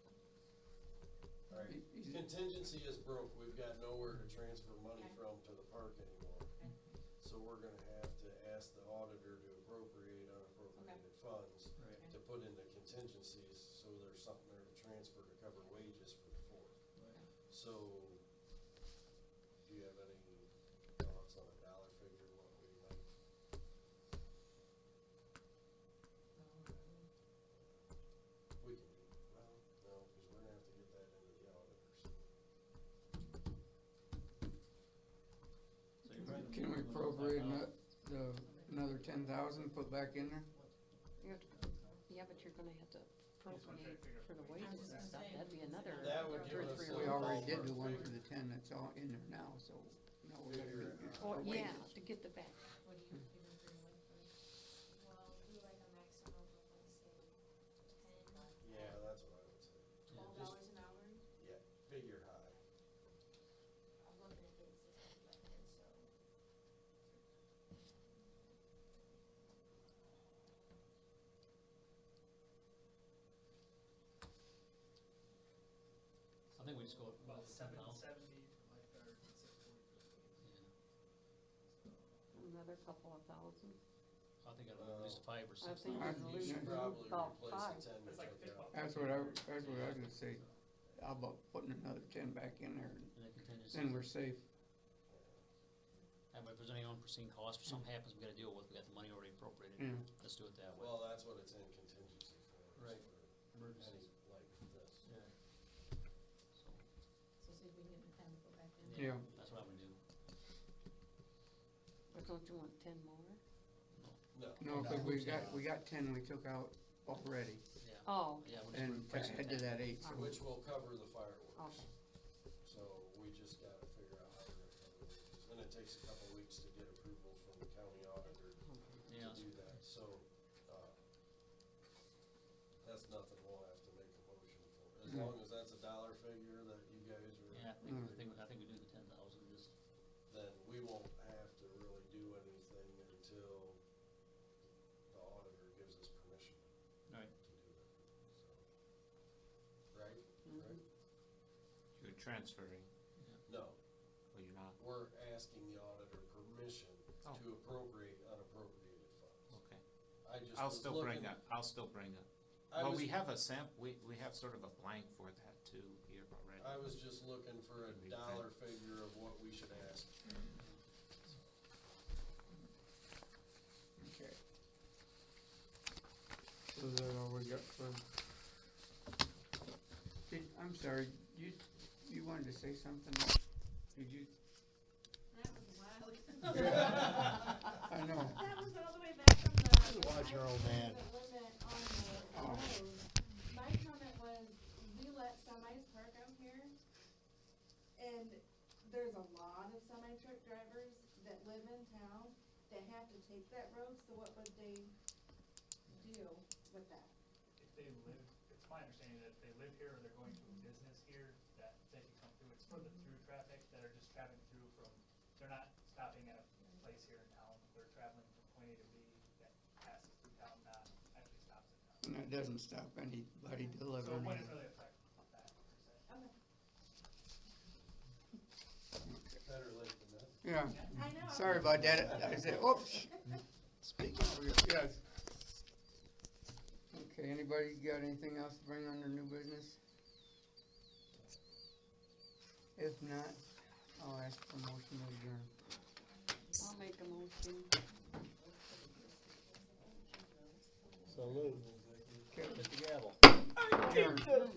Alright, Easy. contingency is broke, we've got nowhere to transfer money Okay. from to the park anymore. Okay. So we're gonna have to ask the auditor to appropriate unappropriated funds to put into contingencies, so there's something there to transfer to cover wages for the 4th. So, do you have any thoughts on a dollar figure, what we might? We can do, well, no, because we're gonna have to get that into the auditors. So you're right. Can we appropriate another 10,000, put back in there? Yeah, but you're gonna have to appropriate for the wages and stuff, that'd be another That would two give or us three. We already did the ballpark one for the 10 that's all in there now, so now we gotta do Oh, the yeah, wages. to get the back. What do you figure for your life first? Well, do like a maximum of like say 10, Yeah, that's what I would say. $12 an hour. Yeah, figure high. I'm looking at getting 60 by then, so. I think we just go with About the 10,000. 770 for lifeguard and 640 for the police. Another couple of thousand. I think I'd at least 5 or 6. I think I- you'd You lose should probably about replace 5. the 10 we That's like took out. That's what I was gonna say, how about putting another 10 back in there, and And then contingencies. then we're safe. Yeah, but if there's any unforeseen cost or something happens, we gotta deal with, we got the money already appropriated. Yeah. Let's do it that way. Well, that's what it's in contingency for. is Right. for Emergencies. any like this. Yeah. So, So see if we can get the 10 to go back in. Yeah. that's what I'm gonna do. But don't you want 10 more? No. No, cause we got 10 we took out already, Yeah. Oh, Yeah, we'll just and replace it add to with that 8, so. Which will cover the fireworks. okay. So we just gotta figure out how we're gonna cover wages. And it takes a couple of weeks to get approval from the county auditor Yeah. to do that. So, that's nothing we'll have to make a motion for. As long as that's a dollar figure that you guys are. Yeah, I think we do the 10,000, just, Then we won't have to really do anything until the auditor gives us permission right. to do that. So, right? Right? You're transferring, No, well, you're not, we're asking the auditor permission Oh. to appropriate unappropriated funds. okay. I just I'll was still bring looking- up, I'll still bring up. I Well, was- we have a we have sort of a blank for that too here already. I was just looking for a dollar figure of what we should ask. Okay. So is that all we got for? I'm sorry, you wanted to say something? Did you? That was wild. I know. That was all the way back from the. Watch your old man. The limit on the Oh. road. My comment was, we let semis park out here, and there's a lot of semi-truck drivers that live in town that have to take that road, so what would they do with that? If they live, it's my understanding that if they live here or they're going to a business here, that they can come through. It's for the through traffic that are just traveling through from, they're not stopping at a place here in town. They're traveling from point A to B that passes through town, not actually stops in town. And that doesn't stop anybody So it delivering. wouldn't really affect that per se. Okay. Better late than never. Yeah. I know. Sorry about that. I said, oops. Speaking of, Yes. Okay, anybody got anything else to bring under new business? If not, I'll ask for a motion to adjourn. I'll make a motion. salute. Okay, Hit the gavel. adjourn.